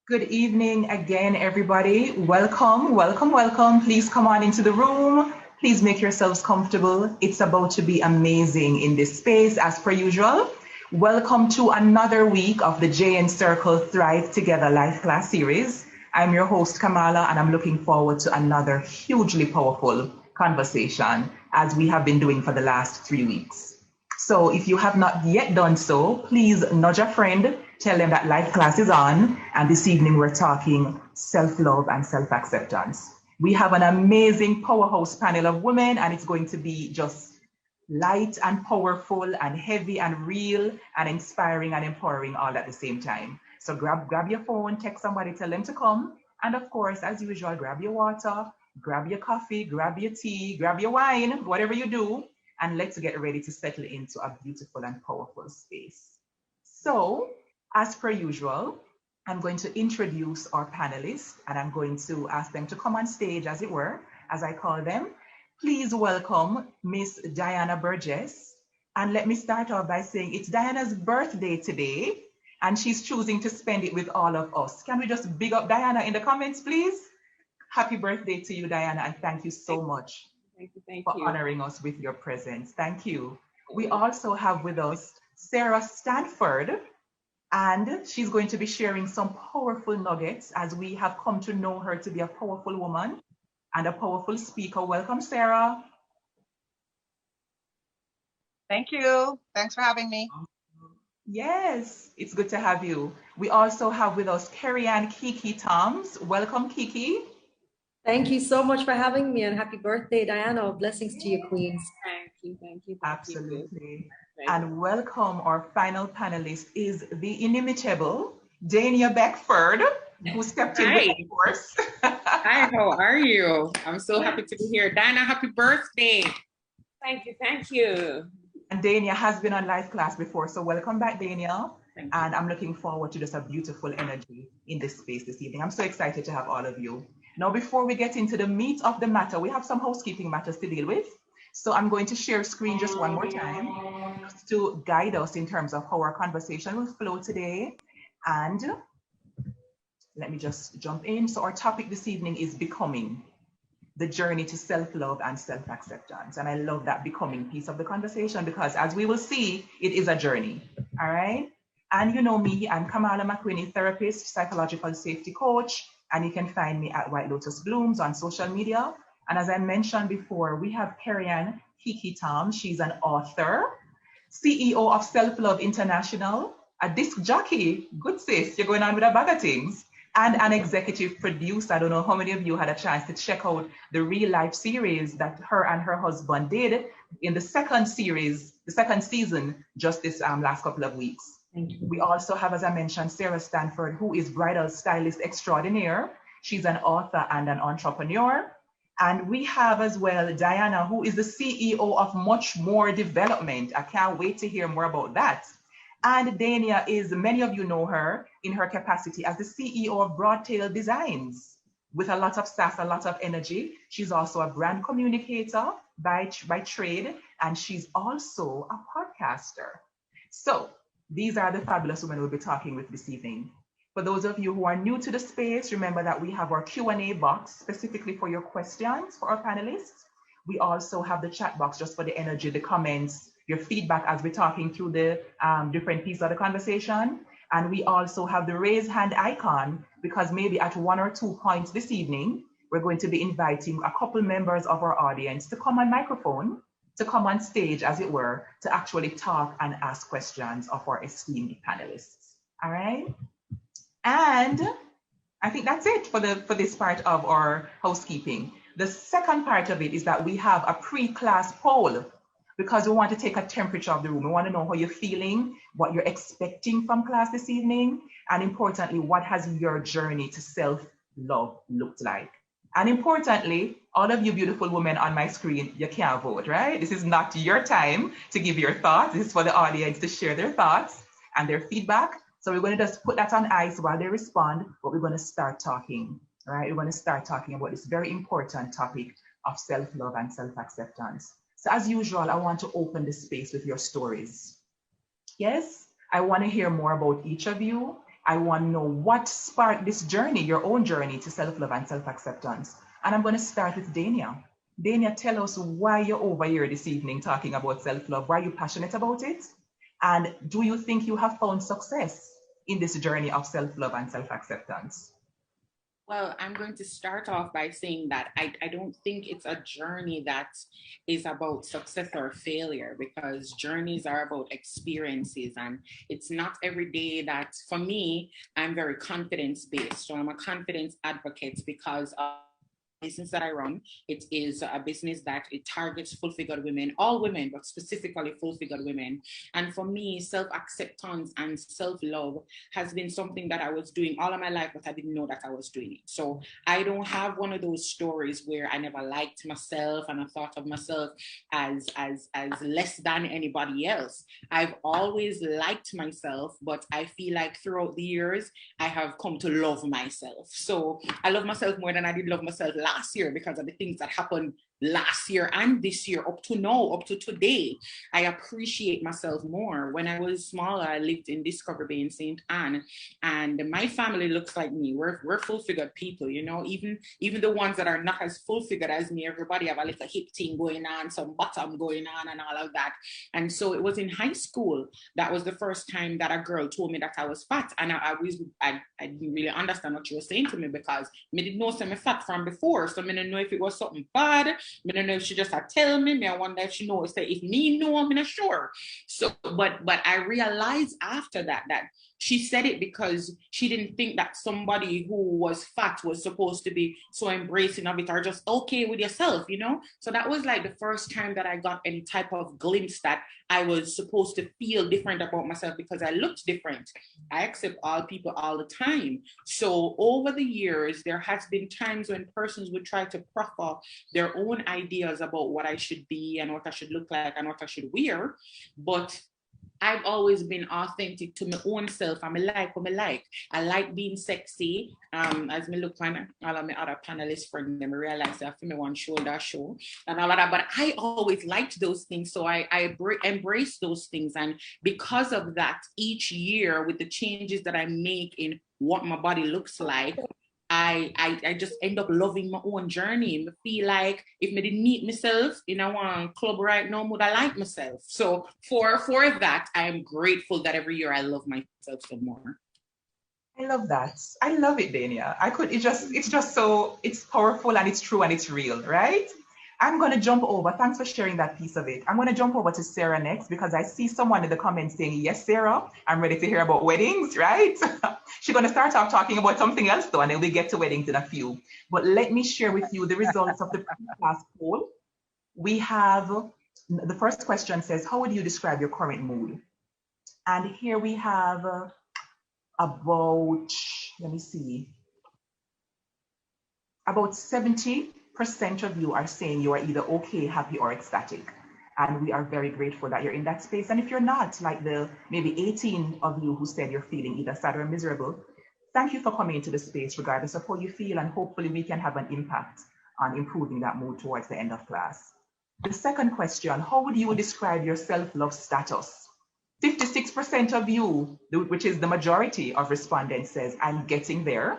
Good evening again, everybody. Welcome, welcome, welcome. Please come on into the room. Please make yourselves comfortable. It's about to be amazing in this space, as per usual. Welcome to another week of the JN Circle Thrive Together Life Class Series. I'm your host, Kamala, and I'm looking forward to another hugely powerful conversation, as we have been doing for the last 3 weeks. So if you have not yet done so, please nudge a friend, tell them that life class is on, and this evening we're talking self-love and self-acceptance. We have an amazing powerhouse panel of women, and it's going to be just light and powerful and heavy and real and inspiring and empowering all at the same time. So grab your phone, text somebody, tell them to come. And of course, as usual, grab your water, grab your coffee, grab your tea, grab your wine, whatever you do, and let's get ready to settle into a beautiful and powerful space. So, as per usual, I'm going to introduce our panelists and I'm going to ask them to come on stage, as it were, as I call them. Please welcome Miss Diana Burgess. And let me start off by saying it's Diana's birthday today, and she's choosing to spend it with all of us. Can we just big up Diana in the comments, please? Happy birthday to you, Diana, and thank you so much for honoring us with your presence. Thank you. We also have with us Sarah Stanford, and she's going to be sharing some powerful nuggets as we have come to know her to be a powerful woman and a powerful speaker. Welcome, Sarah. Thank you. Thanks for having me. Yes, it's good to have you. We also have with us Carrie-Ann Kiki Toms. Welcome, Kiki. Thank you so much for having me, and happy birthday, Diana. Blessings to you, queens. Thank you. Absolutely. And welcome, our final panelist is the inimitable Dania Beckford, who stepped in with, of course. Hi, how are you? I'm so happy to be here. Diana, happy birthday. Thank you. And Dania has been on Life Class before, so welcome back, Dania. And I'm looking forward to just a beautiful energy in this space this evening. I'm so excited to have all of you. Now, before we get into the meat of the matter, we have some housekeeping matters to deal with. So I'm going to share screen just one more time to guide us in terms of how our conversation will flow today. And let me just jump in. So our topic this evening is becoming, the journey to self-love and self-acceptance. And I love that becoming piece of the conversation because as we will see, it is a journey, all right? And you know me, I'm Kamala McQuinney, therapist, psychological safety coach, and you can find me at White Lotus Blooms on social media. And as I mentioned before, we have Carrie-Ann Kiki Tom. She's an author, CEO of Self-Love International, a disc jockey, good sis, you're going on with a bag of things, and an executive producer. I don't know how many of you had a chance to check out the real life series that her and her husband did in the second season, just this last couple of weeks. We also have, as I mentioned, Sarah Stanford, who is bridal stylist extraordinaire. She's an author and an entrepreneur. And we have as well Diana, who is the CEO of Much More Development. I can't wait to hear more about that. And Dania is, many of you know her in her capacity as the CEO of Broadtail Designs, with a lot of sass, a lot of energy. She's also a brand communicator by trade, and she's also a podcaster. So these are the fabulous women we'll be talking with this evening. For those of you who are new to the space, remember that we have our Q&A box specifically for your questions for our panelists. We also have the chat box just for the energy, the comments, your feedback as we're talking through the different pieces of the conversation. And we also have the raise hand icon because maybe at 1 or 2 points this evening, we're going to be inviting a couple members of our audience to come on microphone, to come on stage, as it were, to actually talk and ask questions of our esteemed panelists. All right? And I think that's it for this part of our housekeeping. The second part of it is that we have a pre-class poll because we want to take a temperature of the room. We want to know how you're feeling, what you're expecting from class this evening, and importantly, what has your journey to self-love looked like? And importantly, all of you beautiful women on my screen, you can't vote, right? This is not your time to give your thoughts. This is for the audience to share their thoughts and their feedback. So we're going to just put that on ice while they respond, but we're going to start talking, right? We're going to start talking about this very important topic of self-love and self-acceptance. So as usual, I want to open the space with your stories. Yes, I want to hear more about each of you. I want to know what sparked this journey, your own journey to self-love and self-acceptance. And I'm going to start with Dania. Dania, tell us why you're over here this evening talking about self-love. Why are you passionate about it? And do you think you have found success in this journey of self-love and self-acceptance? Well, I'm going to start off by saying that I don't think it's a journey that is about success or failure, because journeys are about experiences, and it's not every day that, for me, I'm very confidence-based. So I'm a confidence advocate because of business that I run. It is a business that it targets full-figured women, all women, but specifically full-figured women. And for me, self-acceptance and self-love has been something that I was doing all of my life, but I didn't know that I was doing it. So I don't have one of those stories where I never liked myself and I thought of myself as less than anybody else. I've always liked myself, but I feel like throughout the years, I have come to love myself. So I love myself more than I did love myself last year because of the things that happened last year and this year up to now, up to today. I appreciate myself more. When I was smaller, I lived in Discovery Bay in St. Anne, and my family looks like me. We're full-figured people, you know, even the ones that are not as full-figured as me, everybody have a little hip thing going on, some bottom going on and all of that. And so it was in high school that was the first time that a girl told me that I was fat, and I didn't really understand what she was saying to me because I didn't know I'm fat from before, so I didn't know if it was something bad. I don't know if she just had tell me. I wonder if she knows that if me know, I'm not sure. So, but I realized after that she said it because she didn't think that somebody who was fat was supposed to be so embracing of it or just okay with yourself, you know? So that was like the first time that I got any type of glimpse that I was supposed to feel different about myself because I looked different. I accept all people all the time. So over the years, there has been times when persons would try to proffer their own ideas about what I should be and what I should look like and what I should wear. But I've always been authentic to my own self. I like what I like. I like being sexy. As me look on all of my other panelists friends, them realize that for me one shoulder show and all of that. But I always liked those things, so I embrace those things. And because of that, each year with the changes that I make in what my body looks like, I just end up loving my own journey. I feel like if I didn't meet myself in a one club right now, would I like myself? So for that, I am grateful that every year I love myself some more. I love that. I love it, Dania. It's just so, it's powerful and it's true and it's real, right? I'm going to jump over. Thanks for sharing that piece of it. I'm going to jump over to Sarah next because I see someone in the comments saying, yes, Sarah, I'm ready to hear about weddings, right? She's going to start off talking about something else though, and then we get to weddings in a few. But let me share with you the results of the pre-class poll. We have, the first question says, how would you describe your current mood? And here we have about, let me see, about 70% of you are saying you are either okay, happy, or ecstatic. And we are very grateful that you're in that space. And if you're not, like the maybe 18 of you who said you're feeling either sad or miserable, thank you for coming into the space regardless of how you feel, and hopefully we can have an impact on improving that mood towards the end of class. The second question, how would you describe your self-love status? 56% of you, which is the majority of respondents, says, I'm getting there.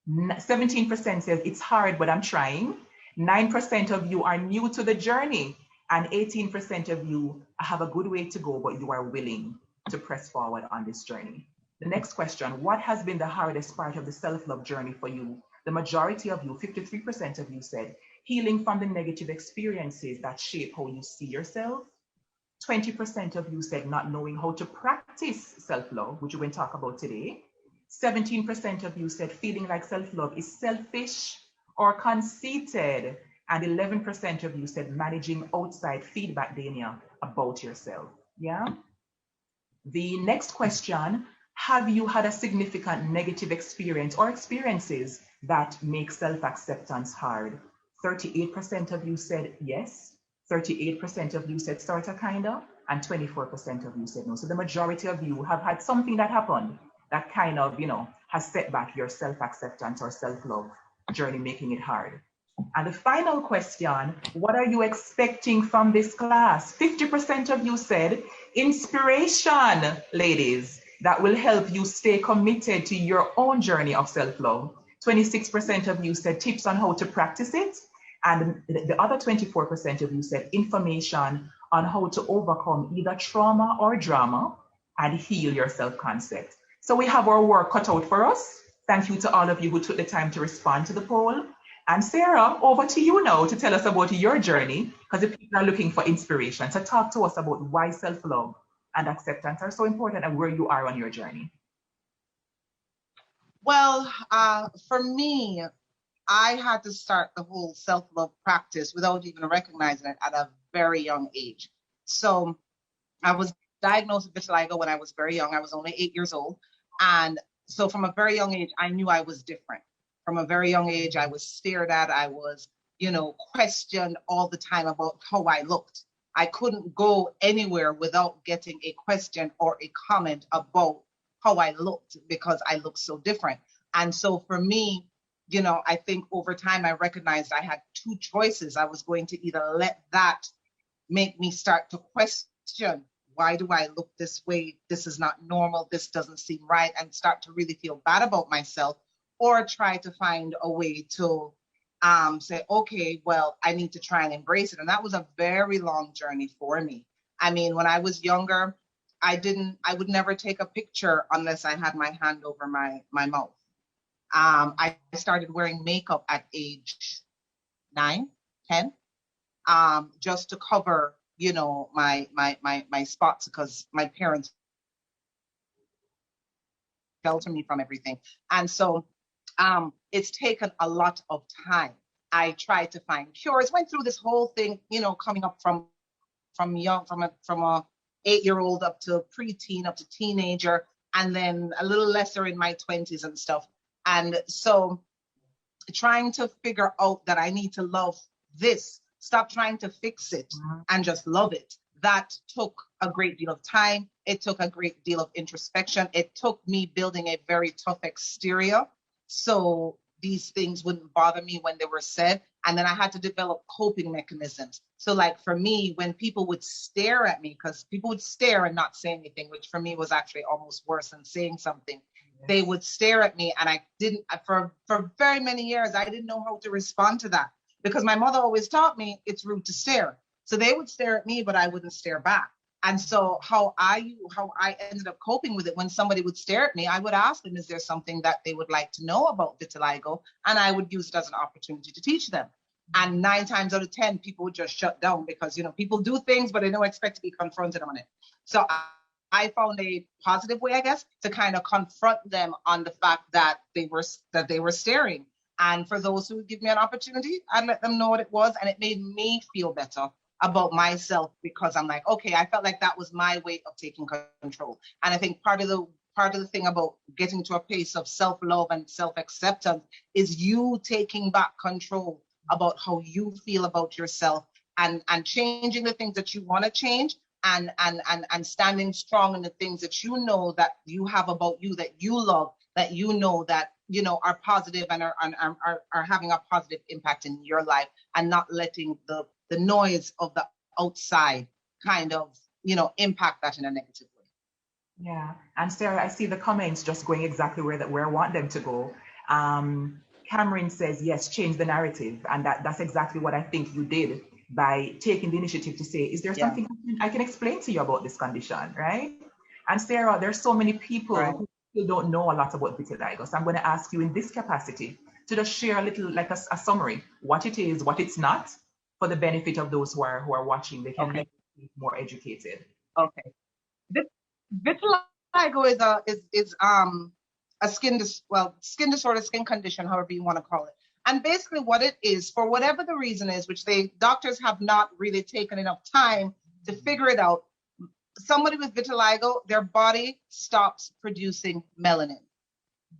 17% says it's hard, but I'm trying. 9% of you are new to the journey, and 18% of you have a good way to go, but you are willing to press forward on this journey. The next question, what has been the hardest part of the self-love journey for you? The majority of you, 53% of you, said healing from the negative experiences that shape how you see yourself. 20% of you said not knowing how to practice self-love, which we're going to talk about today. 17% of you said feeling like self-love is selfish or conceited. And 11% of you said managing outside feedback, Dania, about yourself. Yeah. The next question, have you had a significant negative experience or experiences that make self-acceptance hard? 38% of you said yes. 38% of you said sorta, kinda, and 24% of you said no. So the majority of you have had something that happened that kind of, you know, has set back your self-acceptance or self-love journey, making it hard. And the final question, what are you expecting from this class? 50% of you said inspiration, ladies. that will help you stay committed to your own journey of self-love. 26% of you said tips on how to practice it. And the other 24% of you said information on how to overcome either trauma or drama and heal your self-concept. So we have our work cut out for us. Thank you to all of you who took the time to respond to the poll. And Sarah, over to you now to tell us about your journey, because the people are looking for inspiration. So talk to us about why self-love and acceptance are so important and where you are on your journey. Well, for me, I had to start the whole self-love practice without even recognizing it at a very young age. So I was diagnosed with vitiligo when I was very young. I was only 8 years old. And so from a very young age, I knew I was different. From a very young age, I was stared at. I was, questioned all the time about how I looked. I couldn't go anywhere without getting a question or a comment about how I looked because I looked so different. And so for me, I think over time I recognized I had two choices. I was going to either let that make me start to question, why do I look this way? This is not normal. This doesn't seem right, and start to really feel bad about myself, or try to find a way to say, okay, well, I need to try and embrace it. And that was a very long journey for me. I mean, when I was younger, I would never take a picture unless I had my hand over my mouth. I started wearing makeup at age 9, 10, just to cover, my spots, because my parents sheltered me from everything. And so it's taken a lot of time. I tried to find cures, went through this whole thing, coming up from a 8-year-old up to preteen, up to teenager, and then a little lesser in my 20s and stuff. And so trying to figure out that I need to love this, stop trying to fix it and just love it. That took a great deal of time. It took a great deal of introspection. It took me building a very tough exterior so these things wouldn't bother me when they were said. And then I had to develop coping mechanisms. So like for me, when people would stare at me, because people would stare and not say anything, which for me was actually almost worse than saying something. They would stare at me, and I didn't, for very many years, I didn't know how to respond to that, because my mother always taught me it's rude to stare. So they would stare at me, but I wouldn't stare back. And so how I ended up coping with it, when somebody would stare at me, I would ask them, is there something that they would like to know about vitiligo? And I would use it as an opportunity to teach them. And 9 times out of 10, people would just shut down, because, people do things, but they don't expect to be confronted on it. So I found a positive way, I guess, to kind of confront them on the fact that they were staring. And for those who would give me an opportunity, I'd let them know what it was. And it made me feel better about myself, because I'm like, okay, I felt like that was my way of taking control. And I think part of the thing about getting to a place of self-love and self-acceptance is you taking back control about how you feel about yourself, and changing the things that you want to change, and standing strong in the things that you know that you have about you, that you love, that that are positive and are having a positive impact in your life, and not letting the noise of the outside kind of impact that in a negative way. Yeah, and Sarah, I see the comments just going exactly where I want them to go. Cameron says, yes, change the narrative, and that's exactly what I think you did by taking the initiative to say, is there something I can explain to you about this condition, right? And Sarah, there's so many people who still don't know a lot about vitiligo. So I'm going to ask you in this capacity to just share a little, like a summary, what it is, what it's not, for the benefit of those who are watching. They can be more educated. Okay. Vitiligo is a skin disorder, skin condition, however you want to call it. And basically what it is, for whatever the reason is, which doctors have not really taken enough time to figure it out, somebody with vitiligo, their body stops producing melanin,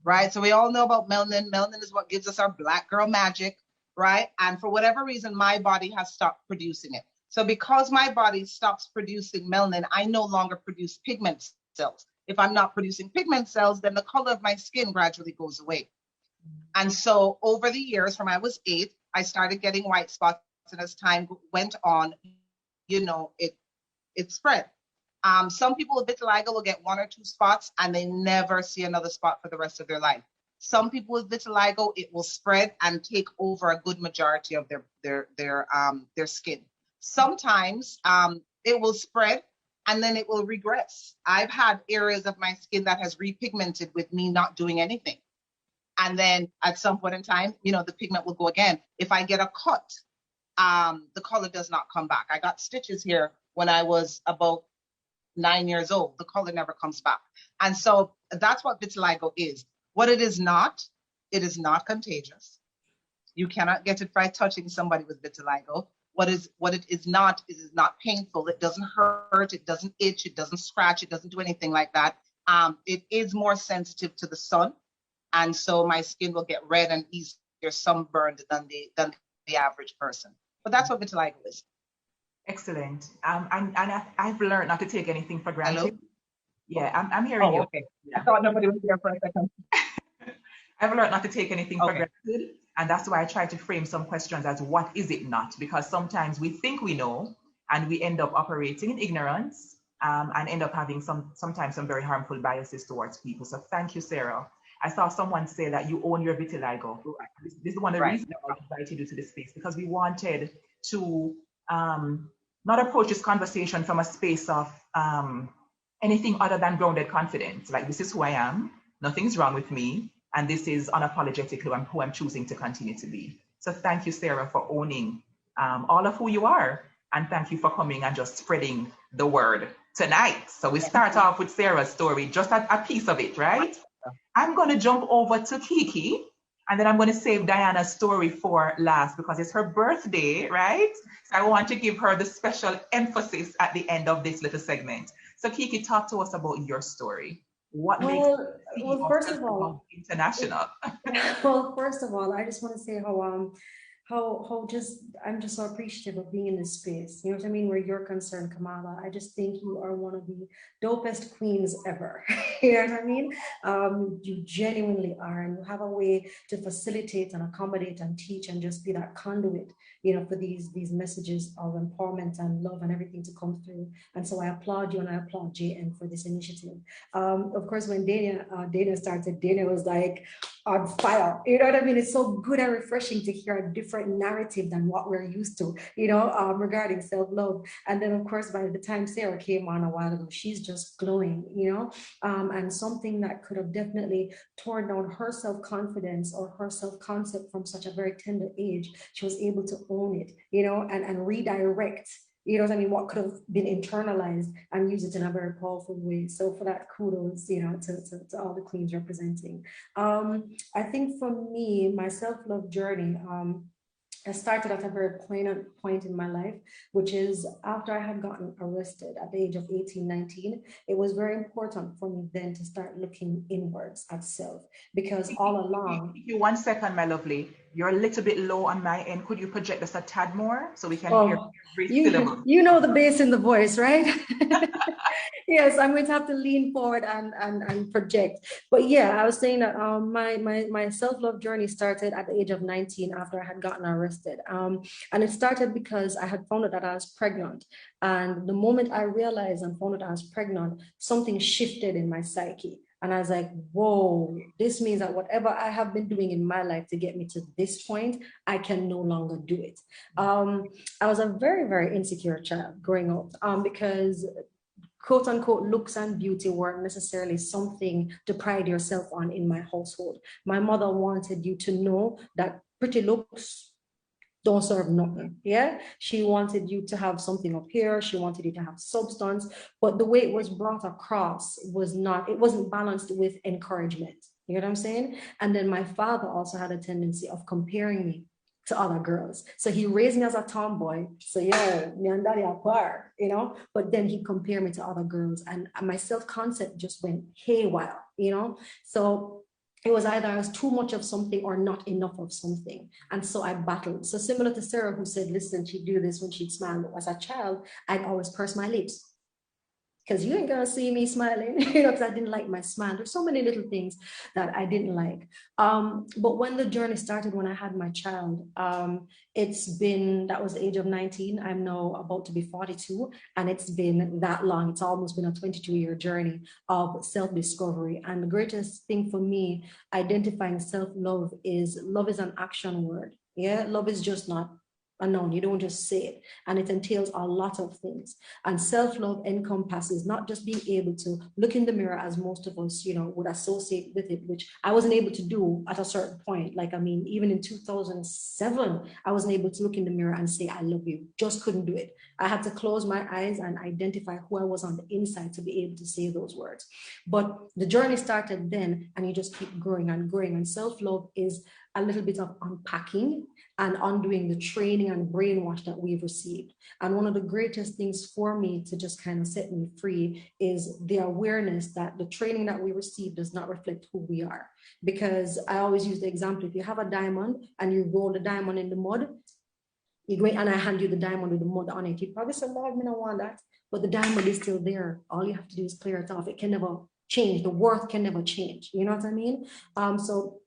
right? So we all know about melanin. Melanin is what gives us our black girl magic, right? And for whatever reason, my body has stopped producing it. So because my body stops producing melanin, I no longer produce pigment cells. If I'm not producing pigment cells, then the color of my skin gradually goes away. And so over the years, from I was 8, I started getting white spots, and as time went on, it spread. Some people with vitiligo will get 1 or 2 spots and they never see another spot for the rest of their life. Some people with vitiligo, it will spread and take over a good majority of their skin. Sometimes it will spread and then it will regress. I've had areas of my skin that has repigmented with me not doing anything. And then at some point in time, the pigment will go again. If I get a cut, the color does not come back. I got stitches here when I was about 9 years old. The color never comes back. And so that's what vitiligo is. What it is not contagious. You cannot get it by touching somebody with vitiligo. What it is not painful. It doesn't hurt. It doesn't itch. It doesn't scratch. It doesn't do anything like that. It is more sensitive to the sun. And so my skin will get red and easier sunburned than the average person. But that's what vitiligo is. Excellent. And I've learned not to take anything for granted. Hello? Yeah, I'm hearing you. Okay. I thought nobody was here for a second. I've learned not to take anything for granted. And that's why I try to frame some questions as what is it not? Because sometimes we think we know and we end up operating in ignorance and end up having sometimes some very harmful biases towards people. So thank you, Sarah. I saw someone say that you own your vitiligo. This is one of the reasons I invited you to this space, because we wanted to not approach this conversation from a space of anything other than grounded confidence. Like, this is who I am, nothing's wrong with me, and this is unapologetic who I'm choosing to continue to be. So thank you, Sarah, for owning all of who you are, and thank you for coming and just spreading the word tonight. So we start off with Sarah's story, just a piece of it, right? I'm going to jump over to Kiki, and then I'm going to save Diana's story for last because it's her birthday, right? So I want to give her the special emphasis at the end of this little segment. So Kiki, talk to us about your story. What makes well, first of all, international? Well, first of all, I just want to say I'm just so appreciative of being in this space. You know what I mean? Where you're concerned, Kamala. I just think you are one of the dopest queens ever. You know what I mean? You genuinely are, and you have a way to facilitate and accommodate and teach and just be that conduit, for these messages of empowerment and love and everything to come through. And so I applaud you and I applaud JN for this initiative. Of course, when Dana started, Dana was like on fire. You know what I mean? It's so good and refreshing to hear a different narrative than what we're used to, regarding self-love. And then, of course, by the time Sarah came on a while ago, she's just glowing, and something that could have definitely torn down her self-confidence or her self-concept from such a very tender age. She was able to own it, and redirect, what could have been internalized and use it in a very powerful way. So for that, kudos, to all the queens representing. I think for me, my self-love journey, I started at a very poignant point in my life, which is after I had gotten arrested at the age of 18, 19, it was very important for me then to start looking inwards at self, because all along... Give you 1 second, my lovely. You're a little bit low on my end. Could you project us a tad more so we can hear every syllable? You know the bass in the voice, right? Yes, I'm going to have to lean forward and project. But yeah, I was saying that my self-love journey started at the age of 19 after I had gotten arrested. And it started because I had found out that I was pregnant. And the moment I realized and found out I was pregnant, something shifted in my psyche. And I was like, whoa, this means that whatever I have been doing in my life to get me to this point, I can no longer do it. I was a very, very insecure child growing up because quote unquote looks and beauty weren't necessarily something to pride yourself on in my household. My mother wanted you to know that pretty looks don't serve nothing. Yeah, she wanted you to have something up here. She wanted you to have substance, but the way it was brought across it wasn't balanced with encouragement. You know what I'm saying? And then my father also had a tendency of comparing me to other girls. So he raised me as a tomboy. So yeah, me and daddy are par, but then he compared me to other girls and my self-concept just went haywire, So it was either I was too much of something or not enough of something. And so I battled. So similar to Sarah, who said, listen, she'd do this when she'd smile. As a child, I'd always purse my lips. because you ain't gonna see me smiling, because I didn't like my smile. There's so many little things that I didn't like. But when the journey started, when I had my child, that was the age of 19. I'm now about to be 42, and it's been that long. It's almost been a 22-year journey of self-discovery. And the greatest thing for me, identifying self-love, is love is an action word. Yeah, love is just not a noun. You don't just say it, and it entails a lot of things. And self-love encompasses not just being able to look in the mirror, as most of us, would associate with it, which I wasn't able to do at a certain point. Like, I mean, even in 2007, I wasn't able to look in the mirror and say, I love you. Just couldn't do it. I had to close my eyes and identify who I was on the inside to be able to say those words. But the journey started then, and you just keep growing and growing. And self-love is a little bit of unpacking and undoing the training and brainwash that we've received. And one of the greatest things for me to just kind of set me free is the awareness that the training that we receive does not reflect who we are. Because I always use the example, if you have a diamond and you roll the diamond in the mud, you go and I hand you the diamond with the mud on it, you probably say, Lord, I don't want that. But the diamond is still there. All you have to do is clear it off. It can never change. The worth can never change. You know what I mean? So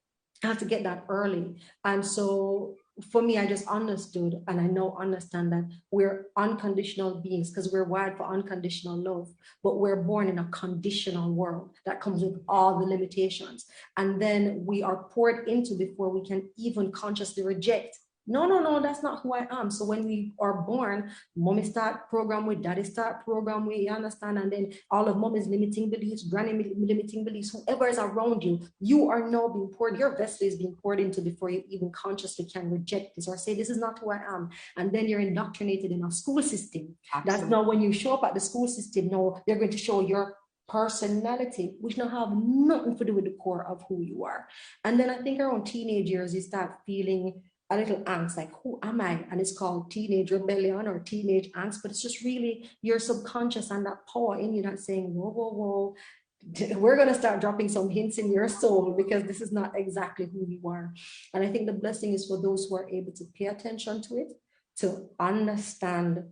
I have to get that early. And so for me, I just understood, and I now understand that we're unconditional beings because we're wired for unconditional love, but we're born in a conditional world that comes with all the limitations. And then we are poured into before we can even consciously reject. No, that's not who I am. So when we are born, mommy start program with, daddy start program with, you understand? And then all of mommy's limiting beliefs, granny limiting beliefs, whoever is around you, you are now being poured, your vessel is being poured into before you even consciously can reject this or say, this is not who I am. And then you're indoctrinated in a school system. Absolutely. That's now when you show up at the school system, now they're going to show your personality, which now have nothing to do with the core of who you are. And then I think around teenage years, you start feeling a little angst, like, who am I? And it's called teenage rebellion or teenage angst, but it's just really your subconscious and that power in you that's saying, whoa, we're going to start dropping some hints in your soul because this is not exactly who you are. And I think the blessing is for those who are able to pay attention to it, to understand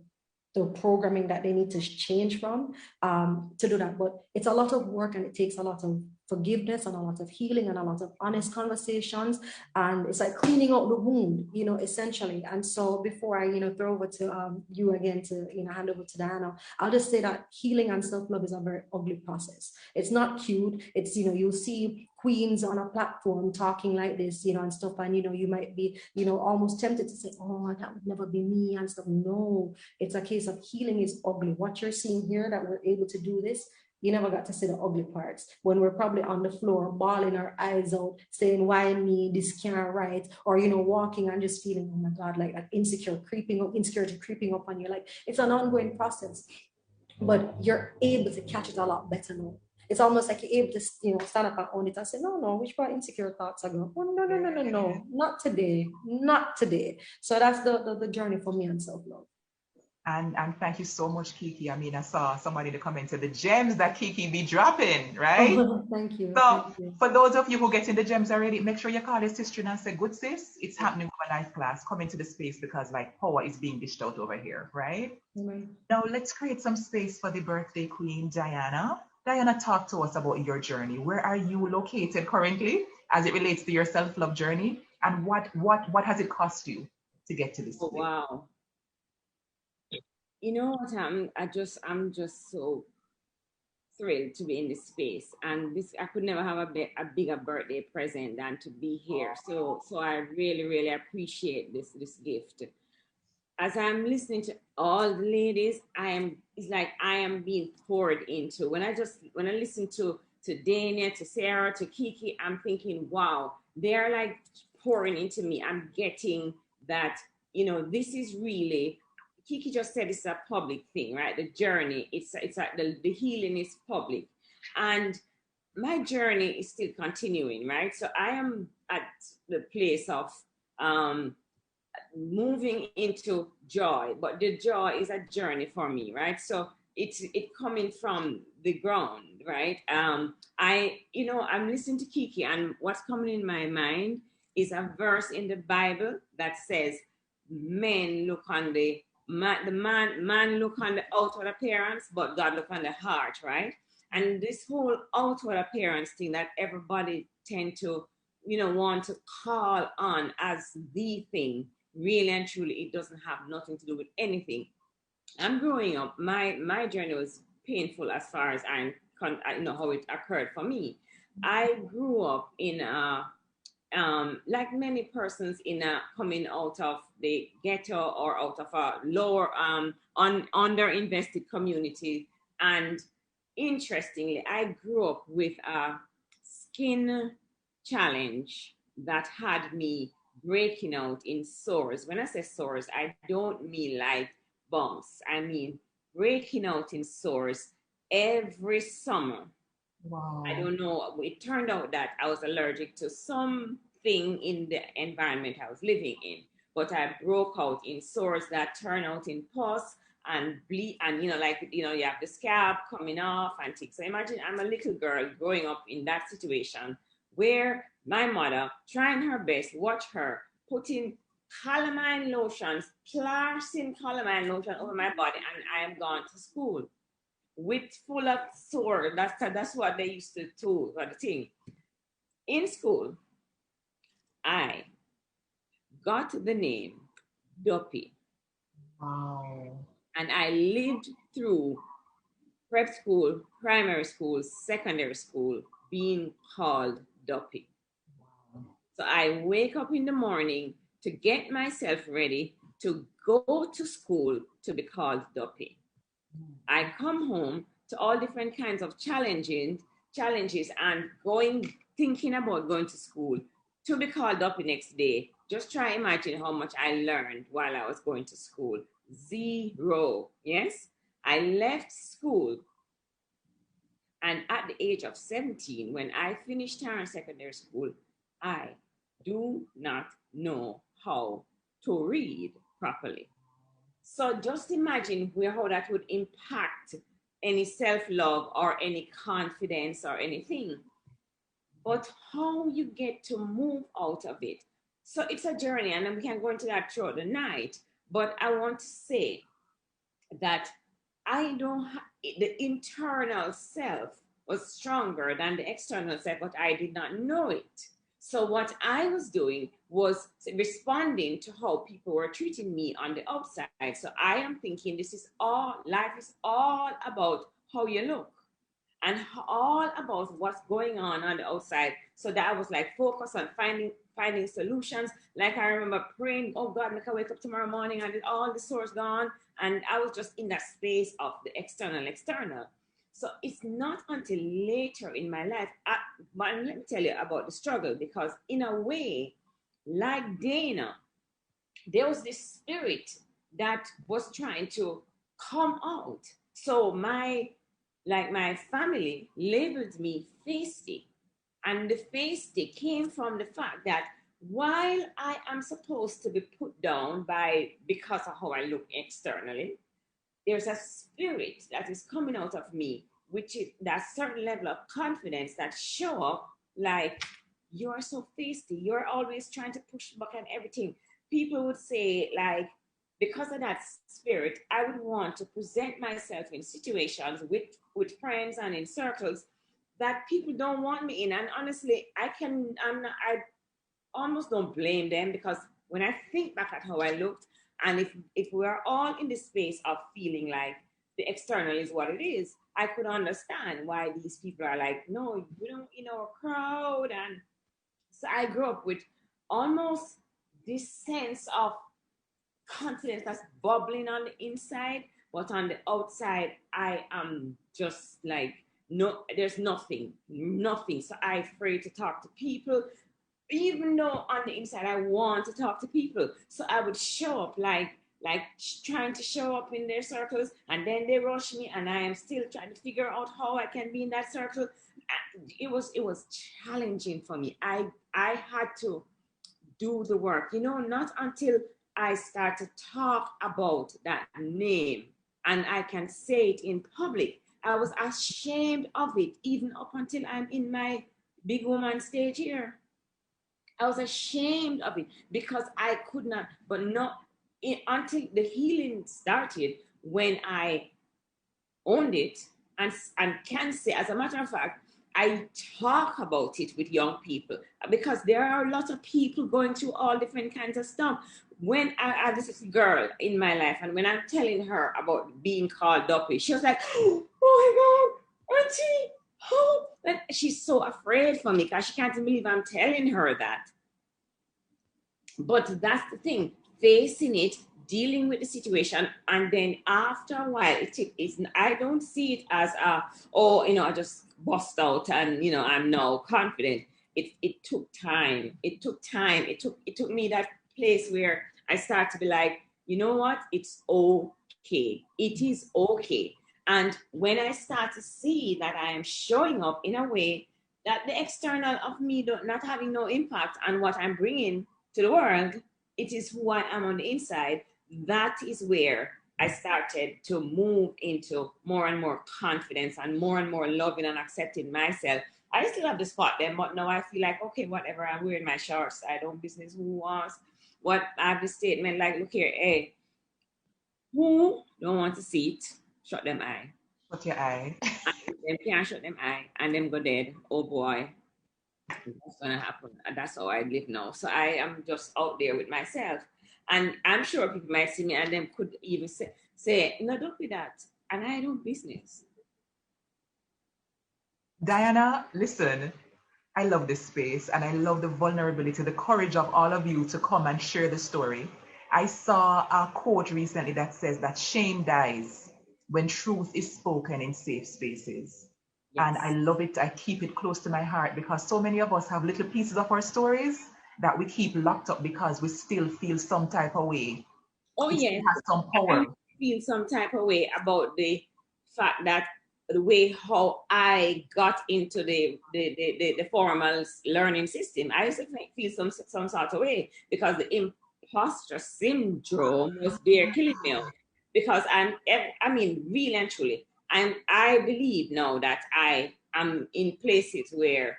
the programming that they need to change from, to do that. But it's a lot of work, and it takes a lot of forgiveness and a lot of healing and a lot of honest conversations, and it's like cleaning out the wound, essentially. And so before I throw over to you again to hand over to Diana, I'll just say that healing and self-love is a very ugly process. It's not cute. It's you'll see queens on a platform talking like this, and stuff, and you might be almost tempted to say, oh, that would never be me and stuff. No, it's a case of healing is ugly. What you're seeing here, that we're able to do this, you never got to see the ugly parts when we're probably on the floor, bawling our eyes out, saying, why me, this can't right, or walking and just feeling, oh my God, like that insecurity creeping up on you. Like, it's an ongoing process, but you're able to catch it a lot better now. It's almost like you're able to stand up and own it and say, no, which part insecure thoughts are going? Oh, no, not today. So that's the journey for me on self-love. And thank you so much, Kiki. I mean, I saw somebody in the comments said the gems that Kiki be dropping, right? Oh, thank you. So thank you. For those of you who get in the gems already, make sure you call your sister and say, good sis, it's happening with my life class. Come into the space because like power is being dished out over here, right? Mm-hmm. Now let's create some space for the birthday queen, Diana. Diana, talk to us about your journey. Where are you located currently as it relates to your self-love journey? And what has it cost you to get to this place? Oh, wow. You know what? I'm just so thrilled to be in this space, and this I could never have a bigger birthday present than to be here. So I really appreciate this gift. As I'm listening to all the ladies, it's like I am being poured into. When I listen to Dania, to Sarah, to Kiki, I'm thinking, wow, they're like pouring into me. I'm getting that, this is really, Kiki just said it's a public thing, right? The journey, it's like the healing is public. And my journey is still continuing, right? So I am at the place of moving into joy, but the joy is a journey for me, right? So it's coming from the ground, right? I'm listening to Kiki, and what's coming in my mind is a verse in the Bible that says, men look on the the man look on the outward appearance, but God look on the heart, right? And this whole outward appearance thing that everybody tend to, want to call on as the thing, really and truly, it doesn't have nothing to do with anything. I'm growing up. My journey was painful as far as how it occurred for me. I grew up in like many persons coming out of the ghetto or out of a lower underinvested community. And interestingly, I grew up with a skin challenge that had me breaking out in sores. When I say sores, I don't mean like bumps. I mean breaking out in sores every summer. Wow. I don't know. It turned out that I was allergic to something in the environment I was living in, but I broke out in sores that turn out in pus and bleed, and you have the scab coming off and things. So imagine I'm a little girl growing up in that situation where my mother, trying her best, watch her putting calamine lotions, placing calamine lotion over my body, and I am gone to school with full of sore. That's what they used to do for the thing. In school, I got the name Duppy. Wow. And I lived through prep school, primary school, secondary school being called Duppy. Wow. So I wake up in the morning to get myself ready to go to school to be called Duppy. I come home to all different kinds of challenges and thinking about going to school to be called up the next day. Just try imagine how much I learned while I was going to school. 0. Yes? I left school, and at the age of 17, when I finished Tarrant Secondary School, I do not know how to read properly. So just imagine how that would impact any self-love or any confidence or anything. But how you get to move out of it. So it's a journey, and we can go into that throughout the night. But I want to say that the internal self was stronger than the external self, but I did not know it. So what I was doing was responding to how people were treating me on the outside. So I am thinking life is all about how you look and all about what's going on the outside. So that I was like focused on finding solutions. Like I remember praying, oh God, make I wake up tomorrow morning and all the sores gone. And I was just in that space of the external. So it's not until later in my life, but let me tell you about the struggle, because in a way, like Dana, there was this spirit that was trying to come out. So my family labeled me feisty. And the feisty came from the fact that while I am supposed to be put down because of how I look externally, there's a spirit that is coming out of me, which is that certain level of confidence that show up like, you are so feisty. You're always trying to push back on everything. People would say, like, because of that spirit, I would want to present myself in situations with friends and in circles that people don't want me in. And honestly, I almost don't blame them, because when I think back at how I looked, and if we're all in the space of feeling like the external is what it is, I could understand why these people are like, no, we don't in our crowd. And so I grew up with almost this sense of confidence that's bubbling on the inside, but on the outside, I am just like, no, there's nothing. So I'm afraid to talk to people, even though on the inside I want to talk to people. So I would show up like trying to show up in their circles, and then they rush me, and I am still trying to figure out how I can be in that circle. It was challenging for me. I had to do the work, not until I start to talk about that name and I can say it in public. I was ashamed of it, even up until I'm in my big woman stage here. I was ashamed of it because I could not, but no, until the healing started when I owned it and can say, as a matter of fact, I talk about it with young people because there are a lot of people going through all different kinds of stuff. When I had this girl in my life, and when I'm telling her about being called Duppy, she was like, oh my God, Auntie, oh. And she's so afraid for me because she can't believe I'm telling her that. But that's the thing, facing it, dealing with the situation, and then after a while, I don't see it as I just bust out and I'm now confident. It took time. It took me that place where I start to be like, you know what? It's okay. It is okay. And when I start to see that I am showing up in a way that the external of me not having no impact on what I'm bringing to the world, it is who I am on the inside. That is where I started to move into more and more confidence and more loving and accepting myself. I still have the spot there, but now I feel like, okay, whatever, I'm wearing my shorts. I don't business who wants. What I have the statement like, look here, hey, who don't want to see it, shut them eye. Shut your eye. Them can't shut them eye and them go dead. Oh boy, what's gonna happen? And that's how I live now. So I am just out there with myself. And I'm sure people might see me and them could even say, no, don't be that. And I do business. Diana, listen, I love this space and I love the vulnerability, the courage of all of you to come and share the story. I saw a quote recently that says that shame dies when truth is spoken in safe spaces. Yes. And I love it. I keep it close to my heart because so many of us have little pieces of our stories that we keep locked up because we still feel some type of way. Oh, yeah. It has some power. I feel some type of way about the fact that the way how I got into the formal learning system, I used to feel some sort of way because the imposter syndrome was there killing me. Because really and truly, I believe now that I am in places where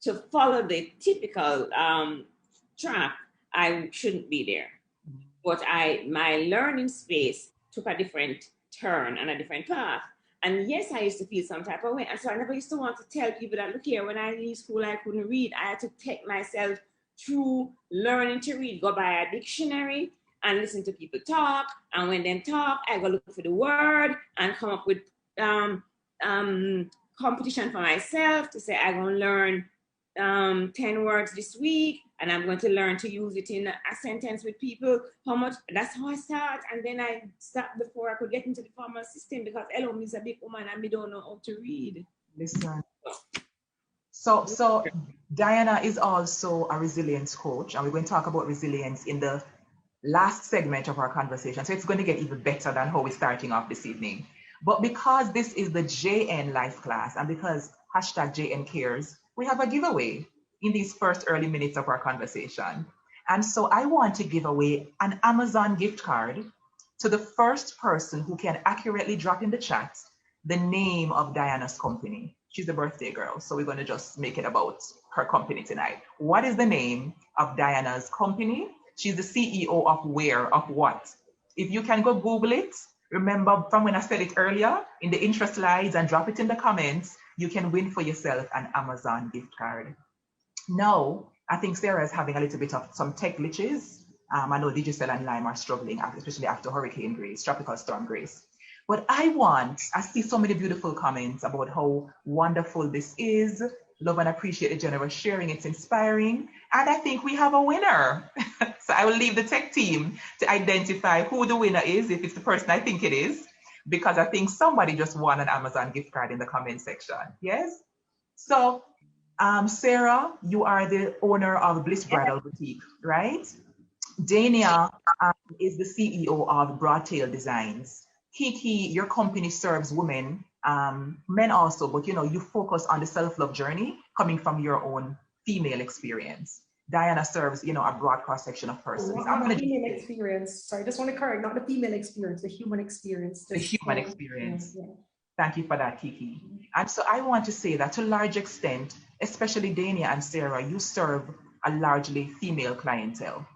to follow the typical track, I shouldn't be there. But my learning space took a different turn and a different path. And yes, I used to feel some type of way. And so I never used to want to tell people that, look here, when I leave school, I couldn't read. I had to take myself through learning to read, go buy a dictionary and listen to people talk. And when them talk, I go look for the word and come up with competition for myself to say, I'm going to learn 10 words this week and I'm going to learn to use it in a sentence with people. That's how I start. And then I stopped before I could get into the formal system because hello, Miss a big woman and me don't know how to read. Listen. So Diana is also a resilience coach, and we're going to talk about resilience in the last segment of our conversation. So it's going to get even better than how we're starting off this evening. But because this is the JN Life class and because #JN Cares, we have a giveaway in these first early minutes of our conversation. And so I want to give away an Amazon gift card to the first person who can accurately drop in the chat the name of Diana's company. She's a birthday girl, so we're going to just make it about her company tonight. What is the name of Diana's company? She's the CEO of where, of what? If you can go Google it, remember from when I said it earlier in the intro slides and drop it in the comments, you can win for yourself an Amazon gift card. Now, I think Sarah is having a little bit of some tech glitches. I know Digicel and Lime are struggling, especially after Hurricane Grace, Tropical Storm Grace. But I see so many beautiful comments about how wonderful this is. Love and appreciate the generous sharing. It's inspiring. And I think we have a winner. So I will leave the tech team to identify who the winner is, if it's the person I think it is, because I think somebody just won an Amazon gift card in the comment section. Yes? So, Sarah, you are the owner of Bliss Bridal Boutique, right? Dania is the CEO of Broadtail Designs. Kiki, your company serves women, men also, but you focus on the self-love journey coming from your own female experience. Diana serves, a broad cross-section of persons. Not the female experience. Sorry, I just want to correct, not the female experience, the human experience. The human experience. Yeah. Thank you for that, Kiki. And so I want to say that to a large extent, especially Dania and Sarah, you serve a largely female clientele.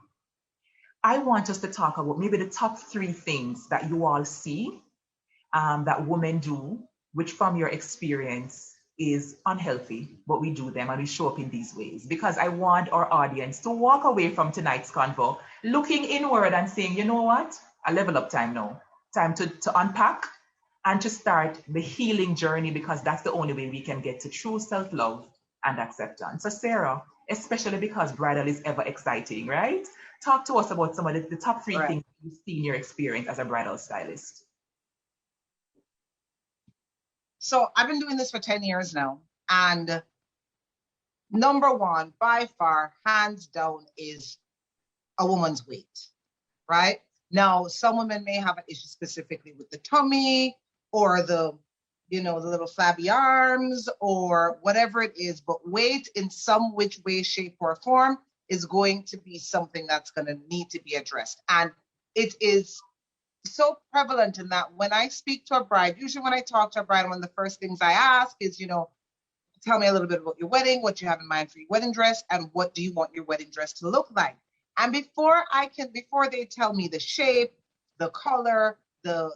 I want us to talk about maybe the top 3 things that you all see that women do, which from your experience is unhealthy, but we do them and we show up in these ways. Because I want our audience to walk away from tonight's convo looking inward and saying, you know what? A level up time now. Time to unpack and to start the healing journey, because that's the only way we can get to true self-love and acceptance. So Sarah, especially because bridal is ever exciting, right? Talk to us about some of the top 3 Right. things you see in your experience as a bridal stylist. So I've been doing this for 10 years now. And number one, by far, hands down, is a woman's weight, right? Now, some women may have an issue specifically with the tummy or the little flabby arms or whatever it is, but weight in some which way, shape, or form is going to be something that's going to need to be addressed. And it is so prevalent in that when I speak to a bride, usually when I talk to a bride, one of the first things I ask is, tell me a little bit about your wedding, what you have in mind for your wedding dress, and what do you want your wedding dress to look like? And before they tell me the shape, the color, the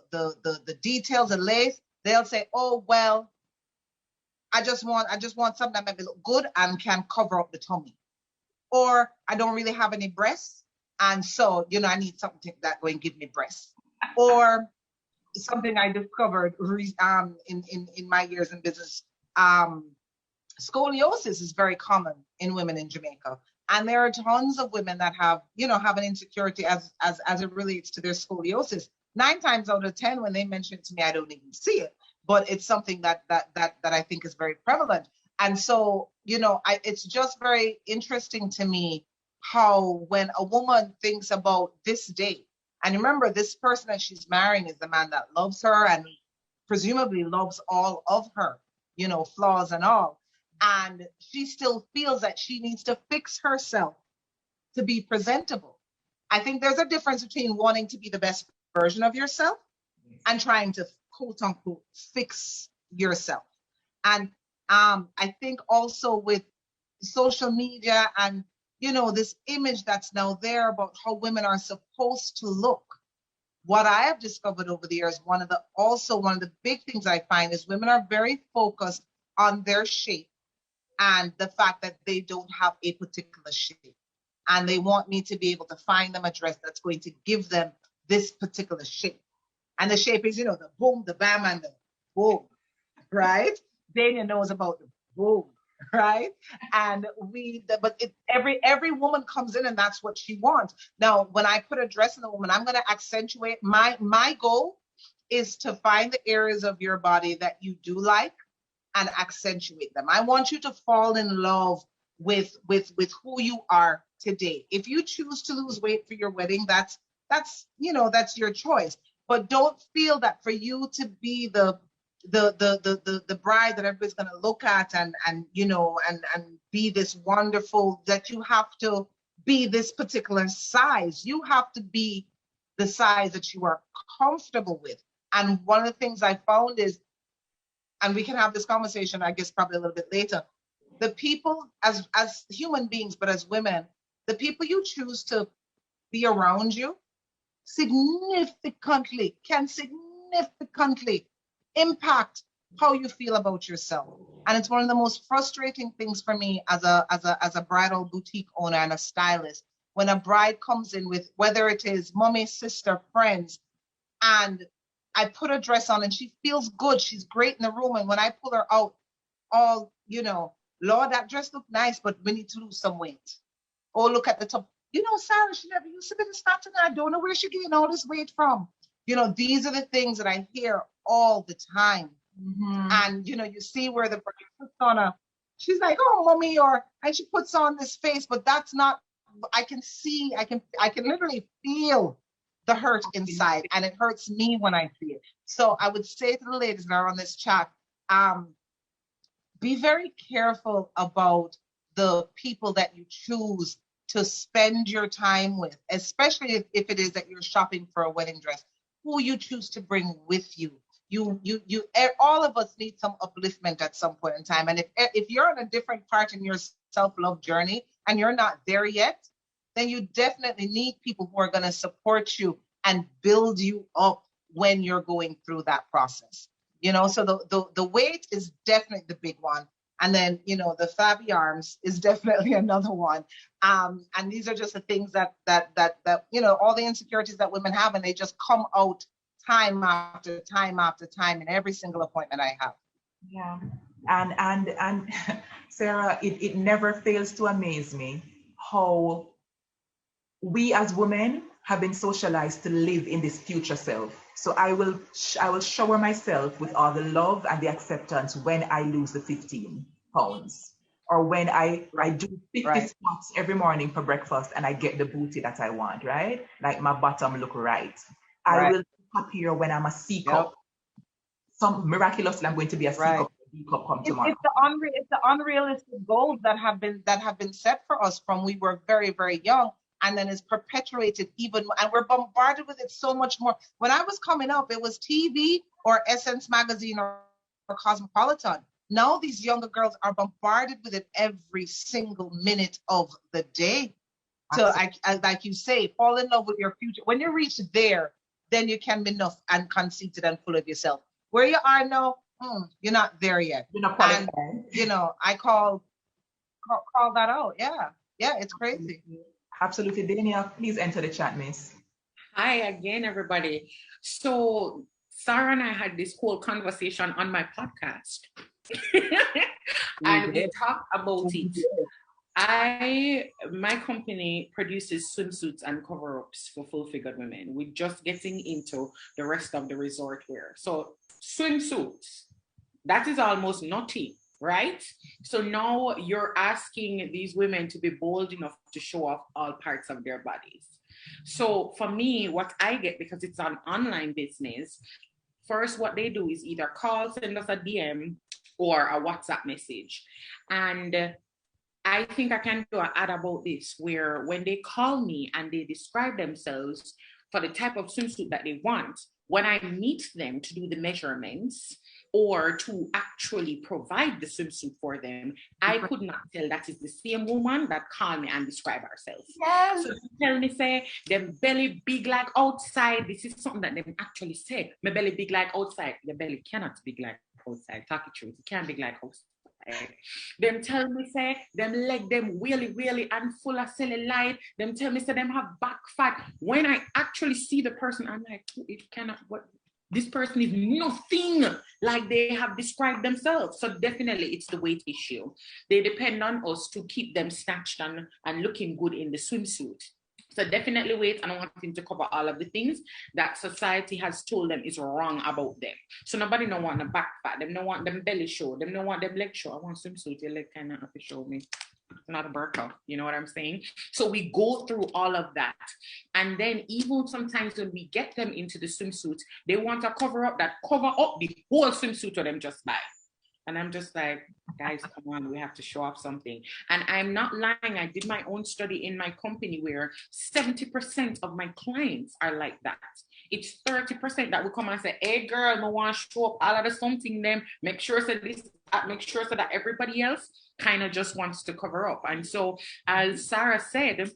details, the lace, they'll say, oh, well, I just want something that maybe look good and can cover up the tummy. Or I don't really have any breasts, and so, I need something that going to give me breasts. Or something I discovered in my years in business, scoliosis is very common in women in Jamaica. And there are tons of women that have an insecurity as it relates to their scoliosis. 9 times out of 10, when they mention it to me, I don't even see it, but it's something that I think is very prevalent. And so, it's just very interesting to me how when a woman thinks about this date, and remember, this person that she's marrying is the man that loves her and presumably loves all of her, flaws and all. And she still feels that she needs to fix herself to be presentable. I think there's a difference between wanting to be the best version of yourself and trying to, quote unquote, fix yourself. And I think also with social media and this image that's now there about how women are supposed to look. What I have discovered over the years, one of the big things I find is women are very focused on their shape and the fact that they don't have a particular shape. And they want me to be able to find them a dress that's going to give them this particular shape. And the shape is, the boom, the bam, and the boom, right? Dania knows about the boom. Right? And every woman comes in and that's what she wants. Now, when I put a dress on a woman, I'm going to accentuate my goal is to find the areas of your body that you do like and accentuate them. I want you to fall in love with who you are today. If you choose to lose weight for your wedding, that's your choice. But don't feel that for you to be the bride that everybody's going to look at and be this wonderful, that you have to be this particular size. You have to be the size that you are comfortable with. And one of the things I found is, and we can have this conversation, I guess, probably a little bit later, the people as human beings, but as women, the people you choose to be around you can significantly impact how you feel about yourself. And it's one of the most frustrating things for me as a bridal boutique owner and a stylist, when a bride comes in with, whether it is mommy, sister, friends, and I put a dress on and she feels good, she's great in the room, and when I pull her out, all, Lord, that dress looked nice, but we need to lose some weight. Oh, look at the top. Sarah, she never used to be this fat, and I don't know where she getting all this weight from. These are the things that I hear all the time. Mm-hmm. And, you see where the bride puts on she's like, oh, mommy, and she puts on this face, but that's not, I can literally feel the hurt inside, and it hurts me when I see it. So I would say to the ladies that are on this chat, be very careful about the people that you choose to spend your time with, especially if it is that you're shopping for a wedding dress, who you choose to bring with you. All of us need some upliftment at some point in time. And if you're on a different part in your self-love journey and you're not there yet, then you definitely need people who are going to support you and build you up when you're going through that process. You know, so the weight is definitely the big one. And then, you know, the flabby arms is definitely another one. And these are just the things that, you know, all the insecurities that women have, and they just come out time after time after time in every single appointment I have. Yeah. And Sarah, it never fails to amaze me how we as women have been socialized to live in this future self. So I will shower myself with all the love and the acceptance when I lose the 15 pounds, or when I do 50 squats every morning for breakfast and I get the booty that I want, right? Like my bottom look right. I will be happier when I'm a C cup. Some miraculously I'm going to be a C cup. B cup come tomorrow. It's the unrealistic goals that have been set for us from we were very, very young. And then it's perpetuated even, and we're bombarded with it so much more. When I was coming up, it was TV or Essence magazine or Cosmopolitan. Now these younger girls are bombarded with it every single minute of the day. So I like you say, fall in love with your future. When you reach there, then you can be enough and conceited and full of yourself. Where you are now, you're not there yet. You're not qualified. And, you know, I call that out. Yeah, it's crazy. Absolutely. Dania, please enter the chat, miss. Hi again, everybody. So Sarah and I had this whole conversation on my podcast. And we talked about it. My company produces swimsuits and cover-ups for full-figured women. We're just getting into the rest of the resort wear. So swimsuits, that is almost nothing. Right? So now you're asking these women to be bold enough to show off all parts of their bodies. So for me, what I get, because it's an online business, first what they do is either call, send us a DM or a WhatsApp message. And I think I can do an ad about this, where when they call me and they describe themselves for the type of swimsuit that they want, when I meet them to do the measurements or to actually provide the swimsuit for them, I could not tell that is the same woman that called me and described herself. Yes. So she tell me, say, them belly big like outside. This is something that they actually say. My belly big like outside. Your belly cannot big like outside. Talk the truth. It can't big like outside. Them tell me, say, them leg them really and full of cellulite. Them tell me, say, them have back fat. When I actually see the person, I'm like, it cannot, what? This person is nothing like they have described themselves. So definitely it's the weight issue. They depend on us to keep them snatched and looking good in the swimsuit. So definitely weight, and I want him to cover all of the things that society has told them is wrong about them. So nobody don't want a back fat, them don't want them belly show, them don't want them leg show. I want swimsuit, your leg kind of have to show me. Not a burqa, you know what I'm saying? So we go through all of that. And then even sometimes when we get them into the swimsuit, they want a cover up that cover up the whole swimsuit for them just buy. And I'm just like, guys, come on, we have to show off something. And I'm not lying. I did my own study in my company where 70% of my clients are like that. It's 30% that will come and say, hey girl, I want to show up all of the something them, make sure so that everybody else kind of just wants to cover up. And so as Sarah said,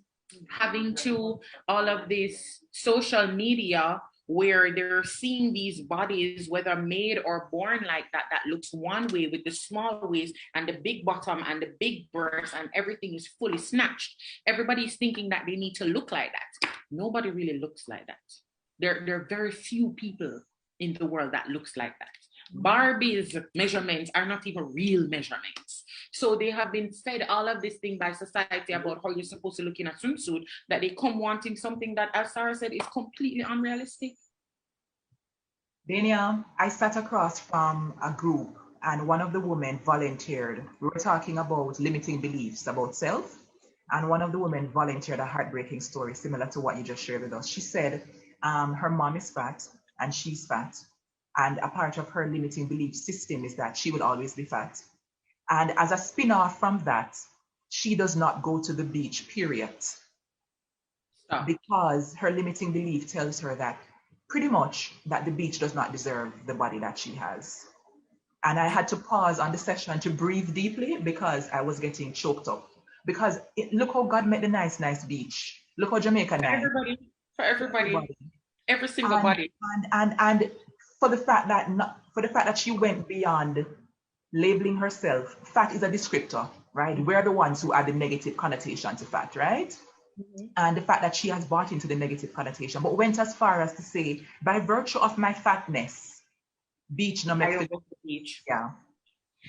having to all of this social media where they're seeing these bodies, whether made or born like that looks one way with the small waist and the big bottom and the big breast and everything is fully snatched. Everybody's thinking that they need to look like that. Nobody really looks like that. There are very few people in the world that looks like that. Barbie's measurements are not even real measurements. So they have been fed all of this thing by society about how you're supposed to look in a swimsuit, that they come wanting something that, as Sarah said, is completely unrealistic. Dania, I sat across from a group and one of the women volunteered. We were talking about limiting beliefs about self. And one of the women volunteered a heartbreaking story similar to what you just shared with us. She said her mom is fat and she's fat. And a part of her limiting belief system is that she will always be fat. And as a spin-off from that, she does not go to the beach, period. Because her limiting belief tells her that pretty much that the beach does not deserve the body that she has. And I had to pause on the session to breathe deeply because I was getting choked up. because look how God made the nice, nice beach. Look how Jamaica nice. For everybody, every single body. And for the fact that she went beyond labeling herself, fat is a descriptor, right? We're the ones who add the negative connotation to fat, right? Mm-hmm. And the fact that she has bought into the negative connotation, but went as far as to say, by virtue of my fatness, beach no make the beach. Yeah.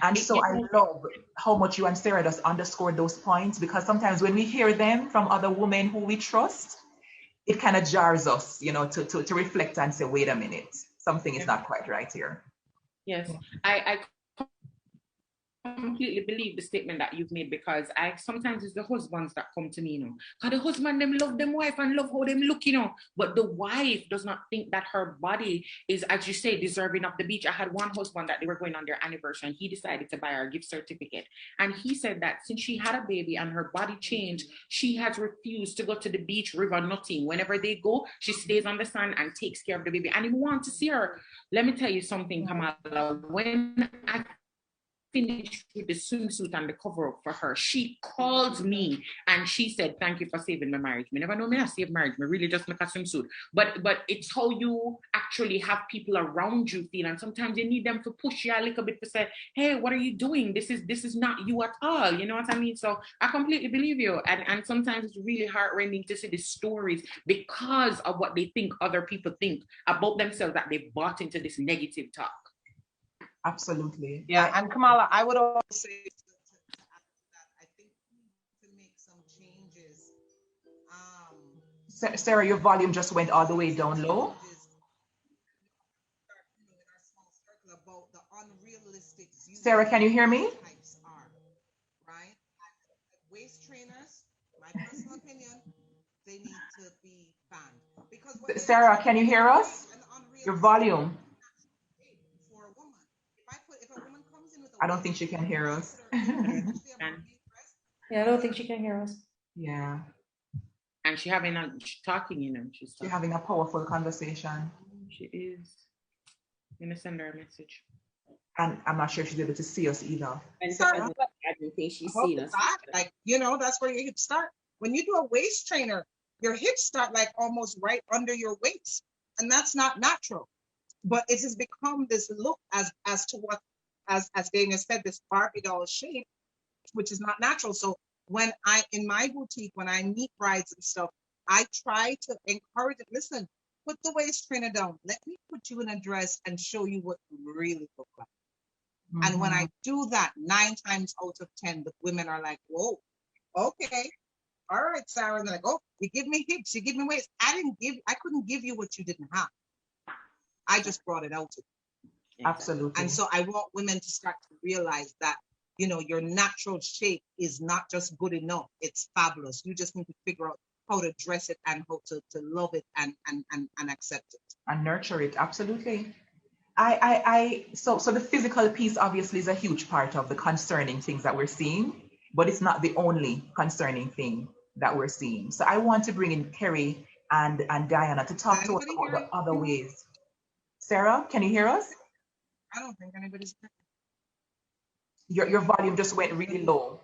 And so I love how much you and Sarah just underscored those points, because sometimes when we hear them from other women who we trust, it kind of jars us, you know, to reflect and say, wait a minute, something is not quite right here. Yes, I completely believe the statement that you've made, because I sometimes it's the husbands that come to me, you know, because the husband them love them wife and love how them look, you know, but the wife does not think that her body is, as you say, deserving of the beach. I had one husband that they were going on their anniversary and he decided to buy her a gift certificate, and he said that since she had a baby and her body changed, she has refused to go to the beach, river, nothing. Whenever they go, she stays on the sand and takes care of the baby, and he wants to see her. Let me tell you something, Kamala, when I finished with the swimsuit and the cover up for her, she called me and she said, thank you for saving my marriage. Me never know me not save marriage, me really just make a swimsuit. But it's how you actually have people around you feel, and sometimes you need them to push you a little bit to say, hey, what are you doing? This is not you at all. You know what I mean? So I completely believe you. And sometimes it's really heartrending to see the stories because of what they think other people think about themselves, that they bought into this negative talk. Absolutely. Yeah, and Kamala, I would also say to add to that, I think we need to make some changes. Sarah, your volume just went all the way down low. About the unrealistic Sarah, can you hear me? Types are, right? Waist trainers, my personal opinion, they need to be banned. Because Sarah, can you hear us? Your volume. I don't think she can hear us. Yeah, I don't think she can hear us. Yeah. And she's talking, you know. She's having a powerful conversation. She is. I'm gonna send her a message. And I'm not sure she's able to see us either. And so I don't think she's seen us. Like, you know, that's where your hips start. When you do a waist trainer, your hips start like almost right under your waist. And that's not natural. But it has become this look as to what, as Dana said, this Barbie doll shape, which is not natural. So when in my boutique, when I meet brides and stuff, I try to encourage it. Listen, put the waist trainer down. Let me put you in a dress and show you what you really look like. Mm-hmm. And when I do that, 9 times out of 10, the women are like, whoa, okay. All right, Sarah. And they're like, oh, you give me hips, you give me waist. I couldn't give you what you didn't have. I just brought it out to you. Absolutely. And so I want women to start to realize that, you know, your natural shape is not just good enough. It's fabulous. You just need to figure out how to dress it and how to love it and accept it. And nurture it. Absolutely. So the physical piece obviously is a huge part of the concerning things that we're seeing, but it's not the only concerning thing that we're seeing. So I want to bring in Kerry and Diana to talk to us about the other ways. Sarah, can you hear us? I don't think anybody's your volume just went really low.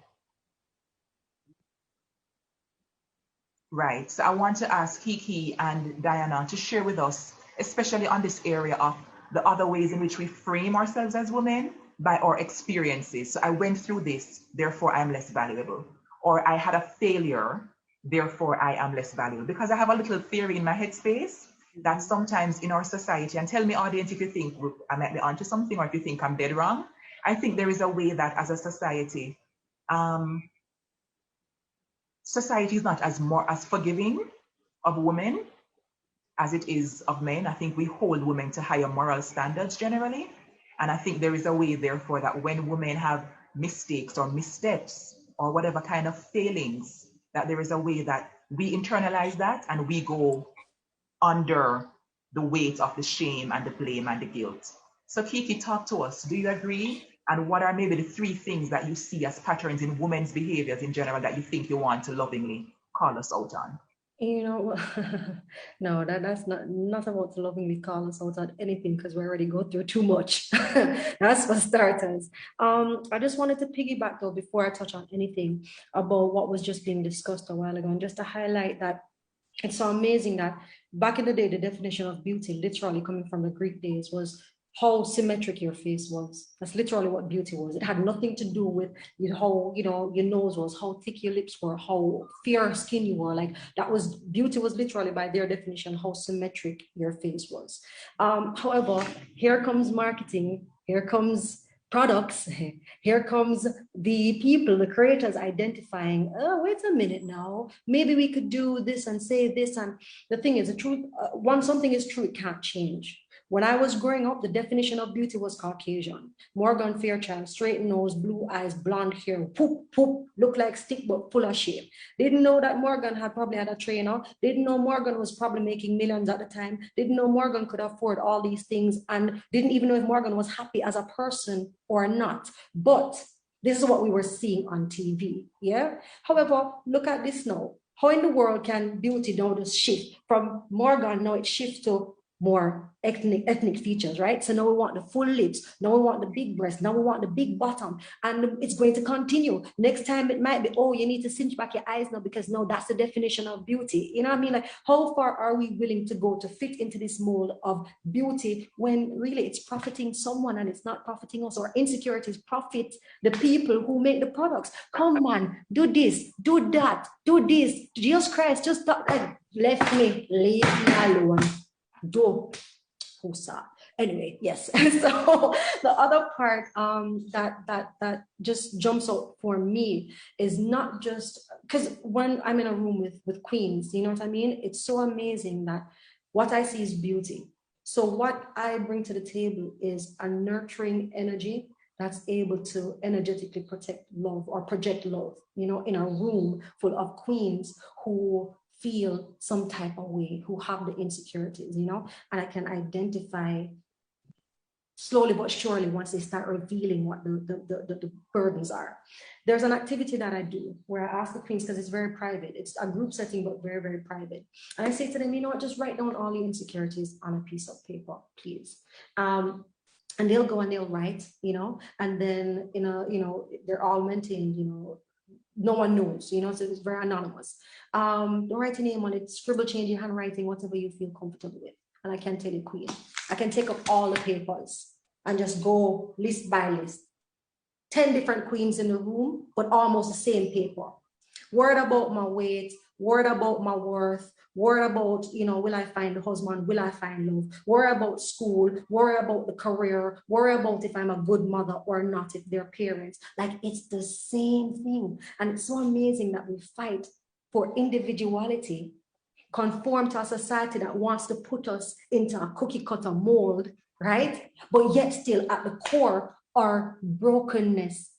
Right. So I want to ask Kiki and Diana to share with us, especially on this area of the other ways in which we frame ourselves as women by our experiences. So I went through this, therefore I'm less valuable. Or I had a failure, therefore I am less valuable. Because I have a little theory in my headspace that sometimes in our society, and tell me audience if you think I might be onto something or if you think I'm dead wrong, I think there is a way that as a society, society is not as forgiving of women as it is of men. I think we hold women to higher moral standards generally. And I think there is a way, therefore, that when women have mistakes or missteps or whatever kind of failings, that there is a way that we internalize that and we go under the weight of the shame and the blame and the guilt. So Kiki, talk to us. Do you agree? And what are maybe the 3 things that you see as patterns in women's behaviors in general that you think you want to lovingly call us out on? You know, no, that's not about to lovingly call us out on anything because we already go through too much. That's for starters. I just wanted to piggyback though before I touch on anything about what was just being discussed a while ago, and just to highlight that it's so amazing that back in the day, the definition of beauty, literally coming from the Greek days, was how symmetric your face was. That's literally what beauty was. It had nothing to do with how, your nose was, how thick your lips were, how fair skin you were. Like that was beauty was literally by their definition how symmetric your face was. However, here comes marketing, here comes products, here comes the people, the creators identifying, oh, wait a minute now, maybe we could do this and say this. And the thing is, the truth, once something is true, it can't change. When I was growing up, the definition of beauty was Caucasian. Morgan Fairchild, straight nose, blue eyes, blonde hair, poop, poop, look like stick, but full of shape. Didn't know that Morgan had probably had a trainer. Didn't know Morgan was probably making millions at the time. Didn't know Morgan could afford all these things, and didn't even know if Morgan was happy as a person or not. But this is what we were seeing on TV, yeah? However, look at this now. How in the world can beauty now just shift from Morgan, now it shifts to more ethnic features, right? So now we want the full lips, now we want the big breast, now we want the big bottom, and it's going to continue. Next time it might be, oh, you need to cinch back your eyes now because no, that's the definition of beauty. You know what I mean? Like, how far are we willing to go to fit into this mold of beauty when really it's profiting someone and it's not profiting us? Or insecurities profit the people who make the products. Come on, do this, do that, do this. Jesus Christ, just stop. Leave me alone. Do Husa. Anyway, yes. So the other part that just jumps out for me is not just because when I'm in a room with queens, you know what I mean? It's so amazing that what I see is beauty. So what I bring to the table is a nurturing energy that's able to energetically protect love or project love, in a room full of queens who feel some type of way, who have the insecurities, and I can identify slowly but surely once they start revealing what the burdens are. There's an activity that I do where I ask the queens, because it's very private. It's a group setting, but very, very private. And I say to them, you know what, just write down all your insecurities on a piece of paper, please. And they'll go and they'll write, and then, they're all maintained, no one knows, so it's very anonymous. Don't write your name on it, scribble, change your handwriting, whatever you feel comfortable with. And I can tell you, queen, I can take up all the papers and just go list by list. 10 different queens in the room, but almost the same paper. Word about my weight, word about my worth, worry about, will I find a husband? Will I find love? Worry about school, worry about the career, worry about if I'm a good mother or not, if they're parents. Like, it's the same thing. And it's so amazing that we fight for individuality, conform to a society that wants to put us into a cookie cutter mold, right? But yet still at the core, our brokenness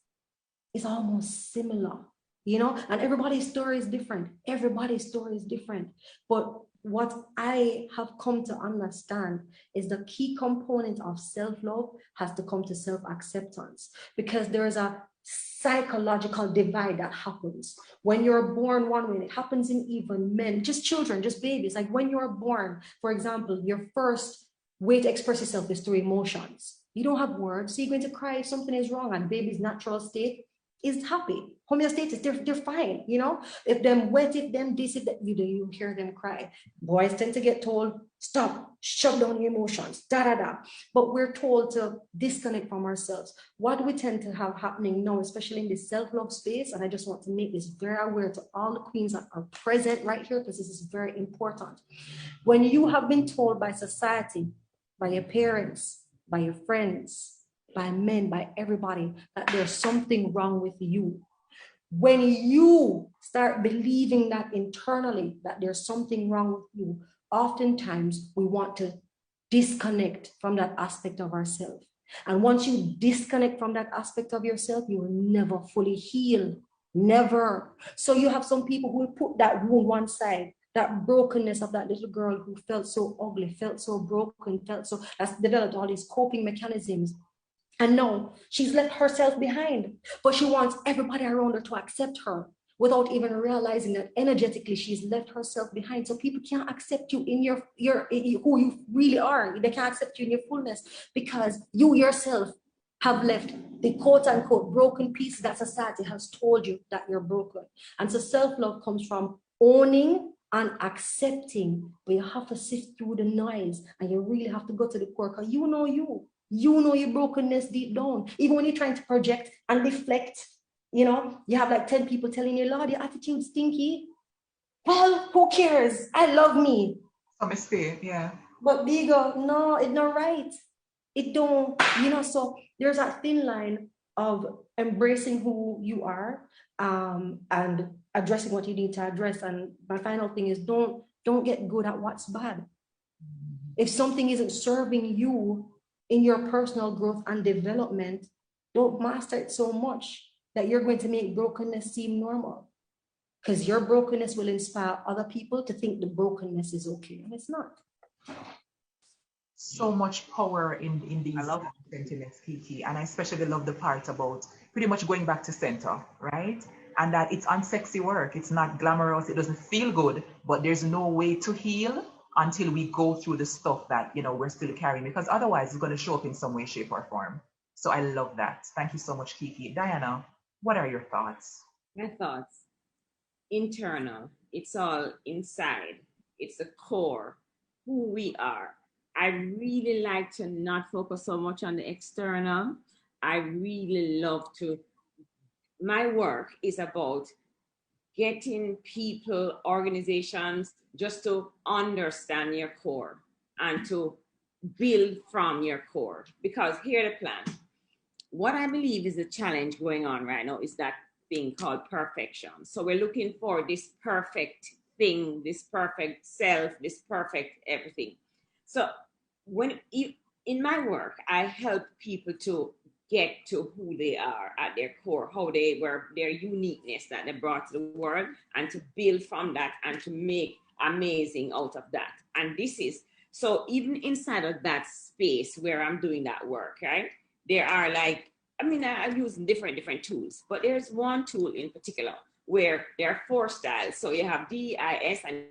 is almost similar. And everybody's story is different. Everybody's story is different. But what I have come to understand is the key component of self-love has to come to self-acceptance, because there's a psychological divide that happens when you're born one way. It happens in even men, just children, just babies. Like when you're born, for example, your first way to express yourself is through emotions. You don't have words, so you're going to cry if something is wrong. And baby's natural state is happy. Homeostasis, they're fine, If them wet, if them this, if that, you hear them cry. Boys tend to get told, stop, shut down your emotions, da. But we're told to disconnect from ourselves. What we tend to have happening now, especially in this self-love space, and I just want to make this very aware to all the queens that are present right here, because this is very important. When you have been told by society, by your parents, by your friends, by men, by everybody, that there's something wrong with you. When you start believing that internally, that there's something wrong with you, oftentimes we want to disconnect from that aspect of ourselves. And once you disconnect from that aspect of yourself, you will never fully heal. Never. So you have some people who will put that wound one side, that brokenness of that little girl who felt so ugly, felt so broken, that's developed all these coping mechanisms. And no, she's left herself behind, but she wants everybody around her to accept her. without even realizing that energetically she's left herself behind. So people can't accept you in your who you really are. They can't accept you in your fullness because you yourself have left the quote unquote broken piece that society has told you that you're broken. And so self-love comes from owning and accepting, but you have to sift through the noise and you really have to go to the core because you know your brokenness deep down. Even when you're trying to project and deflect, you know, you have like 10 people telling you, Lord, your attitude's stinky. Well, who cares? I love me. Some mistake, yeah. But big up, no, it's not right. It don't, you know, so there's that thin line of embracing who you are and addressing what you need to address. And my final thing is don't get good at what's bad. If something isn't serving you in your personal growth and development, don't master it so much that you're going to make brokenness seem normal. Because your brokenness will inspire other people to think the brokenness is okay, and it's not. So much power in these sentiments, Kiki, and I especially love the part about pretty much going back to center, right? And that it's unsexy work, it's not glamorous, it doesn't feel good, but there's no way to heal until we go through the stuff that, you know, we're still carrying, because otherwise it's going to show up in some way, shape, or form. So I love that. Thank you so much, Kiki. Diana, what are your thoughts? My thoughts, internal, it's all inside, it's the core, who we are. I really like to not focus so much on the external. I really love to, my work is about getting people, organizations, just to understand your core and to build from your core. Because here's the plan. What I believe is the challenge going on right now is that thing called perfection. So we're looking for this perfect thing, this perfect self, this perfect everything. So when in my work, I help people to get to who they are at their core, how they were, their uniqueness that they brought to the world, and to build from that and to make amazing out of that. And this is, so even inside of that space where I'm doing that work, right? There are like, I mean, I'm using different tools, but there's one tool in particular where there are 4 styles. So you have DIS and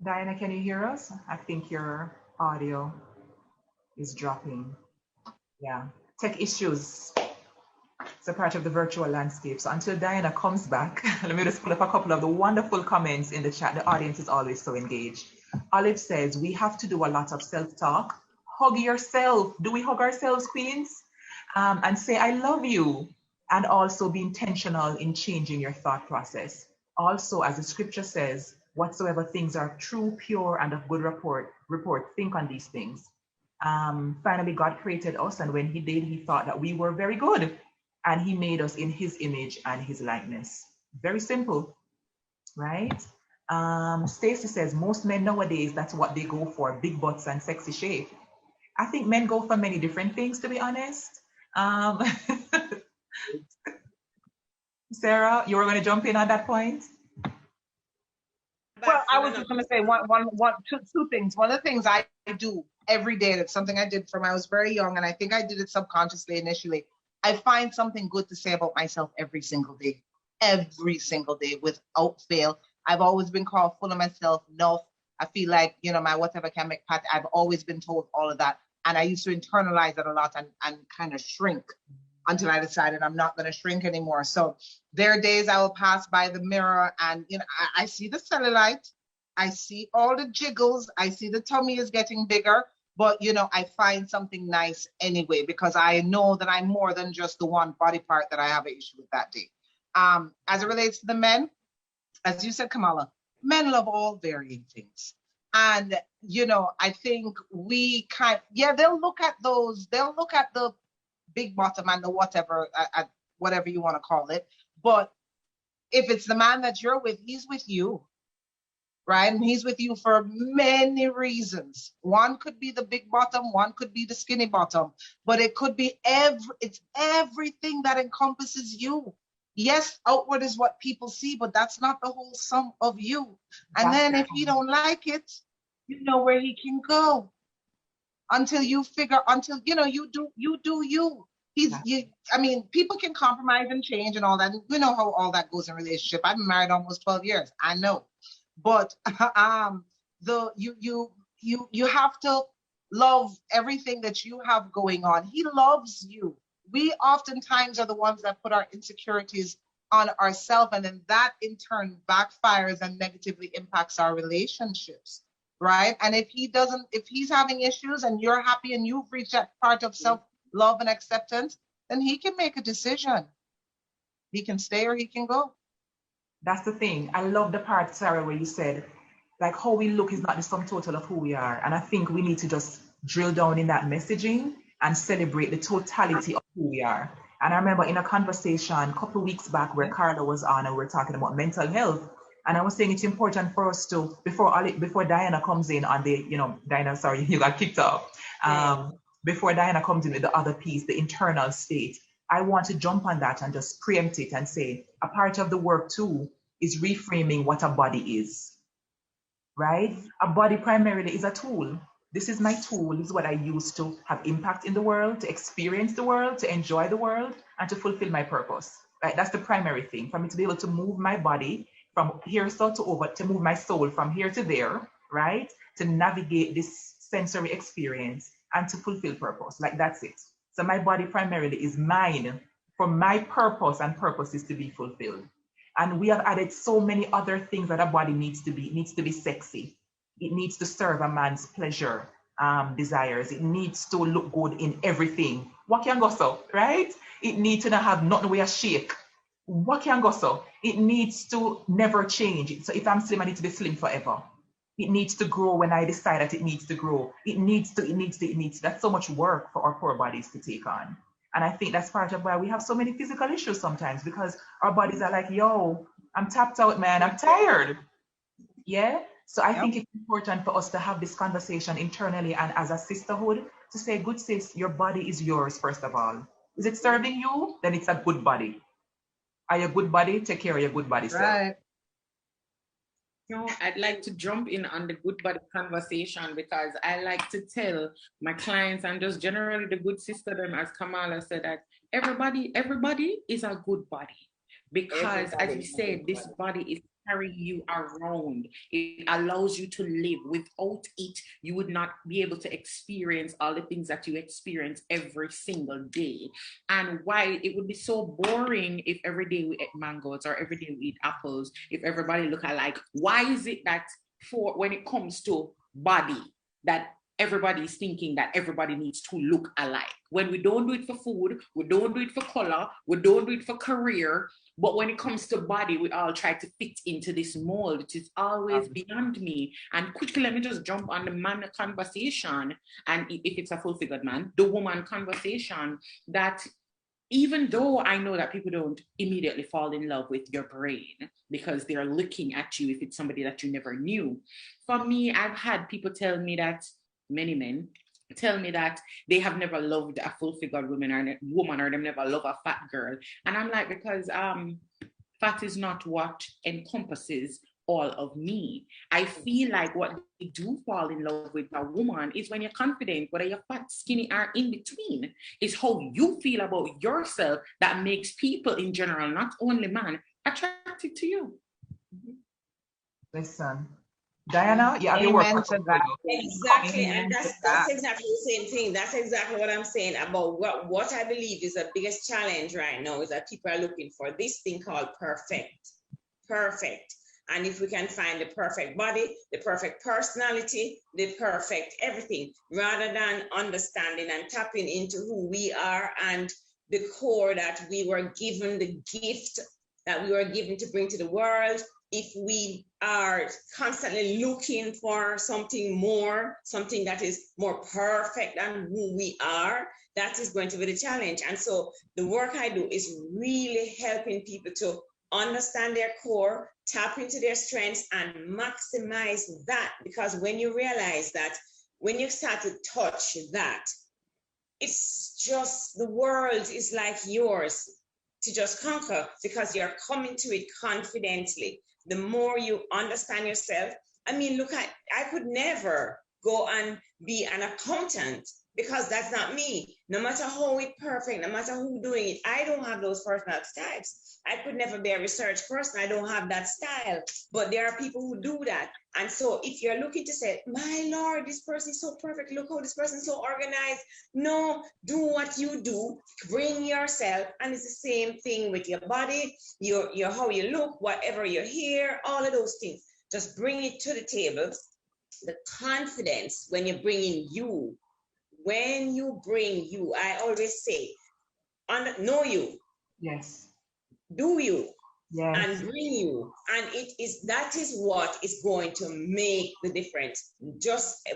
Diana, can you hear us? I think your audio is dropping. Yeah, tech issues. It's a part of the virtual landscape. So until Diana comes back, let me just pull up a couple of the wonderful comments in the chat. The audience is always so engaged. Olive says, we have to do a lot of self-talk. Hug yourself. Do we hug ourselves, queens? And say, I love you. And also be intentional in changing your thought process. Also, as the scripture says, whatsoever things are true, pure, and of good report, think on these things. Finally, God created us, and when he did, he thought that we were very good, and he made us in his image and his likeness. Very simple, right? Stacy says, most men nowadays, that's what they go for, big butts and sexy shape. I think men go for many different things, to be honest. Sarah, you were going to jump in on that point? Well, I was just going to say two things. One of the things I do every day, that's something I did from I was very young, and I think I did it subconsciously initially. I find something good to say about myself every single day, without fail. I've always been called full of myself, enough. I feel like, you know, my whatever can make pat. I've always been told all of that. And I used to internalize that a lot and kind of shrink until I decided I'm not going to shrink anymore. So there are days I will pass by the mirror and, you know, I see the cellulite, I see all the jiggles, I see the tummy is getting bigger, but, you know, I find something nice anyway, because I know that I'm more than just the one body part that I have an issue with that day. As it relates to the men, as you said, Kamala, men love all varying things. And, you know, I think we they'll look at the big bottom and the whatever you want to call it. But if it's the man that you're with, he's with you, right? And he's with you for many reasons. One could be the big bottom, one could be the skinny bottom, but it could be it's everything that encompasses you. Yes, outward is what people see, but that's not the whole sum of you. And then if he don't like it, you know where he can go. Until you do you. I mean, people can compromise and change and all that. We know how all that goes in relationship. I've been married almost 12 years. I know. But you have to love everything that you have going on. He loves you. We oftentimes are the ones that put our insecurities on ourselves, and then that in turn backfires and negatively impacts our relationships, right? And if he's having issues and you're happy and you've reached that part of self-love and acceptance, then he can make a decision. He can stay or he can go. That's the thing. I love the part, Sarah, where you said, like, how we look is not the sum total of who we are. And I think we need to just drill down in that messaging and celebrate the totality of who we are. And I remember in a conversation a couple of weeks back where Carla was on and we were talking about mental health. And I was saying it's important for us to, before Diana comes in on the, Diana, sorry, you got kicked off. Before Diana comes in with the other piece, the internal state, I want to jump on that and just preempt it and say a part of the work too is reframing what a body is, right? A body primarily is a tool. This is my tool. This is what I use to have impact in the world, to experience the world, to enjoy the world, and to fulfill my purpose. Right? That's the primary thing, for me to be able to move my body from here to move my soul from here to there, right? To navigate this sensory experience and to fulfill purpose. Like that's it. So my body primarily is mine for my purpose, and purpose is to be fulfilled. And we have added so many other things that a body needs to be. It needs to be sexy. It needs to serve a man's pleasure, desires. It needs to look good in everything. What can go so, right? It needs to not have nothing where shake. What can go so? It needs to never change. So if I'm slim, I need to be slim forever. It needs to grow when I decide that it needs to grow. It needs to. That's so much work for our poor bodies to take on. And I think that's part of why we have so many physical issues sometimes, because our bodies are like, yo, I'm tapped out, man. I'm tired. Yeah. So I think it's important for us to have this conversation internally and as a sisterhood to say, good sis, your body is yours, first of all. Is it serving you? Then it's a good body. Are you a good body? Take care of your good body self. Right. No, I'd like to jump in on the good body conversation, because I like to tell my clients and just generally the good sister them, as Kamala said, that everybody is a good body, because as you said, this body is carrying you around. It allows you to live. Without it, you would not be able to experience all the things that you experience every single day. And while it would be so boring if every day we eat mangoes or every day we eat apples, if everybody look alike, why is it that when it comes to body, that everybody is thinking that everybody needs to look alike? When we don't do it for food, we don't do it for color, we don't do it for career, but when it comes to body, we all try to fit into this mold. It is always beyond me. And quickly, let me just jump on the man conversation. And if it's a full-figured man, the woman conversation, that even though I know that people don't immediately fall in love with your brain because they're looking at you if it's somebody that you never knew. For me, I've had people tell me that, many men tell me that they have never loved a full-figured woman, or they've never loved a fat girl. And I'm like, because fat is not what encompasses all of me. I feel like what they do fall in love with a woman is when you're confident, whether you're fat, skinny, or in between. It's how you feel about yourself that makes people in general, not only man, attracted to you. Listen. Diana, you have your work. Exactly, and that's exactly the same thing. That's exactly what I'm saying about what I believe is the biggest challenge right now, is that people are looking for this thing called perfect. And if we can find the perfect body, the perfect personality, the perfect everything, rather than understanding and tapping into who we are and the core that we were given, the gift that we were given to bring to the world. If we are constantly looking for something more, something that is more perfect than who we are, that is going to be the challenge. And so the work I do is really helping people to understand their core, tap into their strengths, and maximize that. Because when you realize that, when you start to touch that, it's just, the world is like yours to just conquer, because you're coming to it confidently. The more you understand yourself, I mean, look, I could never go and be an accountant because that's not me. No matter how it's perfect, no matter who doing it, I don't have those personal types. I could never be a research person. I don't have that style. But there are people who do that. And so if you're looking to say, my Lord, this person is so perfect. Look how this person is so organized. No, do what you do. Bring yourself. And it's the same thing with your body, your how you look, whatever you hear, all of those things. Just bring it to the table. The confidence when you're bringing you. When you bring you, I always say, know you. Yes. Do you. Yes. And bring you. And that is what is going to make the difference.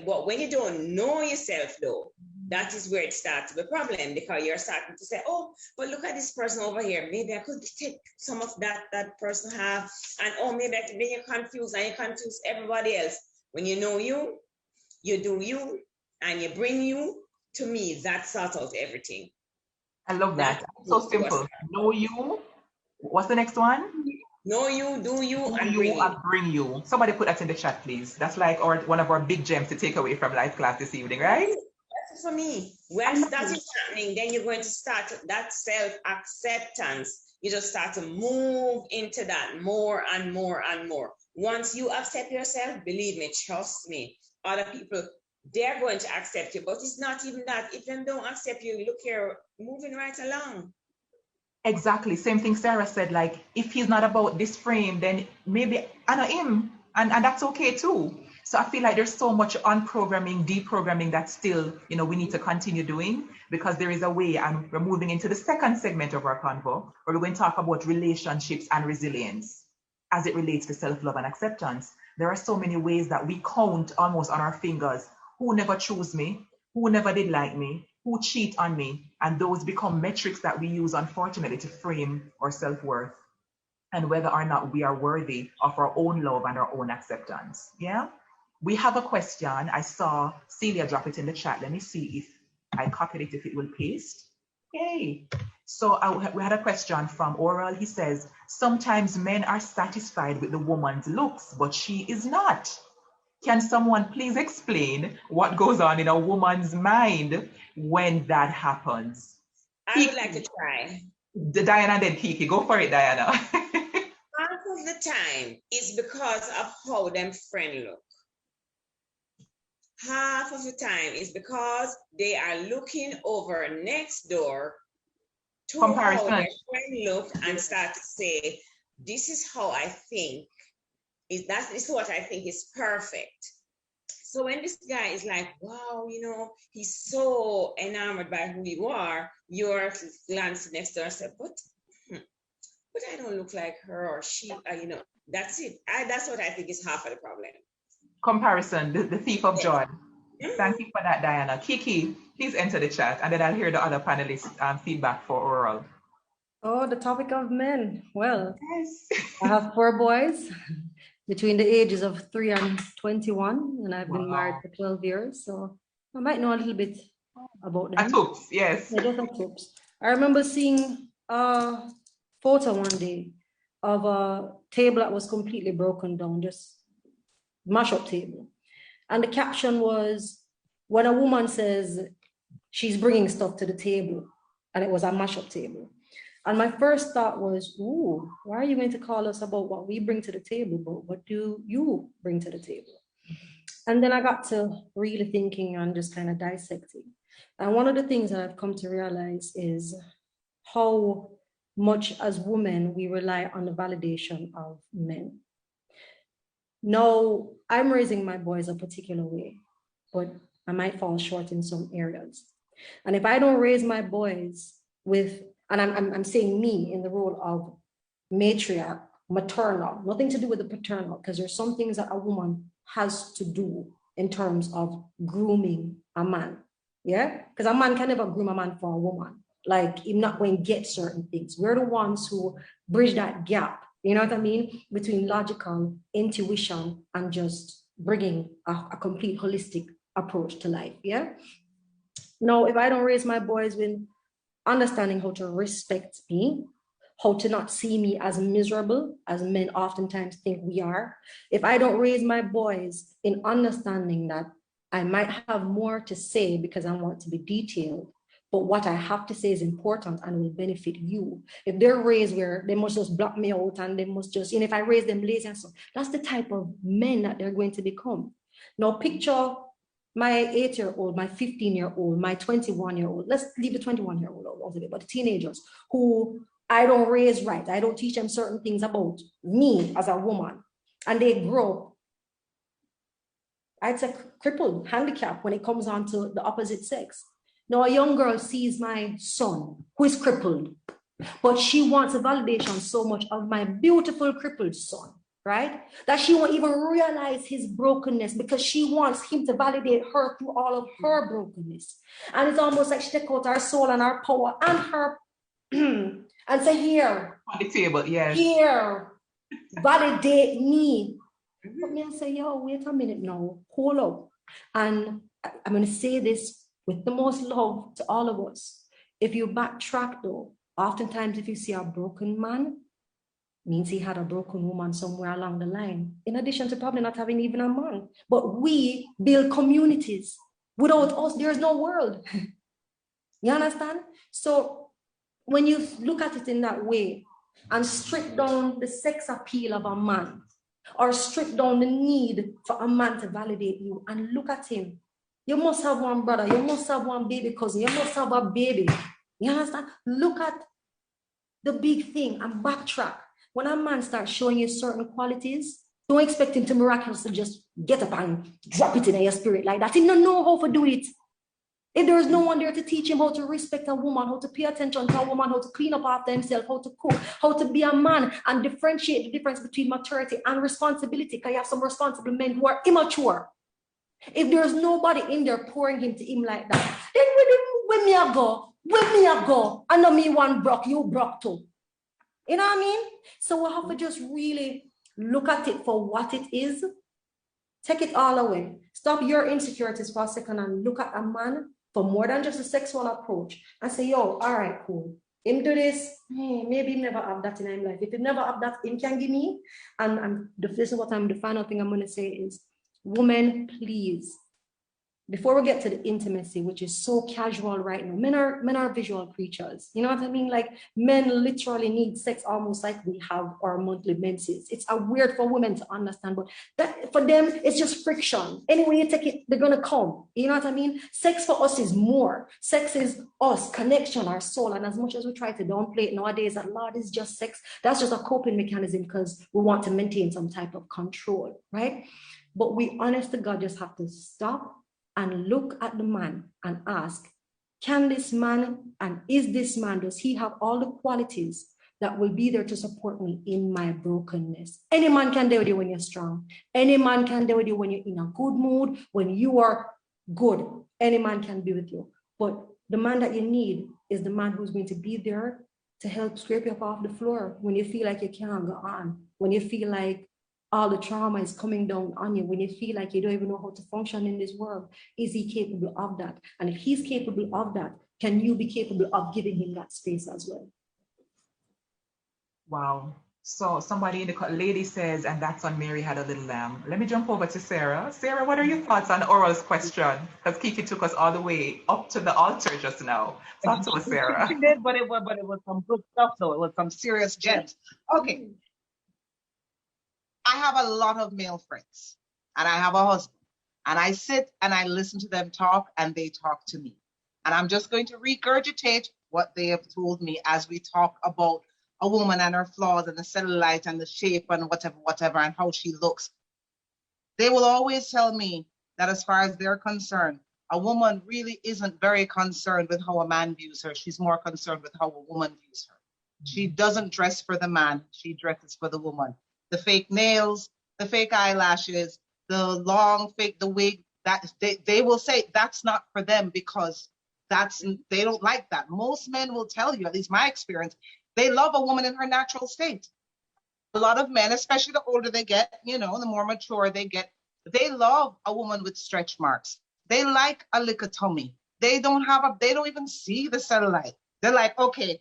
But when you don't know yourself though, that is where it starts to be a problem, because you're starting to say, oh, but look at this person over here. Maybe I could take some of that person have, and maybe then you're confused and you confuse everybody else. When you know you do you, and you bring you, to me, that sorts out everything. I love that. So simple. Know you. What's the next one? Know you, do you, and bring you. Somebody put that in the chat, please. That's like one of our big gems to take away from life class this evening, right? That's for me. When that is happening, then you're going to start that self-acceptance. You just start to move into that more and more and more. Once you accept yourself, believe me, trust me, other people, they're going to accept you. But it's not even that. If them don't accept you, look here, moving right along. Exactly. Same thing Sarah said, like, if he's not about this frame, then maybe I know him, and that's okay too. So I feel like there's so much unprogramming, deprogramming that still, we need to continue doing, because there is a way, and we're moving into the second segment of our convo, where we're going to talk about relationships and resilience as it relates to self-love and acceptance. There are so many ways that we count almost on our fingers. Who never chose me? Who never did like me? Who cheat on me? And those become metrics that we use, unfortunately, to frame our self-worth and whether or not we are worthy of our own love and our own acceptance. Yeah? We have a question. I saw Celia drop it in the chat. Let me see if I copied it, if it will paste. Yay. So we had a question from Oral. He says, sometimes men are satisfied with the woman's looks, but she is not. Can someone please explain what goes on in a woman's mind when that happens? I would like to try. Diana and then Kiki. Go for it, Diana. Half of the time is because of how them friend look. Half of the time is because they are looking over next door to comparison. How their friend look and start to say, this is how I think. This is what I think is perfect. So when this guy is like, wow, he's so enamored by who you are, you're glancing next door and say, but I don't look like her or she, that's it. That's what I think is half of the problem. Comparison, the thief of joy. Thank you for that, Diana. Kiki, please enter the chat, and then I'll hear the other panelists' feedback for Oral. Oh, the topic of men. Well, yes. I have 4 boys between the ages of 3 and 21, and I've been married for 12 years, so I might know a little bit about them. Oops, yes. I remember seeing a photo one day of a table that was completely broken down, just mash-up table. And the caption was, when a woman says she's bringing stuff to the table, and it was a mash-up table. And my first thought was, ooh, why are you going to call us about what we bring to the table, but what do you bring to the table? And then I got to really thinking and just kind of dissecting. And one of the things that I've come to realize is how much as women we rely on the validation of men. Now, I'm raising my boys a particular way, but I might fall short in some areas. And if I don't raise my boys with, and I'm saying me in the role of matriarch, maternal, nothing to do with the paternal, because there's some things that a woman has to do in terms of grooming a man. Yeah, because a man can never groom a man for a woman. Like, he's not going to get certain things. We're the ones who bridge that gap, you know what I mean, between logical intuition and just bringing a complete holistic approach to life. Yeah. Now, if I don't raise my boys with understanding how to respect me, how to not see me as miserable as men oftentimes think we are, if I don't raise my boys in understanding that I might have more to say because I want to be detailed, but what I have to say is important and will benefit you. If they're raised where they must just block me out and they must just, if I raise them lazy and so, that's the type of men that they're going to become. Now picture my 8-year-old, my 15-year-old, my 21-year-old, let's leave the 21-year-old out of it, but the teenagers who I don't raise right, I don't teach them certain things about me as a woman, and they grow, I'd say crippled, handicapped when it comes on to the opposite sex. Now a young girl sees my son who is crippled, but she wants a validation so much of my beautiful crippled son, right? That she won't even realize his brokenness because she wants him to validate her through all of her brokenness. And it's almost like she takes out our soul and our power and her and say, here. On the table, yes. Here, validate me. But me, I say, yo, wait a minute now, hold up. And I'm going to say this with the most love to all of us. If you backtrack though, oftentimes if you see a broken man, means he had a broken woman somewhere along the line, in addition to probably not having even a man. But we build communities. Without us, there's no world. You understand? So when you look at it in that way and strip down the sex appeal of a man, or strip down the need for a man to validate you, and look at him. You must have one brother, you must have one baby cousin, you must have a baby. You understand? Look at the big thing and backtrack. When a man starts showing you certain qualities, don't expect him to miraculously just get up and drop it in your spirit like that. He don't know how to do it. If there is no one there to teach him how to respect a woman, how to pay attention to a woman, how to clean up after himself, how to cook, how to be a man, and differentiate the difference between maturity and responsibility, because you have some responsible men who are immature. If there's nobody in there pouring him to him like that, then when me I go, I know me one broke, you broke too. You know what I mean? So we have to just really look at it for what it is. Take it all away. Stop your insecurities for a second and look at a man for more than just a sexual approach and say, yo, all right, cool. Him do this, maybe he never have that in his life. If he never have that, him can give me. And this is what the final thing I'm going to say is, women, please, before we get to the intimacy, which is so casual right now, men are visual creatures. You know what I mean? Like, men literally need sex almost like we have our monthly menses. It's weird for women to understand, but that for them, it's just friction. Anyway you take it, they're gonna come. You know what I mean? Sex for us is more. Sex is us, connection, our soul. And as much as we try to downplay it nowadays, that Lord is just sex, that's just a coping mechanism because we want to maintain some type of control, right? But we, honest to God, just have to stop and look at the man and ask, can this man, and is this man, does he have all the qualities that will be there to support me in my brokenness? Any man can deal with you when you're strong. Any man can deal with you when you're in a good mood, when you are good. Any man can be with you. But the man that you need is the man who's going to be there to help scrape you up off the floor when you feel like you can't go on, when you feel like all the trauma is coming down on you, when you feel like you don't even know how to function in this world. Is he capable of that? And if he's capable of that, can you be capable of giving him that space as well? Wow. So somebody in the lady says, and that's on Mary Had a Little Lamb. Let me jump over to Sarah. Sarah, what are your thoughts on Oral's question? Because Kiki took us all the way up to the altar just now. Talk to us, Sarah. She did, but it was some good stuff, though. It was some serious gems. Okay. I have a lot of male friends, and I have a husband, and I sit and I listen to them talk, and they talk to me. And I'm just going to regurgitate what they have told me as we talk about a woman and her flaws and the cellulite and the shape and whatever, and how she looks. They will always tell me that as far as they're concerned, a woman really isn't very concerned with how a man views her. She's more concerned with how a woman views her. She doesn't dress for the man. She dresses for the woman. The fake nails, the fake eyelashes, the long fake, the wig, that they will say that's not for them because they don't like that. Most men will tell you, at least my experience, they love a woman in her natural state. A lot of men, especially the older they get, the more mature they get, they love a woman with stretch marks. They like a lick of tummy. They don't even see the cellulite. They're like, okay,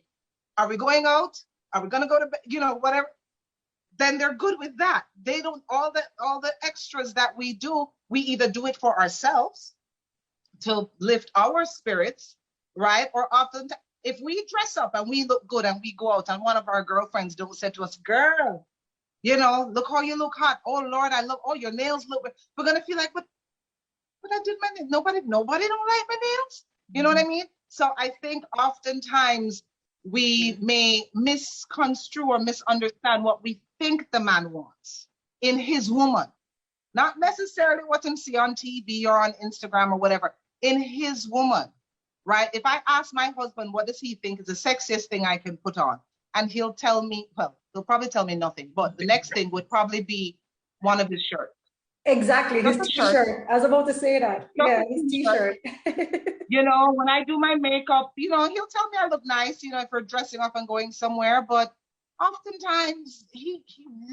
are we going out? Are we gonna go to bed? Whatever. then they're good with that. They don't, all the extras that we do, we either do it for ourselves to lift our spirits, right? Or often if we dress up and we look good and we go out and one of our girlfriends don't say to us, girl, you know, look how you look hot. Oh Lord, I love, oh, your nails look, we're gonna feel like, but I did my nails. Nobody don't like my nails. You know what I mean? So I think oftentimes we may misconstrue or misunderstand what we think the man wants in his woman. Not necessarily what him see on TV or on Instagram or whatever, in his woman, right? If I ask my husband, what does he think is the sexiest thing I can put on? And he'll tell me, well, he'll probably tell me nothing, but the next thing would probably be one of his shirts. Exactly, his t-shirt. I was about to say that. Yeah, his t-shirt. You know, when I do my makeup, you know, he'll tell me I look nice, you know, if we're dressing up and going somewhere, but oftentimes he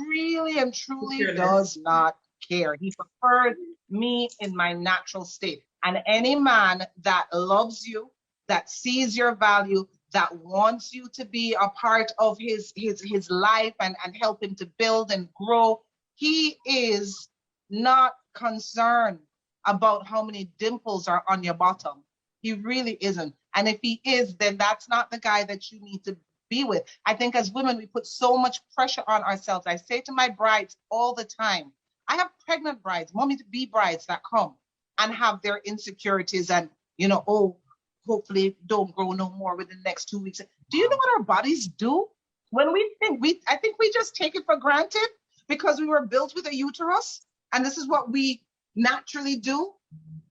really and truly does not care. He prefers me in my natural state. And any man that loves you, that sees your value, that wants you to be a part of his life and help him to build and grow, he is not concerned about how many dimples are on your bottom. He really isn't. And if he is, then that's not the guy that you need to be with. I think as women, we put so much pressure on ourselves. I say to my brides all the time, I have pregnant brides, mommy-to-be brides that come and have their insecurities and, you know, oh, hopefully don't grow no more within the next 2 weeks. Do you know what our bodies do? When I think we just take it for granted because we were built with a uterus and this is what we naturally do,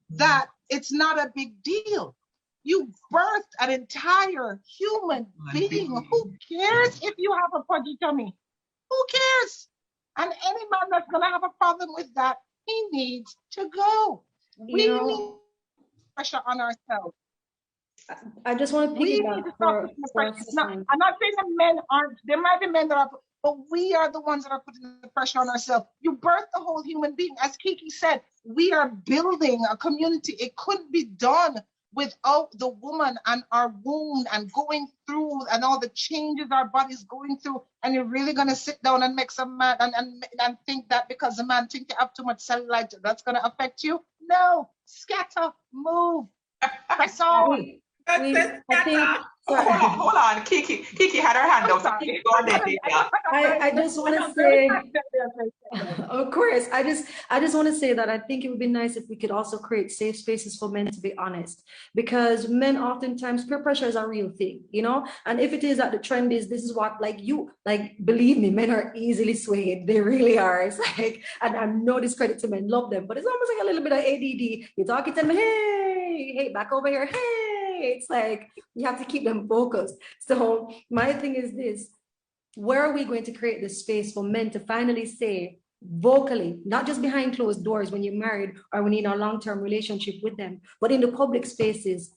that it's not a big deal. You birthed an entire human being. Who cares if you have a pudgy tummy? Who cares? And any man that's going to have a problem with that, he needs to go. We need pressure on ourselves. I just want to piggyback for I'm not saying that men aren't, there might be men that are, but we are the ones that are putting the pressure on ourselves. You birth the whole human being. As Kiki said, we are building a community. It couldn't be done without the woman and our womb and going through and all the changes our body's going through. And you're really going to sit down and make some man and think that because the man think you have too much cellulite, that's going to affect you? No, scatter, move, press on. Hold on. Kiki had her hand up. Go on there, I just want to say, of course, I just want to say that I think it would be nice if we could also create safe spaces for men to be honest, because men oftentimes peer pressure is a real thing, you know, and if it is that the trend is this is what believe me, men are easily swayed. They really are. It's like, and I'm no discredit to men, love them, but it's almost like a little bit of ADD. You're talking to them, hey, back over here, hey. It's like you have to keep them focused. So my thing is this: where are we going to create this space for men to finally say vocally, not just behind closed doors when you're married or when you're in a long-term relationship with them, but in the public spaces?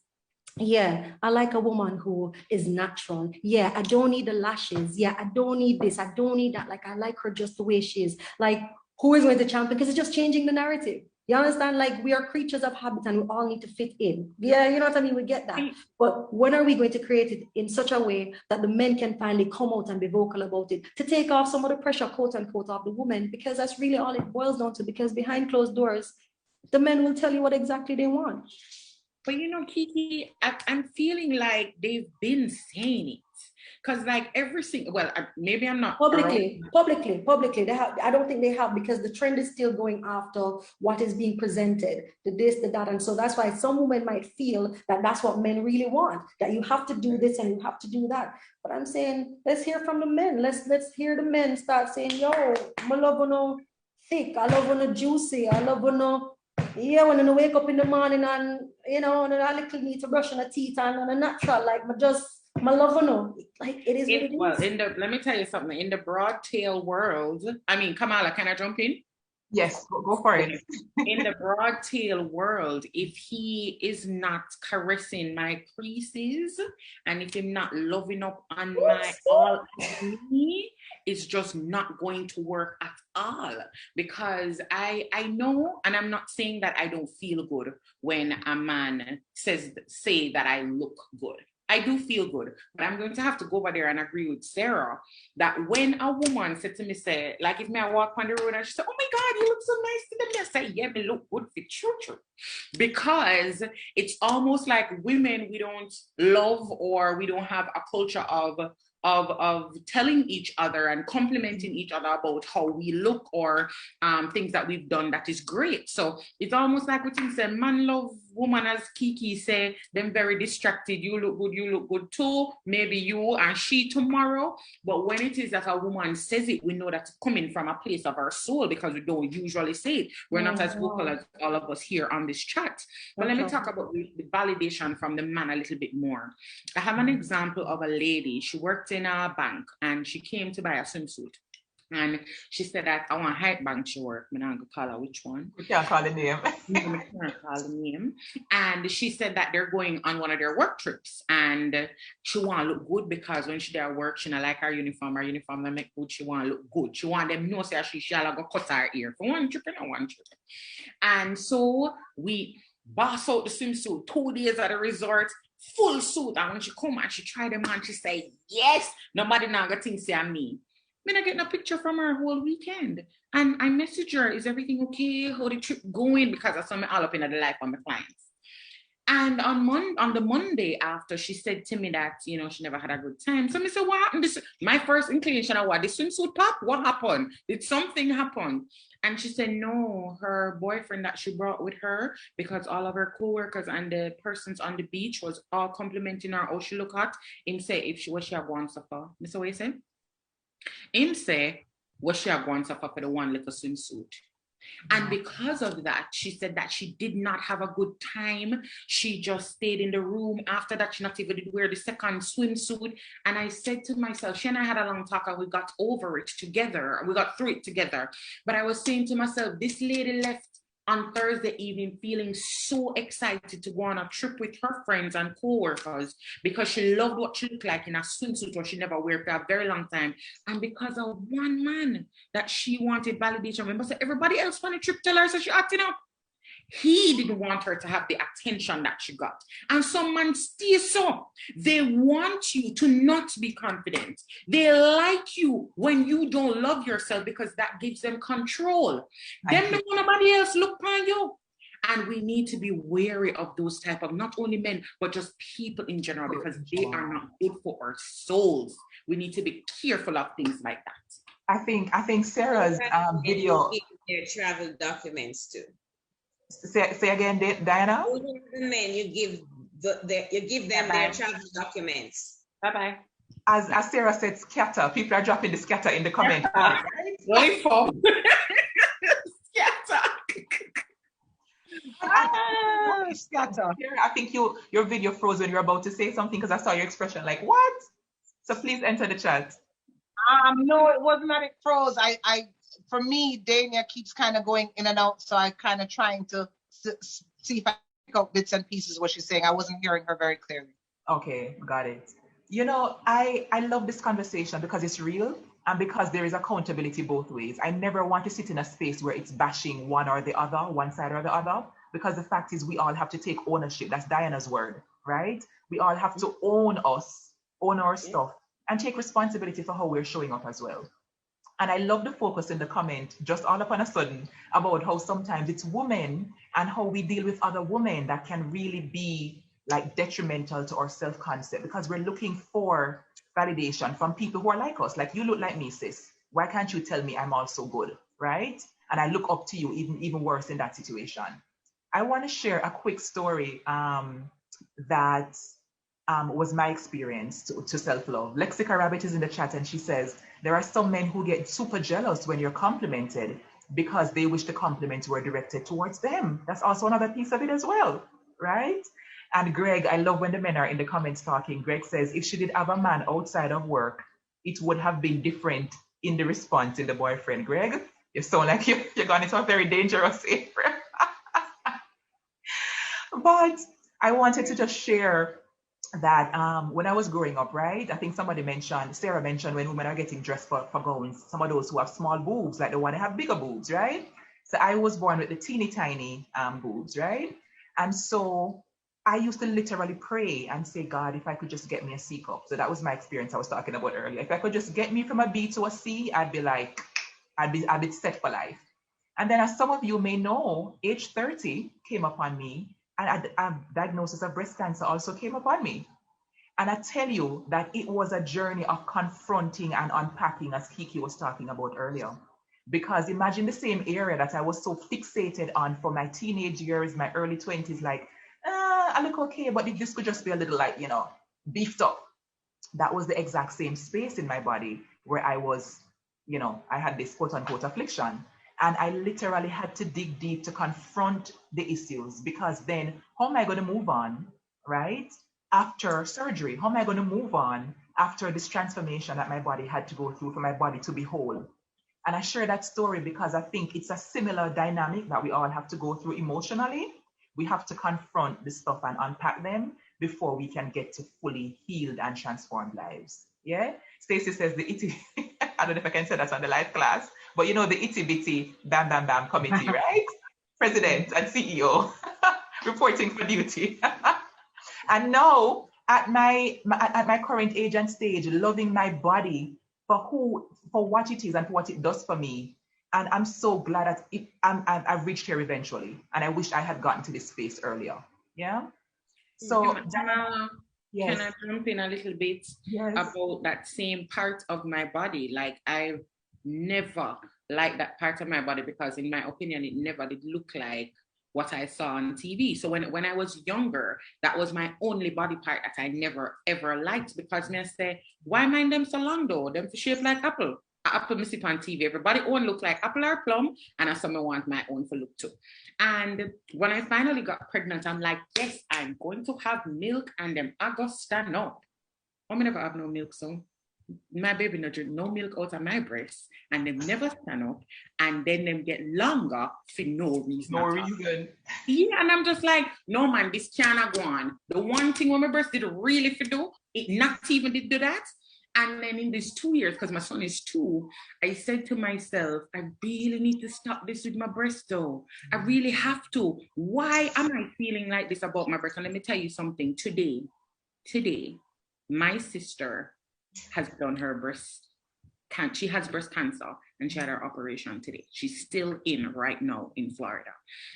Yeah, I like a woman who is natural. Yeah, I don't need the lashes. Yeah, I don't need this. I don't need that. Like, I like her just the way she is. Like, who is going to champion? Because it's just changing the narrative. You understand? Like, we are creatures of habit and we all need to fit in. Yeah, you know what I mean? We get that. But when are we going to create it in such a way that the men can finally come out and be vocal about it, to take off some of the pressure, quote unquote, of the woman? Because that's really all it boils down to. Because behind closed doors, the men will tell you what exactly they want. But you know, Kiki, I'm feeling like they've been saying it. Because like every single, well, maybe I'm not. Publicly, they have, I don't think they have, because the trend is still going after what is being presented, the this, the that. And so that's why some women might feel that that's what men really want, that you have to do this and you have to do that. But I'm saying, let's hear from the men. Let's hear the men start saying, yo, I love when no thick, I love when no juicy, I love when no, yeah, when I wake up in the morning and, you know, and I little need to brush my teeth and a natural, like, my love, no, like it is what it is. Well, let me tell you something. In the broad tail world, I mean, Kamala, can I jump in? Yes, go for it. In the broad tail world, if he is not caressing my creases and if I'm not loving up on my all of me, it's just not going to work at all. Because I know, and I'm not saying that I don't feel good when a man say that I look good. I do feel good, but I'm going to have to go over there and agree with Sarah that when a woman said to me, say, like if me I walk on the road and she said, oh my God, you look so nice today, I say, yeah, me look good for true. Because it's almost like women, we don't love or we don't have a culture of telling each other and complimenting each other about how we look or things that we've done that is great. So it's almost like what you say, man love woman, as Kiki say, them very distracted. You look good too. Maybe you and she tomorrow. But when it is that a woman says it, we know that's coming from a place of our soul because we don't usually say it. We're not as vocal as all of us here on this chat. But let me talk about the validation from the man a little bit more. I have an example of a lady. She worked in a bank and she came to buy a swimsuit. And she said that I want Hype Bank to work. I'm not going to call her which one. We can't call the name. No, I can't call the name. And she said that they're going on one of their work trips. And she want to look good because when she there at work, she not like her uniform. Her uniform they make good. She want to look good. She want them to know say she shall go cut her ear for one trip and one trip. And so we boss out the swimsuit 2 days at the resort. Full suit. And when she come and she try them on, she say, yes, nobody now gonna think say me. Then I get a picture from her whole weekend. And I message her, is everything okay? How the trip going? Because I saw me all up in the life of my clients. And on the Monday after, she said to me that, you know, she never had a good time. So I said, what happened? My first inclination of what? The swimsuit pop? What happened? Did something happen? And she said, no, her boyfriend that she brought with her, because all of her co-workers and the persons on the beach was all complimenting her, how she look hot. Him say, if she was she have one suffer. Mr. What you say? Him say, was she have one suffer for the one little swimsuit. And because of that, she said that she did not have a good time. She just stayed in the room. After that, she not even did wear the second swimsuit. And I said to myself, she and I had a long talk and we got over it together. We got through it together. But I was saying to myself, this lady left on Thursday evening feeling so excited to go on a trip with her friends and co-workers because she loved what she looked like in a swimsuit or she never wear for a very long time. And because of one man that she wanted validation, remember, so everybody else on the trip tell her so she acting up. He didn't want her to have the attention that she got. And some man still so. They want you to not be confident. They like you when you don't love yourself because that gives them control. Then nobody else look on you. And we need to be wary of those type of not only men, but just people in general because they are not good for our souls. We need to be careful of things like that. I think Sarah's video. Their travel documents too. Say again, Diana. The men, you give them their travel documents. Bye-bye. As Sarah said, scatter. People are dropping the scatter in the comment. Right? Scatter. I think your video froze when you were about to say something because I saw your expression like, what? So please enter the chat. No, it wasn't that it froze. For me, Dania keeps kind of going in and out, so I kind of trying to see if I pick up bits and pieces what she's saying. I wasn't hearing her very clearly. Okay, got it. You know, I love this conversation because it's real and because there is accountability both ways. I never want to sit in a space where it's bashing one or the other, one side or the other, because the fact is we all have to take ownership. That's Diana's word, right? We all have to own our stuff, and take responsibility for how we're showing up as well. And I love the focus in the comment, just all upon a sudden, about how sometimes it's women and how we deal with other women that can really be like detrimental to our self-concept because we're looking for validation from people who are like us. Like, you look like me, sis. Why can't you tell me I'm also good, right? And I look up to you even worse in that situation. I want to share a quick story that was my experience to self-love. Lexica Rabbit is in the chat and she says, there are some men who get super jealous when you're complimented because they wish the compliments were directed towards them. That's also another piece of it as well, right? And Greg, I love when the men are in the comments talking. Greg says, if she did have a man outside of work, it would have been different in the response in the boyfriend. Greg, you sound like you're going into a very dangerous area. But I wanted to just share that when I was growing up, right, I think Sarah mentioned when women are getting dressed for gowns, some of those who have small boobs, like the one that have bigger boobs, right? So I was born with the teeny tiny boobs, right? And so I used to literally pray and say, God, if I could just get me a C cup. So that was my experience I was talking about earlier. If I could just get me from a B to a C, I'd be set for life. And then, as some of you may know, age 30 came upon me, and a diagnosis of breast cancer also came upon me. And I tell you that it was a journey of confronting and unpacking, as Kiki was talking about earlier. Because imagine the same area that I was so fixated on for my teenage years, my early 20s, like, I look okay, but this could just be a little, like, beefed up. That was the exact same space in my body where I was, I had this quote unquote affliction. And I literally had to dig deep to confront the issues, because then how am I going to move on, right? After surgery, how am I going to move on after this transformation that my body had to go through for my body to be whole? And I share that story because I think it's a similar dynamic that we all have to go through emotionally. We have to confront the stuff and unpack them before we can get to fully healed and transformed lives. Yeah? Stacey says the itty, I don't know if I can say that on the live class, but the itty bitty bam bam bam committee, right? President and CEO reporting for duty. And now at my current age and stage, loving my body for what it is and for what it does for me. And I'm so glad that I've reached here eventually. And I wish I had gotten to this space earlier. Yeah. So can I jump in a little bit about that same part of my body? Like, I've never liked that part of my body because, in my opinion, it never did look like what I saw on TV. So when I was younger, that was my only body part that I never ever liked, because me I say, why mind them so long though? Them for shape like apple. Apple me see on TV. Everybody own look like apple or plum, and I some want my own for look too. And when I finally got pregnant, I'm like, yes, I'm going to have milk, and them I go stand up. I never have no milk, so my baby no drink no milk out of my breast, and them never stand up, and then them get longer for no reason. No reason. Yeah, and I'm just like, no man, this cannot go on. The one thing when my breast did really for do, it not even did do that. And then in these 2 years, because my son is 2, I said to myself, I really need to stop this with my breast though. I really have to. Why am I feeling like this about my breast? And let me tell you something. Today, my sister has done her she has breast cancer, and she had her operation today. She's still in right now in Florida.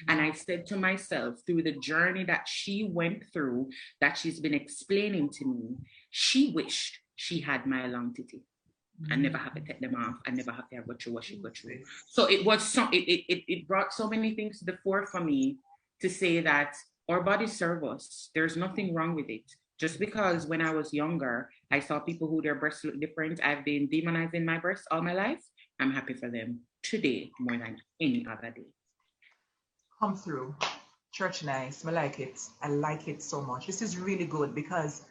And I said to myself, through the journey that she went through, that she's been explaining to me, she wished she had my long titty. I never have to take them off. I never have to go through what she go through. So it was it brought so many things to the fore for me to say that our bodies serve us. There's nothing wrong with it. Just because when I was younger, I saw people who their breasts look different. I've been demonizing my breasts all my life. I'm happy for them today more than any other day. Come through. Church nice. I like it. I like it so much. This is really good because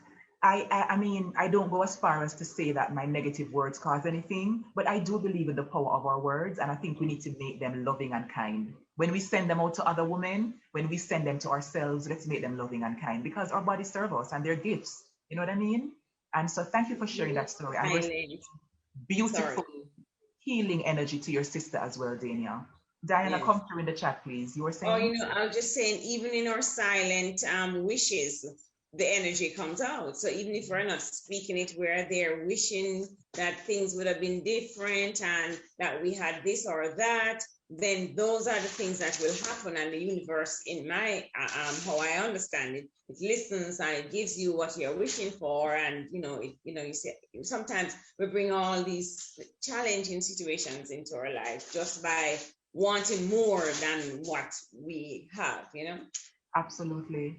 I mean, I don't go as far as to say that my negative words cause anything, but I do believe in the power of our words, and I think we need to make them loving and kind. When we send them out to other women, when we send them to ourselves, let's make them loving and kind, because our bodies serve us and they're gifts. You know what I mean? And so thank you for sharing that story. And beautiful healing energy to your sister as well, Dania. Diana, come through in the chat, please. You were saying? Oh, I was just saying, even in our silent wishes, the energy comes out. So even if we're not speaking it, we're there wishing that things would have been different and that we had this or that, then those are the things that will happen. And the universe, in my how I understand it, it listens and it gives you what you're wishing for. And you say sometimes we bring all these challenging situations into our life just by wanting more than what we have, Absolutely.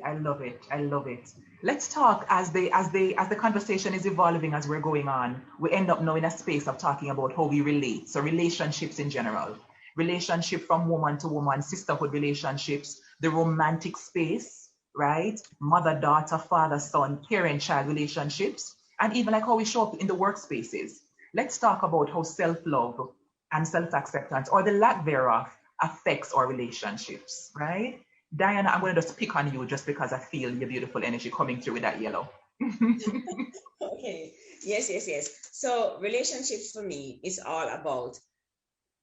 I love it. Let's talk as the conversation is evolving as we're going on. We end up now in a space of talking about how we relate. So relationships in general, relationship from woman to woman, sisterhood relationships, the romantic space, right? Mother, daughter, father, son, parent, child relationships, and even like how we show up in the workspaces. Let's talk about how self-love and self-acceptance, or the lack thereof, affects our relationships, right? Diana, I'm going to just pick on you just because I feel your beautiful energy coming through with that yellow. Okay. Yes. So relationships for me is all about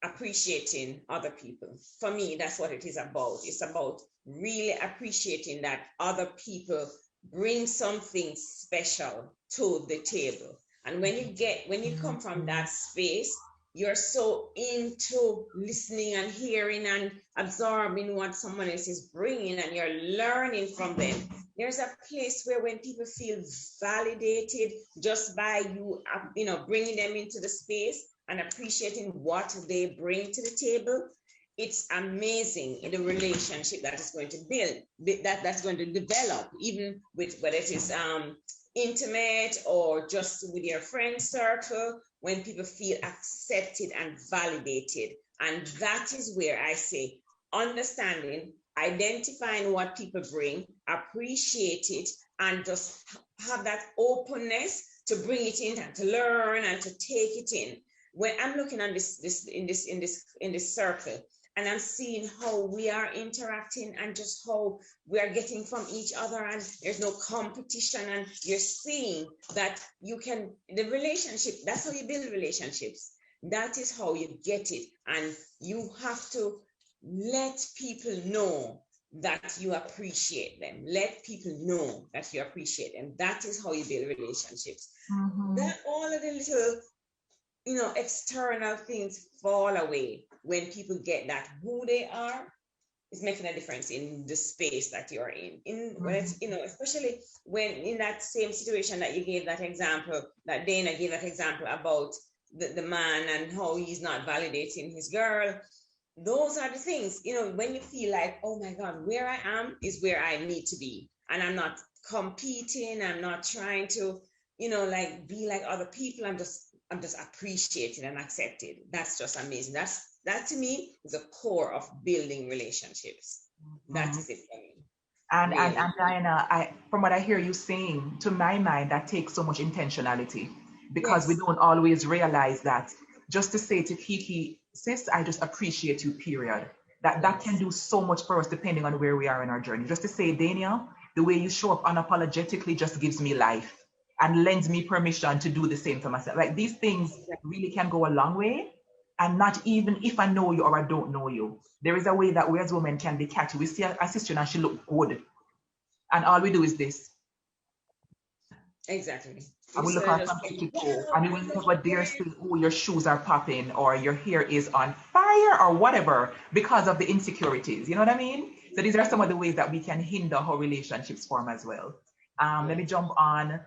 appreciating other people. For me, that's what it is about. It's about really appreciating that other people bring something special to the table. And when you come from that space, you're so into listening and hearing and absorbing what someone else is bringing, and you're learning from them. There's a place where when people feel validated just by you, bringing them into the space and appreciating what they bring to the table, it's amazing in the relationship that is going to build, that's going to develop, even with whether it is intimate or just with your friend circle, when people feel accepted and validated. And that is where I say understanding, identifying what people bring, appreciate it, and just have that openness to bring it in and to learn and to take it in. When I'm looking at this circle, and I'm seeing how we are interacting and just how we are getting from each other, and there's no competition, and you're seeing that the relationship, that's how you build relationships. That is how you get it. And you have to let people know that you appreciate them. Let people know that you appreciate them. That is how you build relationships. That all of the little external things fall away when people get that who they are is making a difference in the space that you're in. When it's, especially when in that same situation that you gave that example, that Dana gave that example about the man and how he's not validating his girl. Those are the things, when you feel like, oh my God, where I am is where I need to be. And I'm not competing. I'm not trying to, be like other people. I'm just appreciated and accepted. That's just amazing. That to me is the core of building relationships. That is it for me. And Diana, from what I hear you saying, to my mind, that takes so much intentionality, because we don't always realize that just to say to Kiki, sis, I just appreciate you, period. That can do so much for us depending on where we are in our journey. Just to say, Daniel, the way you show up unapologetically just gives me life and lends me permission to do the same for myself. Like, these things really can go a long way. And not even if I know you or I don't know you. There is a way that we as women can be catchy. We see a sister and she look good. And all we do is this. Exactly. And we look at something cool. And we will never dare say, oh, your shoes are popping or your hair is on fire or whatever, because of the insecurities. You know what I mean? So these are some of the ways that we can hinder how relationships form as well. Let me jump on.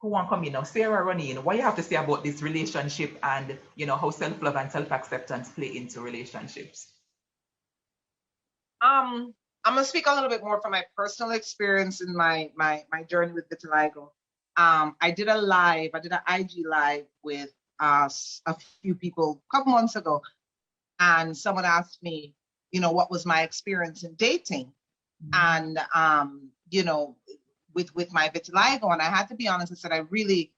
Who want to come in now? Sarah, Ronnie, what you have to say about this relationship and how self-love and self-acceptance play into relationships? I'm gonna speak a little bit more from my personal experience in my journey with vitiligo. I did an IG live with a few people a couple months ago, and someone asked me, what was my experience in dating, and with my vitiligo, and I had to be honest. I said, I really,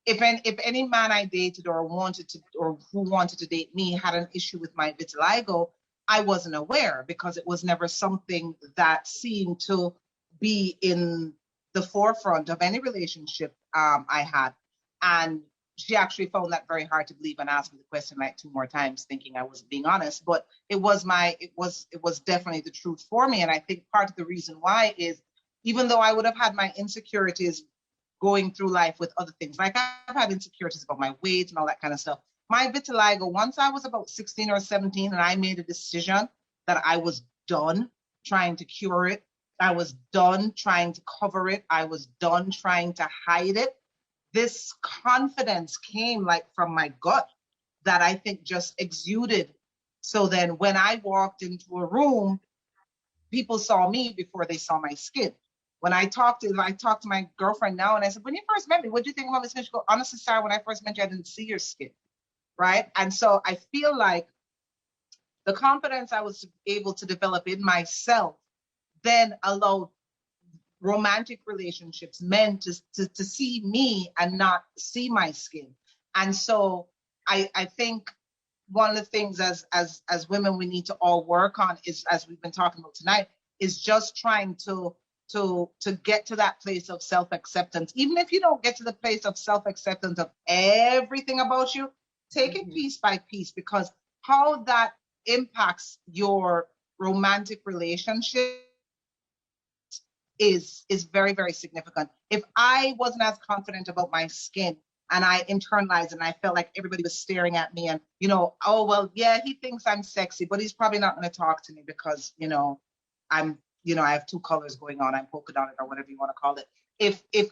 if any man I dated or who wanted to date me had an issue with my vitiligo, I wasn't aware, because it was never something that seemed to be in the forefront of any relationship I had. And she actually found that very hard to believe and asked me the question like 2 more times, thinking I wasn't being honest. But it was definitely the truth for me. And I think part of the reason why is, even though I would have had my insecurities going through life with other things, like I've had insecurities about my weight and all that kind of stuff, my vitiligo, once I was about 16 or 17 and I made a decision that I was done trying to cure it, I was done trying to cover it, I was done trying to hide it, this confidence came like from my gut that I think just exuded. So then when I walked into a room, people saw me before they saw my skin. When I talked to my girlfriend now, and I said, when you first met me, what do you think about my skin? She goes, honestly, Sarah, when I first met you, I didn't see your skin, right? And so I feel like the confidence I was able to develop in myself then allowed romantic relationships, men to see me and not see my skin. And so I think one of the things as women we need to all work on is, as we've been talking about tonight, is just trying to get to that place of self-acceptance. Even if you don't get to the place of self-acceptance of everything about you, take it piece by piece, because how that impacts your romantic relationship is very, very significant. If I wasn't as confident about my skin and I internalized and I felt like everybody was staring at me and, you know, oh, well, yeah, he thinks I'm sexy, but he's probably not going to talk to me because, you know, I'm, you know, I have two colors going on, I'm polka dotted or whatever you want to call it.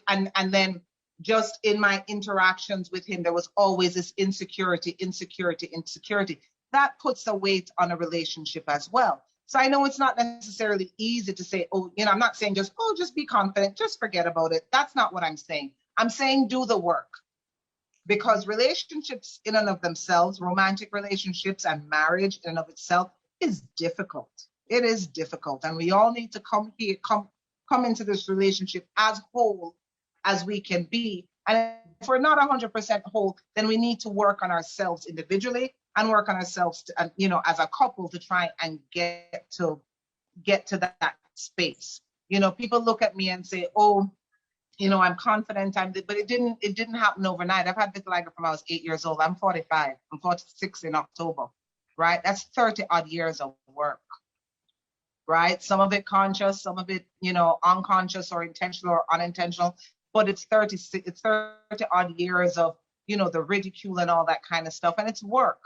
And then just in my interactions with him, there was always this insecurity. That puts a weight on a relationship as well. So I know it's not necessarily easy to say, oh, you know, I'm not saying just, oh, just be confident, just forget about it. That's not what I'm saying. I'm saying do the work. Because relationships in and of themselves, romantic relationships and marriage in and of itself is difficult. It is difficult. And we all need to come into this relationship as whole as we can be. And if we're not 100% whole, then we need to work on ourselves individually and work on ourselves, you know, as a couple to try and get to that space. You know, people look at me and say, oh, you know, I'm confident, but it didn't happen overnight. I've had vitiligo from I was 8 years old. I'm 45. I'm 46 in October, right? That's 30 odd years of work, right? Some of it conscious, some of it, you know, unconscious or intentional or unintentional, but it's 30 odd years of, you know, the ridicule and all that kind of stuff. And it's work.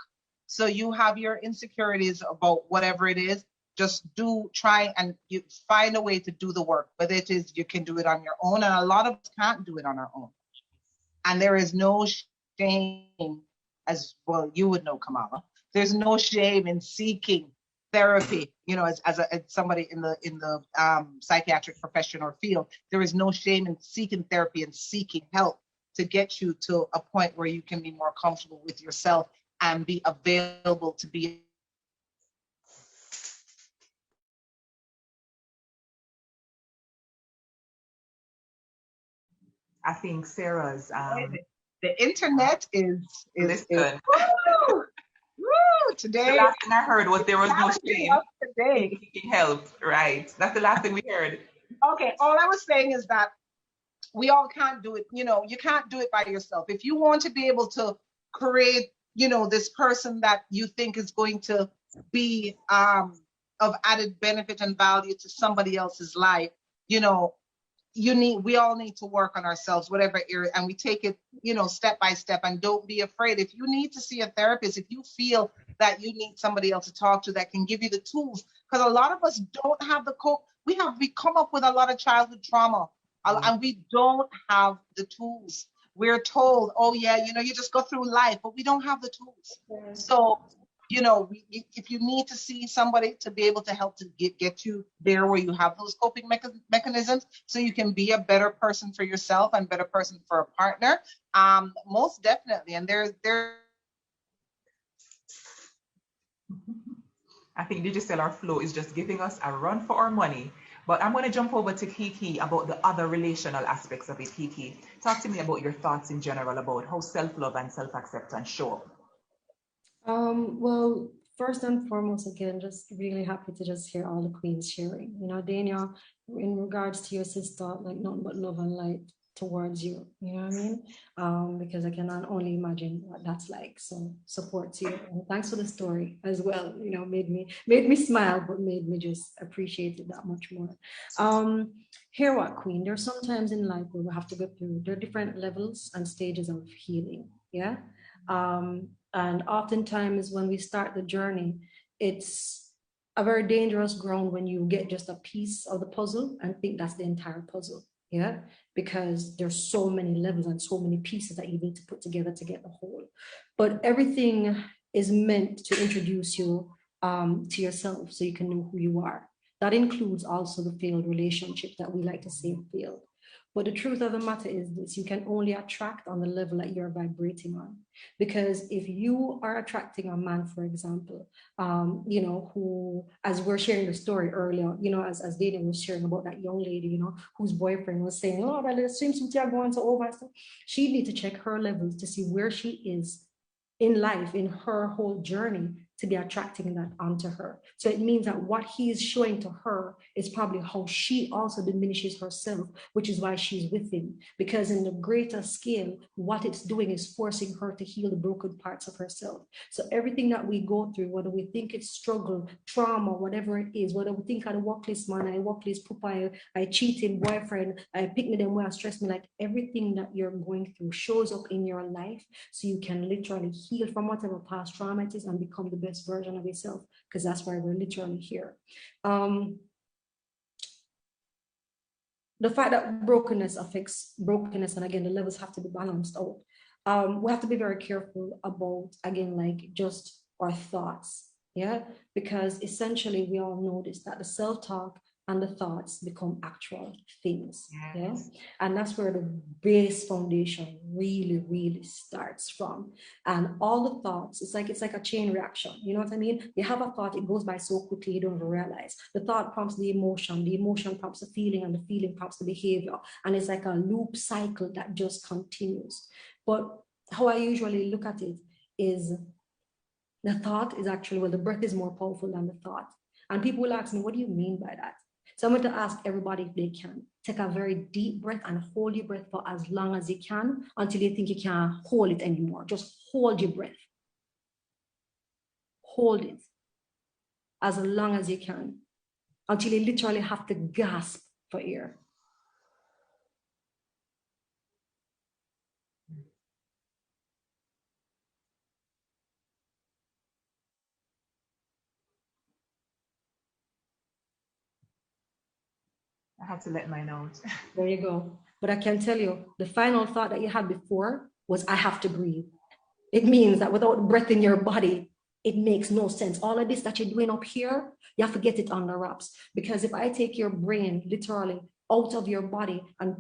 So you have your insecurities about whatever it is. Just try and you find a way to do the work. Whether it is you can do it on your own, and a lot of us can't do it on our own. And there is no shame, as well you would know, Kamala. There's no shame in seeking therapy. You know, as somebody in the psychiatric profession or field, there is no shame in seeking therapy and seeking help to get you to a point where you can be more comfortable with yourself and be available to be. I think Sarah's the internet is listen. Woo, today. The last thing I heard was there was no shame today. in seeking help. Right. That's the last thing we heard. Okay. All I was saying is that we all can't do it. You know, you can't do it by yourself. If you want to be able to create, you know, this person that you think is going to be of added benefit and value to somebody else's life, you know, we all need to work on ourselves, whatever area, and we take it, you know, step by step. And don't be afraid. If you need to see a therapist, if you feel that you need somebody else to talk to that can give you the tools, because a lot of us don't have we come up with a lot of childhood trauma, and we don't have the tools. We're told, oh yeah, you know, you just go through life, but we don't have the tools. Yeah. So, you know, if you need to see somebody to be able to help to get you there where you have those coping mechanisms so you can be a better person for yourself and better person for a partner, most definitely. And there. I think Digicel Flow is just giving us a run for our money. But I'm going to jump over to Kiki about the other relational aspects of it. Kiki, talk to me about your thoughts in general about how self-love and self-acceptance show up. Well, first and foremost, again, just really happy to just hear all the queens sharing. You know, Daniel, in regards to your sister, like nothing but love and light towards you. You know what I mean? Because I can only imagine what that's like. So support to you. And thanks for the story as well. You know, made me smile, but made me just appreciate it that much more. Hear what, Queen? There's sometimes in life where we have to go through. There are different levels and stages of healing. Yeah. And oftentimes when we start the journey, it's a very dangerous ground when you get just a piece of the puzzle and think that's the entire puzzle. Yeah, because there's so many levels and so many pieces that you need to put together to get the whole. But everything is meant to introduce you to yourself so you can know who you are. That includes also the failed relationships that we like to say failed. But the truth of the matter is this: you can only attract on the level that you're vibrating on. Because if you are attracting a man, for example, you know, who, as we're sharing the story earlier, you know, as Dana was sharing about that young lady, you know, whose boyfriend was saying, oh, well, the swimsuit are going to over. She needs to check her levels to see where she is in life, in her whole journey, to be attracting that onto her. So it means that what he is showing to her is probably how she also diminishes herself, which is why she's with him. Because in the greater scale, what it's doing is forcing her to heal the broken parts of herself. So everything that we go through, whether we think it's struggle, trauma, whatever it is, whether we think I'm a workless man, I workless papa, I cheating boyfriend, I pick me them where I stress me, like everything that you're going through shows up in your life so you can literally heal from whatever past trauma it is and become the best version of yourself, because that's why we're literally here. The fact that brokenness affects brokenness, and again, the levels have to be balanced out. We have to be very careful about, again, like just our thoughts, yeah? Because essentially we all know this, that the self-talk and the thoughts become actual things, yeah? And that's where the base foundation really, really starts from. And all the thoughts, it's like a chain reaction, you know what I mean? You have a thought, it goes by so quickly, you don't even realize. The thought prompts the emotion prompts the feeling, and the feeling prompts the behavior. And it's like a loop cycle that just continues. But how I usually look at it is the thought is actually, well, the breath is more powerful than the thought. And people will ask me, what do you mean by that? So I'm going to ask everybody if they can take a very deep breath and hold your breath for as long as you can until you think you can't hold it anymore. Just hold your breath. Hold it as long as you can until you literally have to gasp for air. I had to let mine out. There you go. But I can tell you, the final thought that you had before was, I have to breathe. It means that without breath in your body, it makes no sense. All of this that you're doing up here, you have to get it under wraps. Because if I take your brain literally out of your body and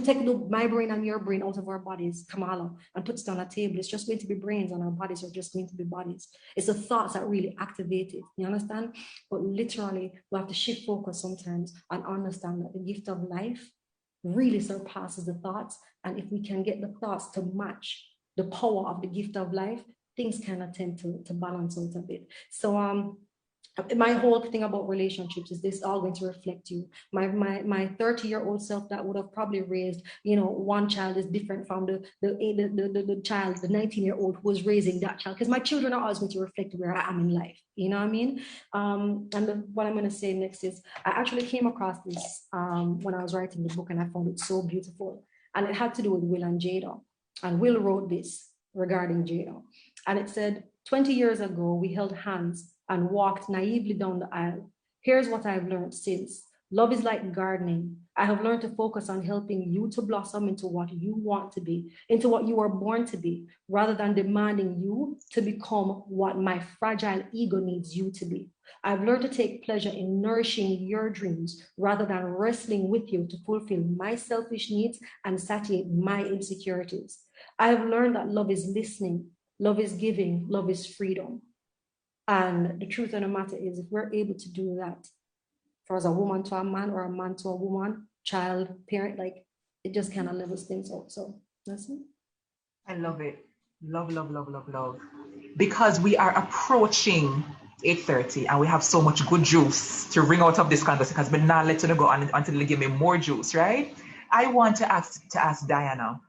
take my brain and your brain out of our bodies, Kamala, and put it on a table, it's just going to be brains, and our bodies are just going to be bodies. It's the thoughts that really activate it. You understand? But literally, we have to shift focus sometimes and understand that the gift of life really surpasses the thoughts. And if we can get the thoughts to match the power of the gift of life, things kind of tend to balance out a bit. So my whole thing about relationships is this all going to reflect you. My 30-year-old self that would have probably raised, one child is different from the child, the 19-year-old who was raising that child, because my children are always going to reflect where I am in life. You know what I mean? What I'm going to say next is, I actually came across this when I was writing the book, and I found it so beautiful. And it had to do with Will and Jada. And Will wrote this regarding Jada. And it said, 20 years ago, we held hands and walked naively down the aisle. Here's what I've learned since. Love is like gardening. I have learned to focus on helping you to blossom into what you want to be, into what you were born to be, rather than demanding you to become what my fragile ego needs you to be. I've learned to take pleasure in nourishing your dreams rather than wrestling with you to fulfill my selfish needs and satiate my insecurities. I have learned that love is listening, love is giving, love is freedom. And the truth of the matter is, if we're able to do that, for as a woman to a man or a man to a woman, child, parent, like it just kind of levels things out. So that's it. I love it. Love, love, love, love, love. Because we are approaching 8:30 and we have so much good juice to wring out of this conversation, because we're not letting it go until they give me more juice, right? I want to ask Diana.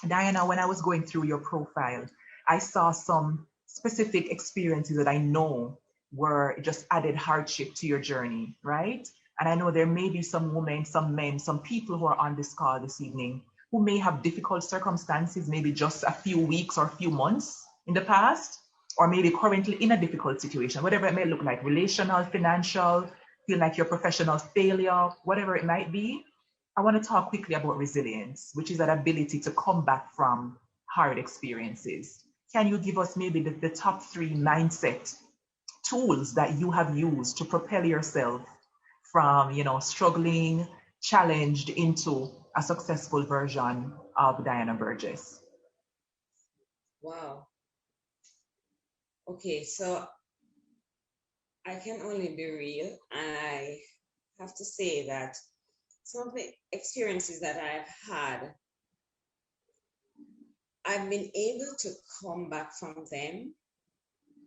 Diana, when I was going through your profile, I saw some specific experiences that I know were just added hardship to your journey, right? And I know there may be some women, some men, some people who are on this call this evening who may have difficult circumstances, maybe just a few weeks or a few months in the past, or maybe currently in a difficult situation, whatever it may look like, relational, financial, feel like your professional failure, whatever it might be. I want to talk quickly about resilience, which is that ability to come back from hard experiences. Can you give us maybe the top 3 mindset tools that you have used to propel yourself from, struggling, challenged into a successful version of Diana Burgess? Wow. Okay, so I can only be real, and I have to say that some of the experiences that I've had, I've been able to come back from them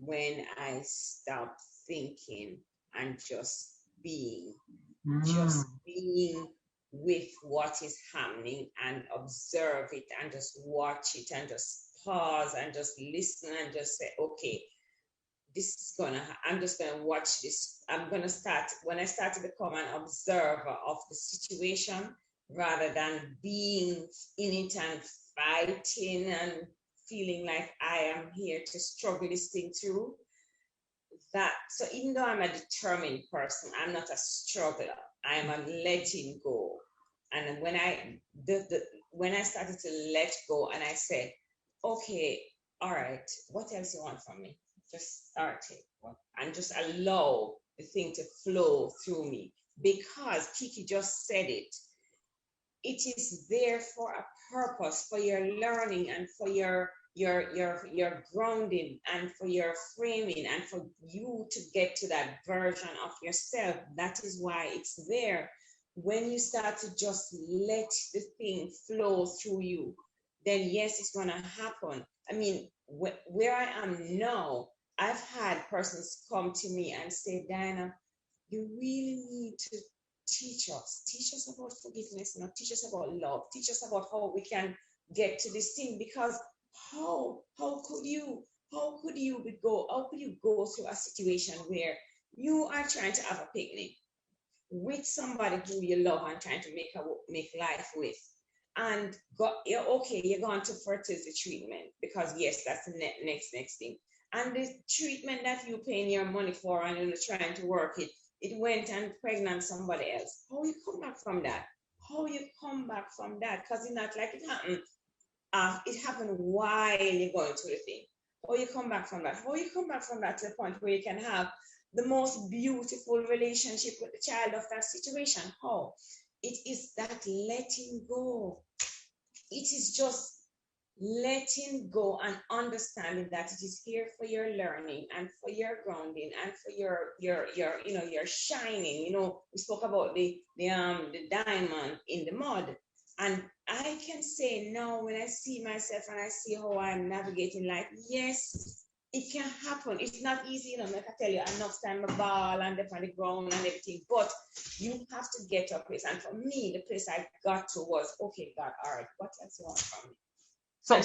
when I stop thinking and just being with what is happening and observe it and just watch it and just pause and just listen and just say, okay, this is I'm just gonna watch this. I'm gonna start, when I start to become an observer of the situation rather than being in it and fighting and feeling like I am here to struggle this thing through. So even though I'm a determined person, I'm not a struggler. I am a letting go. And when I started to let go and I said, okay, all right, what else you want from me? Just start it and just allow the thing to flow through me, because Kiki just said it. It is there for a purpose, for your learning and for your grounding and for your framing and for you to get to that version of yourself. That is why it's there. When you start to just let the thing flow through you, then yes, it's going to happen. I mean, where I am now, I've had persons come to me and say, Diana, you really need to teach us about forgiveness, teach us about love, teach us about how we can get to this thing, because how could you go through a situation where you are trying to have a picnic with somebody who you love and trying to make life with, and you're going to fertility treatment because yes, that's the next thing, and the treatment that you paying your money for and you're trying to work it went and pregnant somebody else. How you come back from that? Because it's not like it happened. It happened while you're going through the thing. How you come back from that? How you come back from that to the point where you can have the most beautiful relationship with the child of that situation? How? It is that letting go. It is just letting go and understanding that it is here for your learning and for your grounding and for your shining. We spoke about the diamond in the mud, and I can say now, when I see myself and I see how I'm navigating life, yes, it can happen. It's not easy, like I tell you, enough time a ball and up on the ground and everything, but you have to get to a place. And for me, the place I got to was, okay, God, all right, what else you want from me? So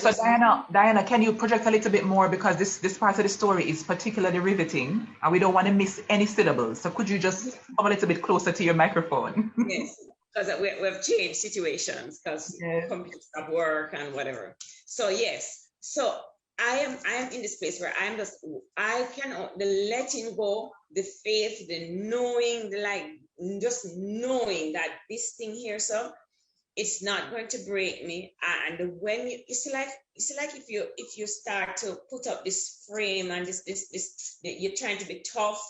Diana, can you project a little bit more, because this part of the story is particularly riveting and we don't want to miss any syllables. So could you just come a little bit closer to your microphone? Yes, because we've changed situations because computers have work and whatever. So yes, so I am in this place where the letting go, the faith, the knowing, just knowing that this thing here, so it's not going to break me. And when it's like if you start to put up this frame and this you're trying to be tough,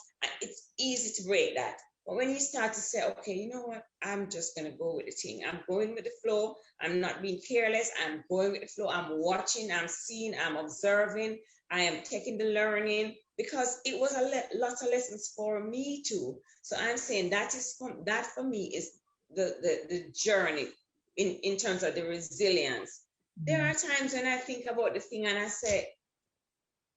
it's easy to break that. But when you start to say, okay, you know what, I'm just gonna go with the thing. I'm going with the flow. I'm not being careless. I'm going with the flow. I'm watching. I'm seeing. I'm observing. I am taking the learning, because it was lots of lessons for me too. So I'm saying that for me is the journey. In terms of the resilience. There are times when I think about the thing and I say,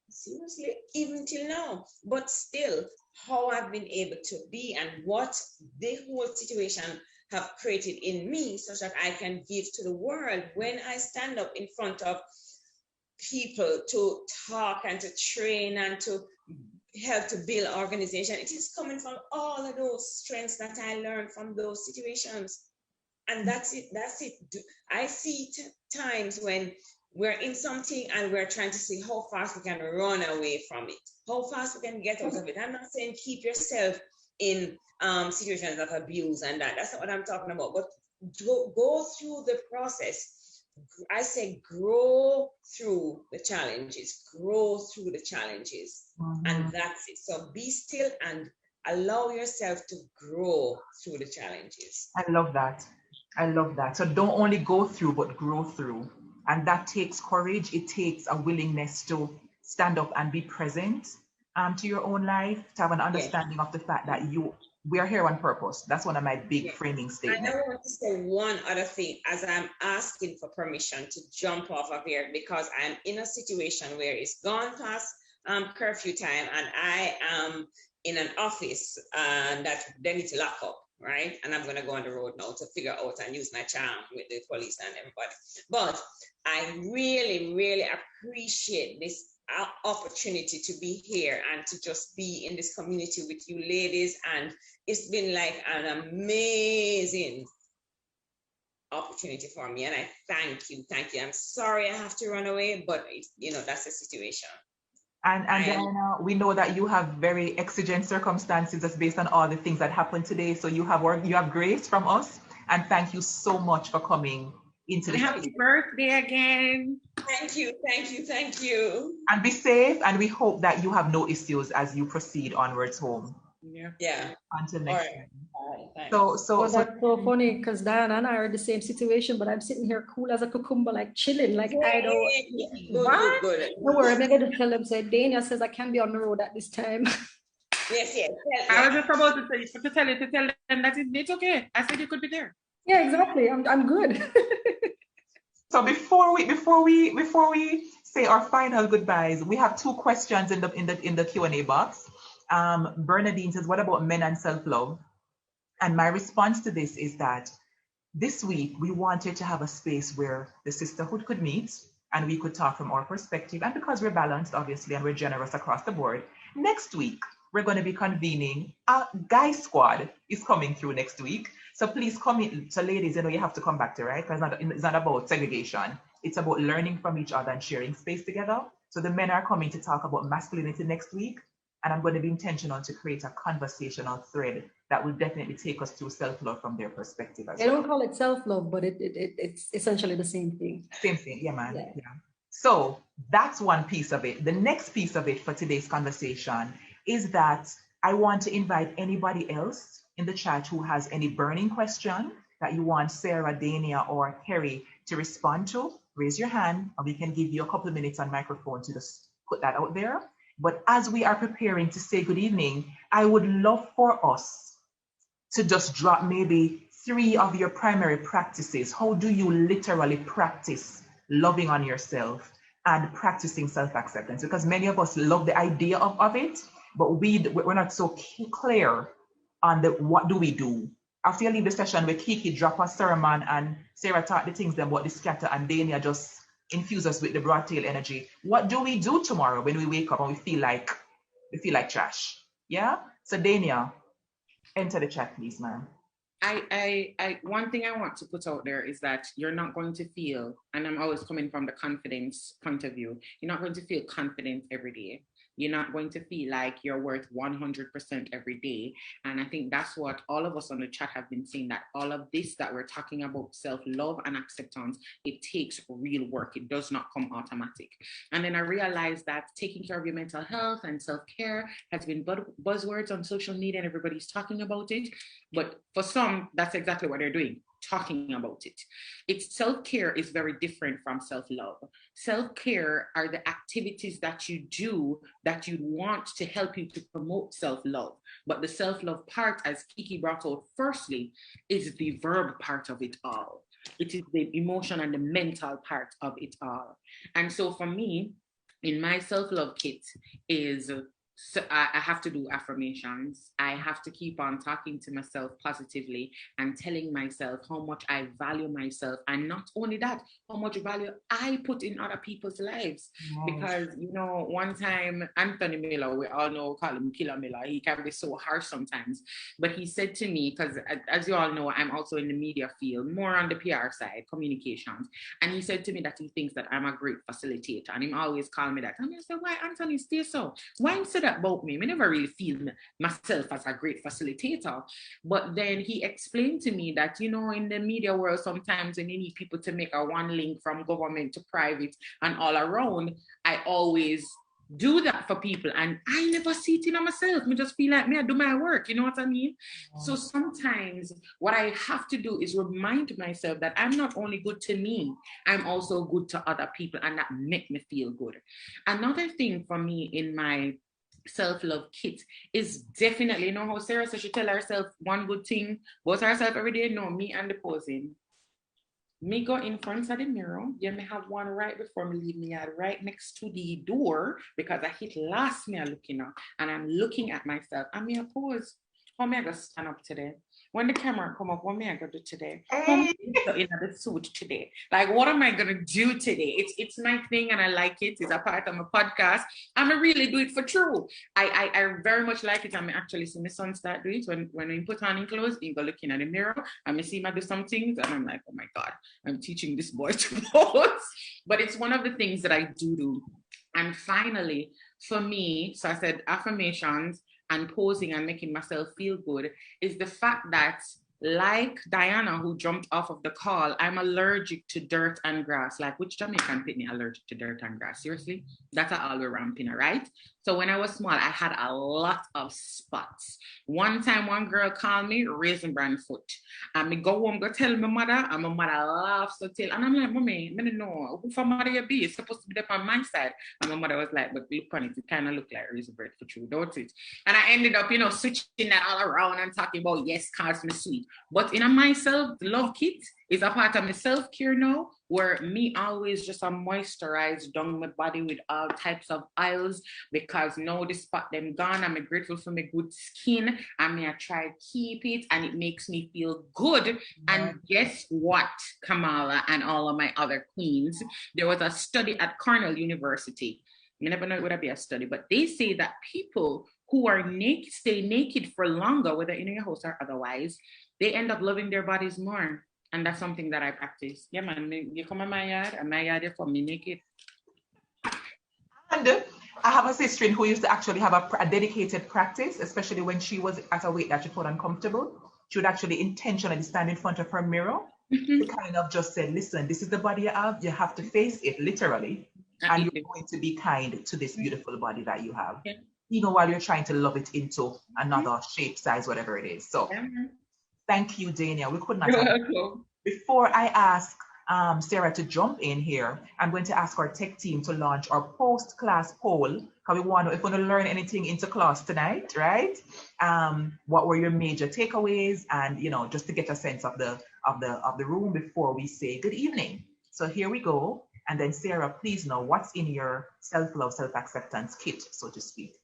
seriously, even till now, but still, how I've been able to be and what the whole situation have created in me, such that I can give to the world when I stand up in front of people to talk and to train and to help to build organization. It is coming from all of those strengths that I learned from those situations. And that's it. I see times when we're in something and we're trying to see how fast we can run away from it, how fast we can get out of it. I'm not saying keep yourself in situations of abuse and that's not what I'm talking about, but go through the process. I say grow through the challenges, and that's it. So be still and allow yourself to grow through the challenges. I love that. So don't only go through, but grow through. And that takes courage. It takes a willingness to stand up and be present to your own life, to have an understanding of the fact that we are here on purpose. That's one of my big framing statements. And I want to say one other thing as I'm asking for permission to jump off of here, because I'm in a situation where it's gone past curfew time, and I am in an office that they need to lock up, right? And I'm gonna go on the road now to figure out and use my charm with the police and everybody. But I really, really appreciate this opportunity to be here and to just be in this community with you ladies. And it's been like an amazing opportunity for me, and I thank you. I'm sorry I have to run away, but that's the situation. And Diana, we know that you have very exigent circumstances that's based on all the things that happened today. So you have grace from us, and thank you so much for coming into the happy birthday again. Thank you. And be safe, and we hope that you have no issues as you proceed onwards home. Yeah. Until next time. All right, so that's so funny because Diana and I are in the same situation, but I'm sitting here cool as a cucumber, like chilling, like I don't. Good. Don't worry, I'm gonna tell them. Say Dania says I can't be on the road at this time. Yes. I was just about to tell them that it's okay. I said you could be there. Yeah, exactly. I'm good. So before we say our final goodbyes, we have two questions in the Q&A box. Bernadine says, what about men and self-love? And my response to this is that this week we wanted to have a space where the sisterhood could meet and we could talk from our perspective. And because we're balanced, obviously, and we're generous across the board, next week we're going to be convening. A guy squad is coming through next week. So please come in. So ladies, you have to come back to, right? Because it's not about segregation. It's about learning from each other and sharing space together. So the men are coming to talk about masculinity next week. And I'm going to be intentional to create a conversational thread that will definitely take us through self-love from their perspective as well. They don't call it self-love, but it's essentially the same thing. Same thing, yeah, man. Yeah. So that's one piece of it. The next piece of it for today's conversation is that I want to invite anybody else in the chat who has any burning question that you want Sarah, Dania, or Kerry to respond to. Raise your hand, and we can give you a couple of minutes on microphone to just put that out there. But as we are preparing to say good evening, I would love for us to just drop maybe 3 of your primary practices. How do you literally practice loving on yourself and practicing self-acceptance? Because many of us love the idea of it, but we're not so clear on what do we do. After you leave the session with Kiki, drop a sermon, and Sarah taught the things then about the scatter, and Dania just infuse us with the broad tail energy. What do we do tomorrow when we wake up and we feel like trash? Yeah. So Dania, enter the chat, please, ma'am. I one thing I want to put out there is that you're not going to feel, and I'm always coming from the confidence point of view, you're not going to feel confident every day. You're not going to feel like you're worth 100% every day. And I think that's what all of us on the chat have been saying, that all of this that we're talking about, self-love and acceptance, it takes real work. It does not come automatic. And then I realized that taking care of your mental health and self-care has been buzzwords on social media and everybody's talking about it. But for some, that's exactly what they're doing, talking about it. It's self-care is very different from self-love. Self-care are the activities that you do that you want to help you to promote self-love. But the self-love part, as Kiki brought out firstly, is the verb part of it all. It is the emotion and the mental part of it all. And so for me, in my self-love kit is, so I have to do affirmations. I have to keep on talking to myself positively and telling myself how much I value myself. And not only that, how much value I put in other people's lives. Nice. Because, one time, Anthony Miller, we all know, call him Killer Miller, he can be so harsh sometimes. But he said to me, because as you all know, I'm also in the media field, more on the PR side, communications. And he said to me that he thinks that I'm a great facilitator. And he always called me that. And I said, why, Anthony, stay so? Why instead about me? I never really feel myself as a great facilitator. But then he explained to me that, in the media world, sometimes when you need people to make a one link from government to private and all around, I always do that for people. And I never see it in myself. I just feel like I do my work. You know what I mean? So sometimes what I have to do is remind myself that I'm not only good to me, I'm also good to other people. And that make me feel good. Another thing for me in my self-love kit is definitely, how Sarah says she tell herself one good thing about herself every day. No, me and the posing. me go in front of the mirror. Yeah, me have one right before me leave me out, right next to the door, because I hit last me looking up and I'm looking at myself. I mean, pose. How me I go stand up today? When the camera come up, what me I go do today? How me in the suit today? Like, what am I gonna do today? It's my thing and I like it. It's a part of my podcast. I'm really do it for true. I very much like it. I'm actually see my son start doing it when we put on in clothes, he go looking at the mirror and me see him do some things and I'm like, oh my God, I'm teaching this boy to pose. But it's one of the things that I do. And finally, for me, so I said affirmations and posing and making myself feel good is the fact that, like Diana, who jumped off of the call, I'm allergic to dirt and grass. Like, which Jamaican pitney allergic to dirt and grass? Seriously? That's all we're ramping, right? So when I was small, I had a lot of spots. One time, one girl called me Raisin Bran Foot. And me go home, go tell my mother, and my mother laughs so till. And I'm like, Mommy, I don't know. Who for mother you be? It's supposed to be there on my side. And my mother was like, but look on it, it kind of look like Raisin Bread for true, don't it? And I ended up, switching that all around and talking about, yes, cause me sweet. But in a myself, the love kit is a part of my self-care now, where me always just moisturize down my body with all types of oils, because now the spot them gone. I'm grateful for my good skin. I try to keep it and it makes me feel good. And guess what, Kamala and all of my other queens? There was a study at Cornell University. You never know it would be a study, but they say that people who are naked, stay naked for longer, whether in your house or otherwise, they end up loving their bodies more. And that's something that I practice. Yeah, man, you come in my yard, and my yard is for me naked. And I have a sister who used to actually have a dedicated practice, especially when she was at a weight that she found uncomfortable. She would actually intentionally stand in front of her mirror to kind of just say, listen, this is the body you have to face it literally. And you're going to be kind to this beautiful body that you have, even while you're trying to love it into another shape, size, whatever it is. So thank you, Dania. We could not have. Before I ask Sarah to jump in here, I'm going to ask our tech team to launch our post-class poll, because we want to, if we want to learn anything into class tonight, right? What were your major takeaways, and just to get a sense of the room before we say good evening. So here we go. And then Sarah, please know what's in your self-love, self-acceptance kit, so to speak.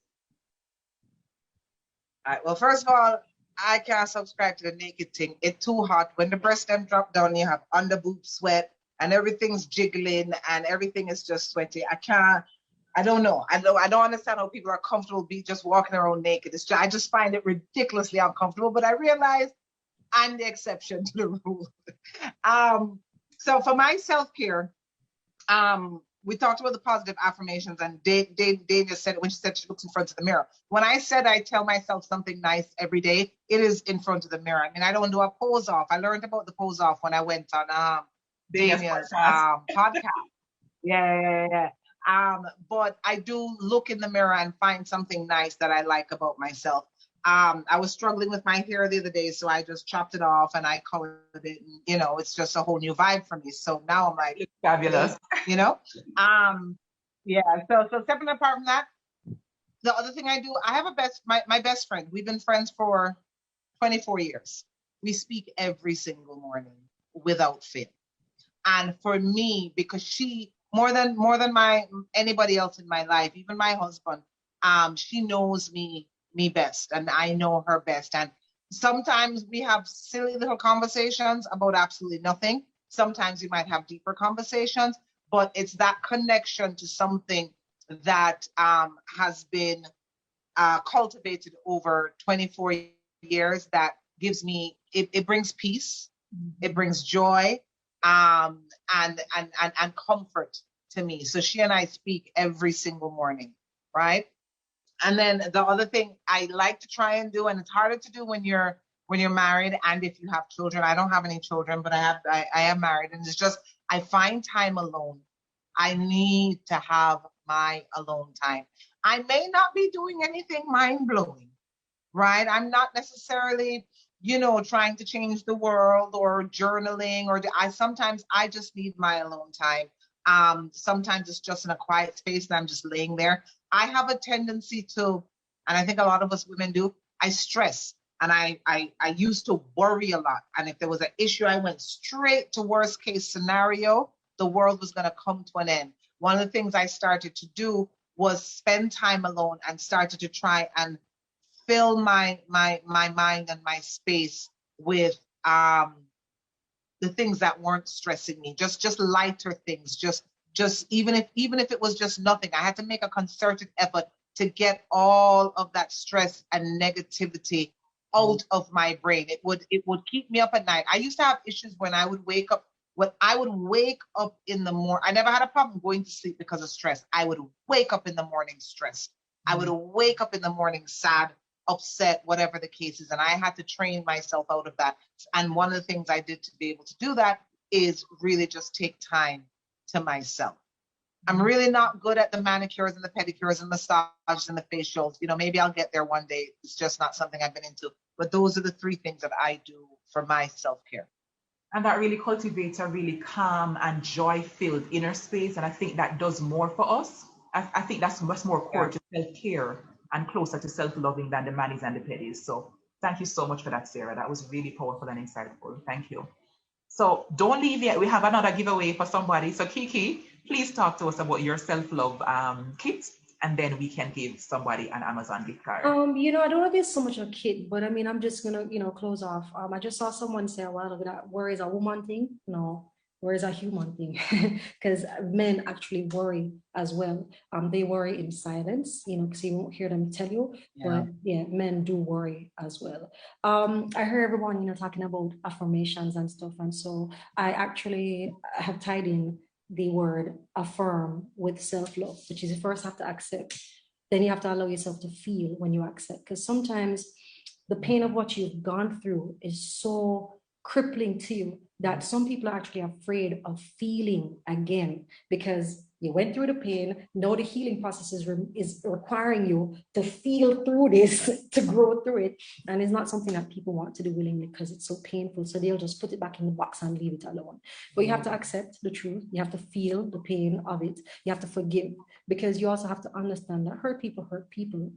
All right. Well, first of all, I can't subscribe to the naked thing. It's too hot. When the breast them drop down, you have under boob sweat and everything's jiggling and everything is just sweaty. I don't know. I don't understand how people are comfortable just walking around naked. I just find it ridiculously uncomfortable, but I realize I'm the exception to the rule. So for my self-care, we talked about the positive affirmations, and Dave just said it when she said she looks in front of the mirror. When I said I tell myself something nice every day, it is in front of the mirror. I mean, I don't do a pose off. I learned about the pose off when I went on Damia's podcast. Yeah. But I do look in the mirror and find something nice that I like about myself. I was struggling with my hair the other day, so I just chopped it off and I colored it. And, it's just a whole new vibe for me. So now I'm like, it's fabulous. So separate apart from that, the other thing I do, I have my best friend. We've been friends for 24 years. We speak every single morning without fail. And for me, because she, more than anybody else in my life, even my husband, she knows me best and I know her best. And sometimes we have silly little conversations about absolutely nothing. Sometimes we might have deeper conversations, but it's that connection to something that has been cultivated over 24 years that gives me, it brings peace, it brings joy, and comfort to me. So she and I speak every single morning, right? And then the other thing I like to try and do, and it's harder to do when you're married and if you have children. I don't have any children, but I am married, and it's just I find time alone. I need to have my alone time. I may not be doing anything mind-blowing, right? I'm not necessarily, trying to change the world or journaling, or sometimes I just need my alone time. Sometimes it's just in a quiet space and I'm just laying there. I have a tendency to, and I think a lot of us women do, I stress. And I used to worry a lot. And if there was an issue, I went straight to worst case scenario. The world was going to come to an end. One of the things I started to do was spend time alone and started to try and fill my mind and my space with the things that weren't stressing me, just lighter things, just even if it was just nothing. I had to make a concerted effort to get all of that stress and negativity out of my brain. It would keep me up at night. I used to have issues when I would wake up. When I would wake up in the morning, I never had a problem going to sleep because of stress. I would wake up in the morning stressed. I would wake up in the morning sad, upset, whatever the case is. And I had to train myself out of that. And one of the things I did to be able to do that is really just take time to myself. I'm really not good at the manicures and the pedicures and massages and the facials. You know, maybe I'll get there one day. It's just not something I've been into. But those are the 3 things that I do for my self-care. And that really cultivates a really calm and joy-filled inner space. And I think that does more for us. I think that's much more core to self-care and closer to self-loving than the manis and the pedis. So thank you so much for that, Sarah. That was really powerful and insightful. Thank you. So don't leave yet. We have another giveaway for somebody. So Kiki, please talk to us about your self-love kit, and then we can give somebody an Amazon gift card. You know, I don't know if it's so much a kit, but I mean, I'm just gonna, you know, close off. I just saw someone say a while ago that worry is a woman thing. No, worry is a human thing, because men actually worry as well. They worry in silence, you know, because you won't hear them tell you. But yeah, men do worry as well. I heard everyone, you know, talking about affirmations and stuff, and so I actually have tied in the word affirm with self-love, which is you first have to accept, then you have to allow yourself to feel when you accept, because sometimes the pain of what you've gone through is so crippling to you that some people are actually afraid of feeling again, because you went through the pain. Now the healing process is requiring you to feel through this, to grow through it. And it's not something that people want to do willingly because it's so painful. So they'll just put it back in the box and leave it alone. But you have to accept the truth. You have to feel the pain of it. You have to forgive, because you also have to understand that hurt people.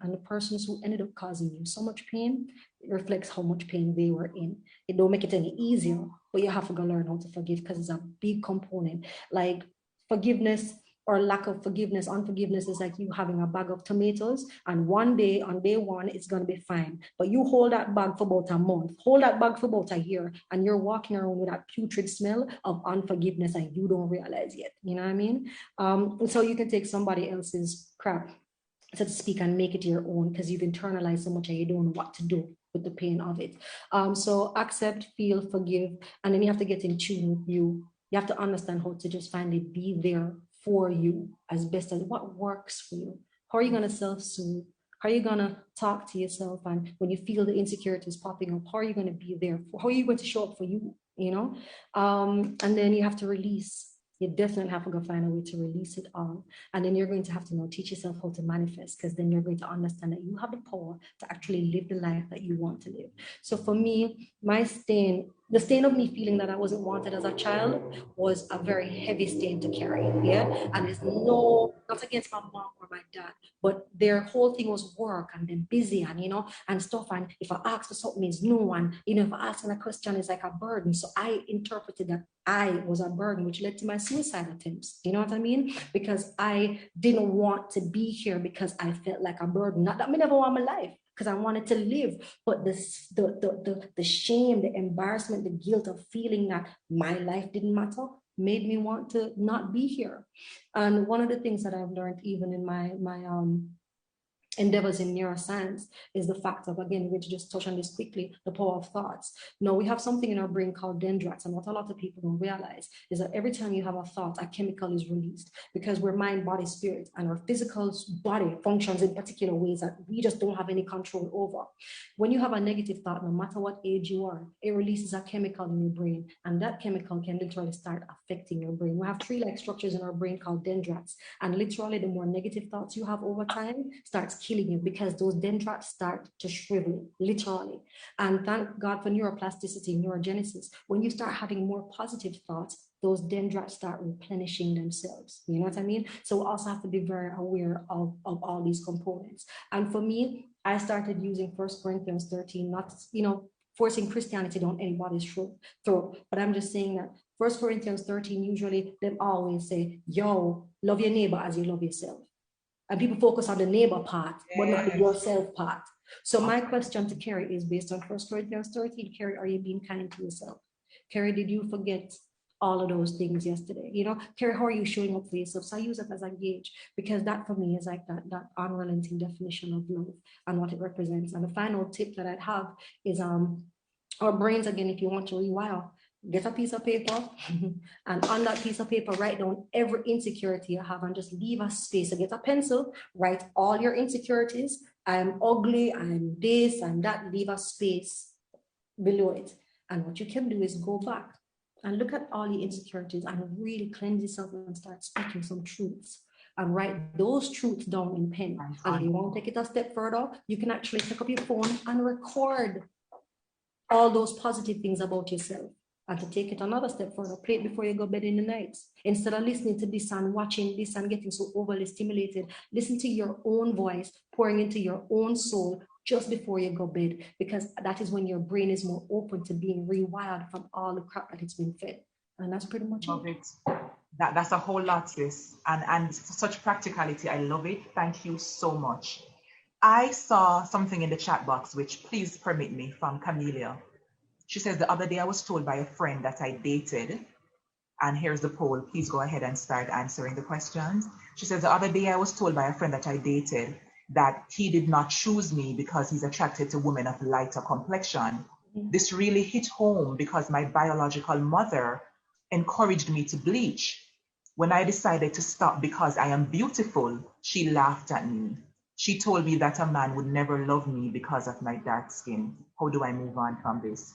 And the persons who ended up causing you so much pain, it reflects how much pain they were in. It don't make it any easier, but you have to go learn how to forgive, because it's a big component. Like forgiveness or lack of forgiveness, unforgiveness is like you having a bag of tomatoes, and one day, on day one, it's going to be fine. But you hold that bag for about a month, hold that bag for about a year, and you're walking around with that putrid smell of unforgiveness, and you don't realize yet. You know what I mean? So you can take somebody else's crap, so to speak, and make it your own, because you've internalized so much and you don't know what to do with the pain of it. So accept, feel, forgive, and then you have to get in tune with you. You have to understand how to just finally be there for you as best as what works for you. How are you going to self-soothe? How are you going to talk to yourself? And when you feel the insecurities popping up, how are you going to be there? How are you going to show up for you? You know? And then you have to release. You definitely have to go find a way to release it all. And then you're going to have to teach yourself how to manifest, because then you're going to understand that you have the power to actually live the life that you want to live. So for me, the stain of me feeling that I wasn't wanted as a child was a very heavy stain to carry, yeah? And it's not against my mom or my dad, but their whole thing was work and then busy and, and stuff. And if I ask for something, it's no. And, if I ask a question, it's like a burden. So I interpreted that I was a burden, which led to my suicide attempts. You know what I mean? Because I didn't want to be here because I felt like a burden. Not that I never want my life, because I wanted to live, but the shame, the embarrassment, the guilt of feeling that my life didn't matter made me want to not be here. And one of the things that I've learned, even in my endeavors in neuroscience, is the fact of, again, we just touch on this quickly, the power of thoughts. Now, we have something in our brain called dendrites, and what a lot of people don't realize is that every time you have a thought, a chemical is released, because we're mind, body, spirit, and our physical body functions in particular ways that we just don't have any control over. When you have a negative thought, no matter what age you are, it releases a chemical in your brain, and that chemical can literally start affecting your brain. We have tree-like structures in our brain called dendrites, and literally the more negative thoughts you have over time starts killing you, because those dendrites start to shrivel, literally. And thank God for neuroplasticity, neurogenesis. When you start having more positive thoughts, those dendrites start replenishing themselves. You know what I mean? So we also have to be very aware of all these components. And for me, I started using 1 Corinthians 13, not, forcing Christianity down anybody's throat. But I'm just saying that 1 Corinthians 13, usually they always say, yo, love your neighbor as you love yourself. And people focus on the neighbor part, but not the yourself part. So my question to Carrie is based on 1 Corinthians 13. Carrie, are you being kind to yourself? Carrie, did you forget all of those things yesterday? Carrie, how are you showing up for yourself? So I use it as a gauge, because that for me is like that unrelenting definition of love and what it represents. And the final tip that I'd have is our brains, again, if you want to rewire, get a piece of paper and on that piece of paper, write down every insecurity you have and just leave a space. So get a pencil, write all your insecurities. I'm ugly, I'm this, I'm that, leave a space below it. And what you can do is go back and look at all your insecurities and really cleanse yourself and start speaking some truths and write those truths down in pen. And if you want to take it a step further, you can actually pick up your phone and record all those positive things about yourself. And to take it another step further, play it before you go to bed in the night. Instead of listening to this and watching this and getting so overly stimulated, listen to your own voice, pouring into your own soul just before you go to bed, because that is when your brain is more open to being rewired from all the crap that it's been fed. And that's pretty much it. That's a whole lot, sis. And such practicality. I love it. Thank you so much. I saw something in the chat box, which please permit me, from Camelia. She says, the other day I was told by a friend that I dated, and here's the poll. Please go ahead and start answering the questions. She says, the other day I was told by a friend that I dated that he did not choose me because he's attracted to women of lighter complexion. This really hit home because my biological mother encouraged me to bleach. When I decided to stop because I am beautiful, she laughed at me. She told me that a man would never love me because of my dark skin. How do I move on from this?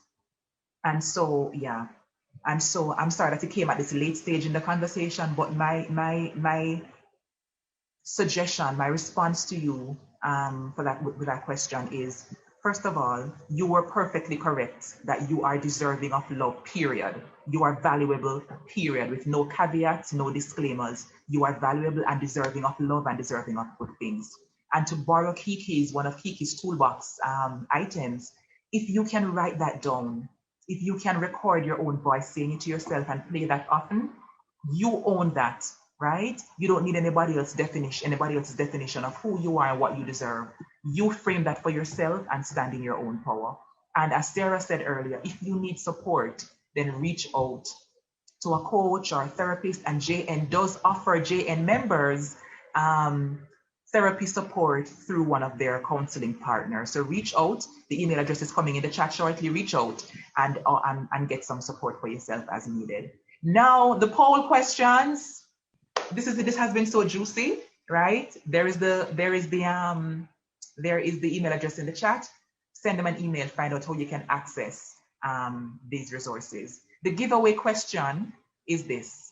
And so, yeah. And so I'm sorry that it came at this late stage in the conversation, but my suggestion, my response to you with that question is, first of all, you were perfectly correct that you are deserving of love, period. You are valuable, period, with no caveats, no disclaimers. You are valuable and deserving of love and deserving of good things. And to borrow one of Kiki's toolbox items, if you can write that down, if you can record your own voice saying it to yourself and play that often, you own that, right? You don't need anybody else's definition of who you are and what you deserve. You frame that for yourself and stand in your own power. And as Sarah said earlier, if you need support, then reach out to a coach or a therapist. And JN does offer JN members therapy support through one of their counseling partners. So reach out. The email address is coming in the chat shortly. Reach out and get some support for yourself as needed. Now, the poll questions. This has been so juicy, right? There is the email address in the chat. Send them an email, find out how you can access these resources. The giveaway question is this.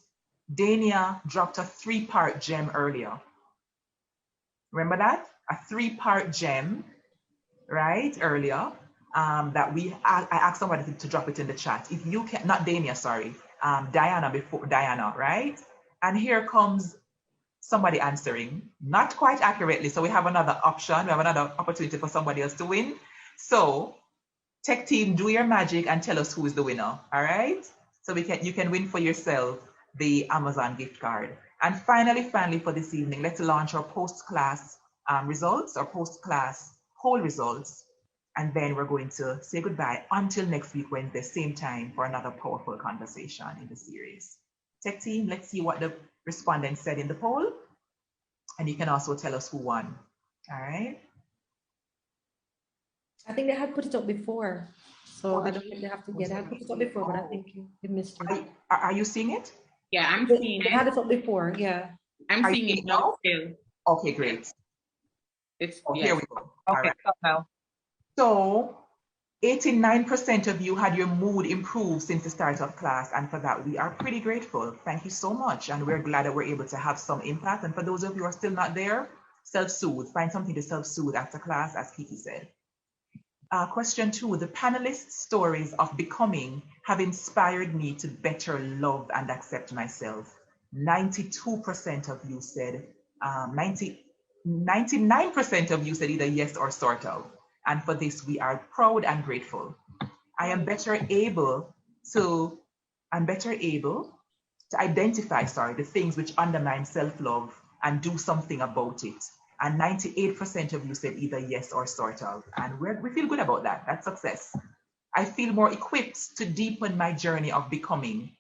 Dania dropped a 3-part gem earlier. Remember that? A 3-part gem, right? Earlier, that I asked somebody to drop it in the chat. If you can, not Dania, sorry, Diana, right? And here comes somebody answering, not quite accurately. So we have another option. We have another opportunity for somebody else to win. So tech team, do your magic and tell us who is the winner. All right? So you can win for yourself the Amazon gift card. And finally, for this evening, let's launch our post-class results, or post-class poll results. And then we're going to say goodbye until next week, Wednesday, same time, for another powerful conversation in the series. Tech team, let's see what the respondents said in the poll. And you can also tell us who won. All right. I think they had put it up before. So I don't think they have to get it. I put it up before, but I think you missed it. Are you seeing it? Yeah, I'm seeing it. They had it up before, yeah. I'm seeing it now still. Okay, great. Here we go. All right. Now. So 89% of you had your mood improved since the start of class, and for that we are pretty grateful. Thank you so much, and we're glad that we're able to have some impact. And for those of you who are still not there, self-soothe. Find something to self-soothe after class, as Kiki said. Question 2, the panelists' stories of becoming have inspired me to better love and accept myself. 92% of you said, 99% of you said either yes or sort of. And for this, we are proud and grateful. I'm better able to identify, the things which undermine self-love and do something about it. And 98% of you said either yes or sort of. And we feel good about that. That's success. I feel more equipped to deepen my journey of becoming.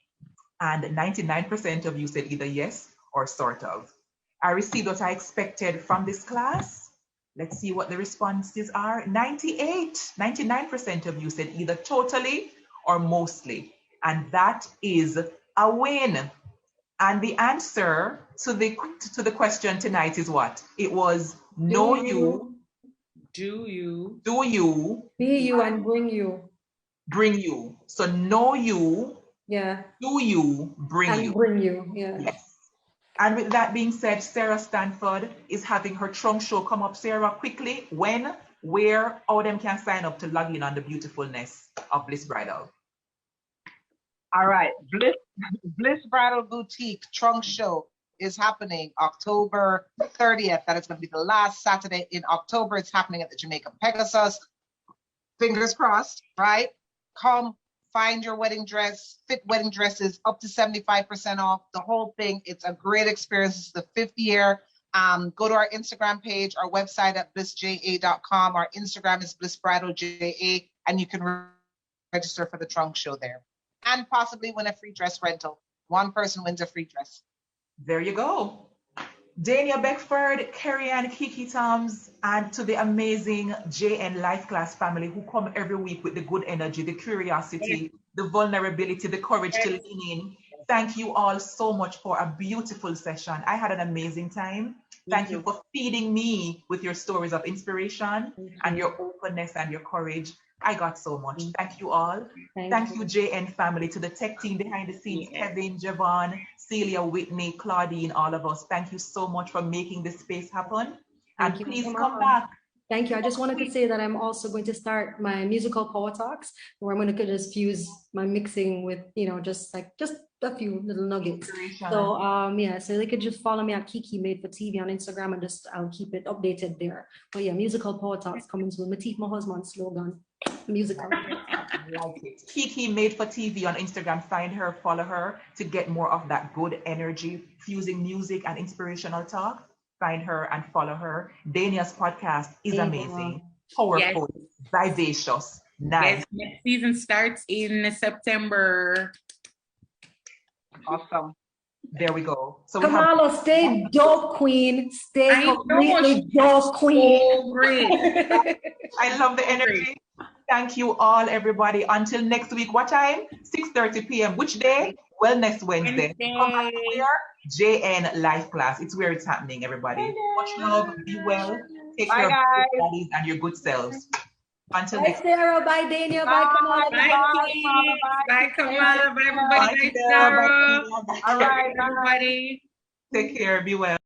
And 99% of you said either yes or sort of. I received what I expected from this class. Let's see what the responses are. 99% of you said either totally or mostly. And that is a win. And the answer to the question tonight is what? It was know you, do you, be you, and bring you. Bring you. So know you, yeah, do you, bring and you. Bring you, yeah. Yes. And with that being said, Sarah Stanford is having her trunk show come up. Sarah, quickly, when, where, how them can sign up to log in on the beautifulness of Bliss Bridal. All right, Bliss Bridal Boutique trunk show is happening October 30th. That is going to be the last Saturday in October. It's happening at the Jamaica Pegasus. Fingers crossed, right? Come find your wedding dress, fit wedding dresses up to 75% off, the whole thing. It's a great experience. It's the 5th year. Go to our Instagram page, our website at blissja.com. Our Instagram is blissbridalja, and you can register for the trunk show there. And possibly win a free dress rental. One person wins a free dress. There you go. Dania Beckford, Carrie Ann, Kiki Toms, and to the amazing JN Life Class family who come every week with the good energy, the curiosity, the vulnerability, the courage to lean in. Thank you all so much for a beautiful session. I had an amazing time. Thank you for feeding me with your stories of inspiration and your openness and your courage. I got so much. Thank you all. Thank you, JN family, to the tech team behind the scenes, Kevin, Javon, Celia, Whitney, Claudine, all of us. Thank you so much for making this space happen. And please come back. Thank you. I just wanted to say that I'm also going to start my musical power talks, where I'm going to just fuse my mixing with, just a few little nuggets. So so they could just follow me at Kiki Made for TV on Instagram, and I'll keep it updated there. But yeah, musical power talks coming soon. Matif Mahosman slogan. Musical. I like it. Kiki Made for TV on Instagram. Find her, follow her to get more of that good energy, fusing music and inspirational talk. Find her and follow her. Dania's podcast is amazing, powerful, vivacious, nice. Yes, next season starts in September. Awesome. There we go. So Kamala, stay dope, queen. Stay completely dope, queen. So great. I love the energy. Thank you all, everybody. Until next week, what time? 6:30 p.m. Which day? Wellness Wednesday. Come back here. JN Life Class. It's where it's happening, everybody. Much love. Be well. Take care of your bodies and your good selves. Until next time. Bye, Sarah. Bye, Dania. Bye, Kamala. Bye, Kamala. Bye, everybody. Bye, Sarah. All right, everybody. Take care. Be well.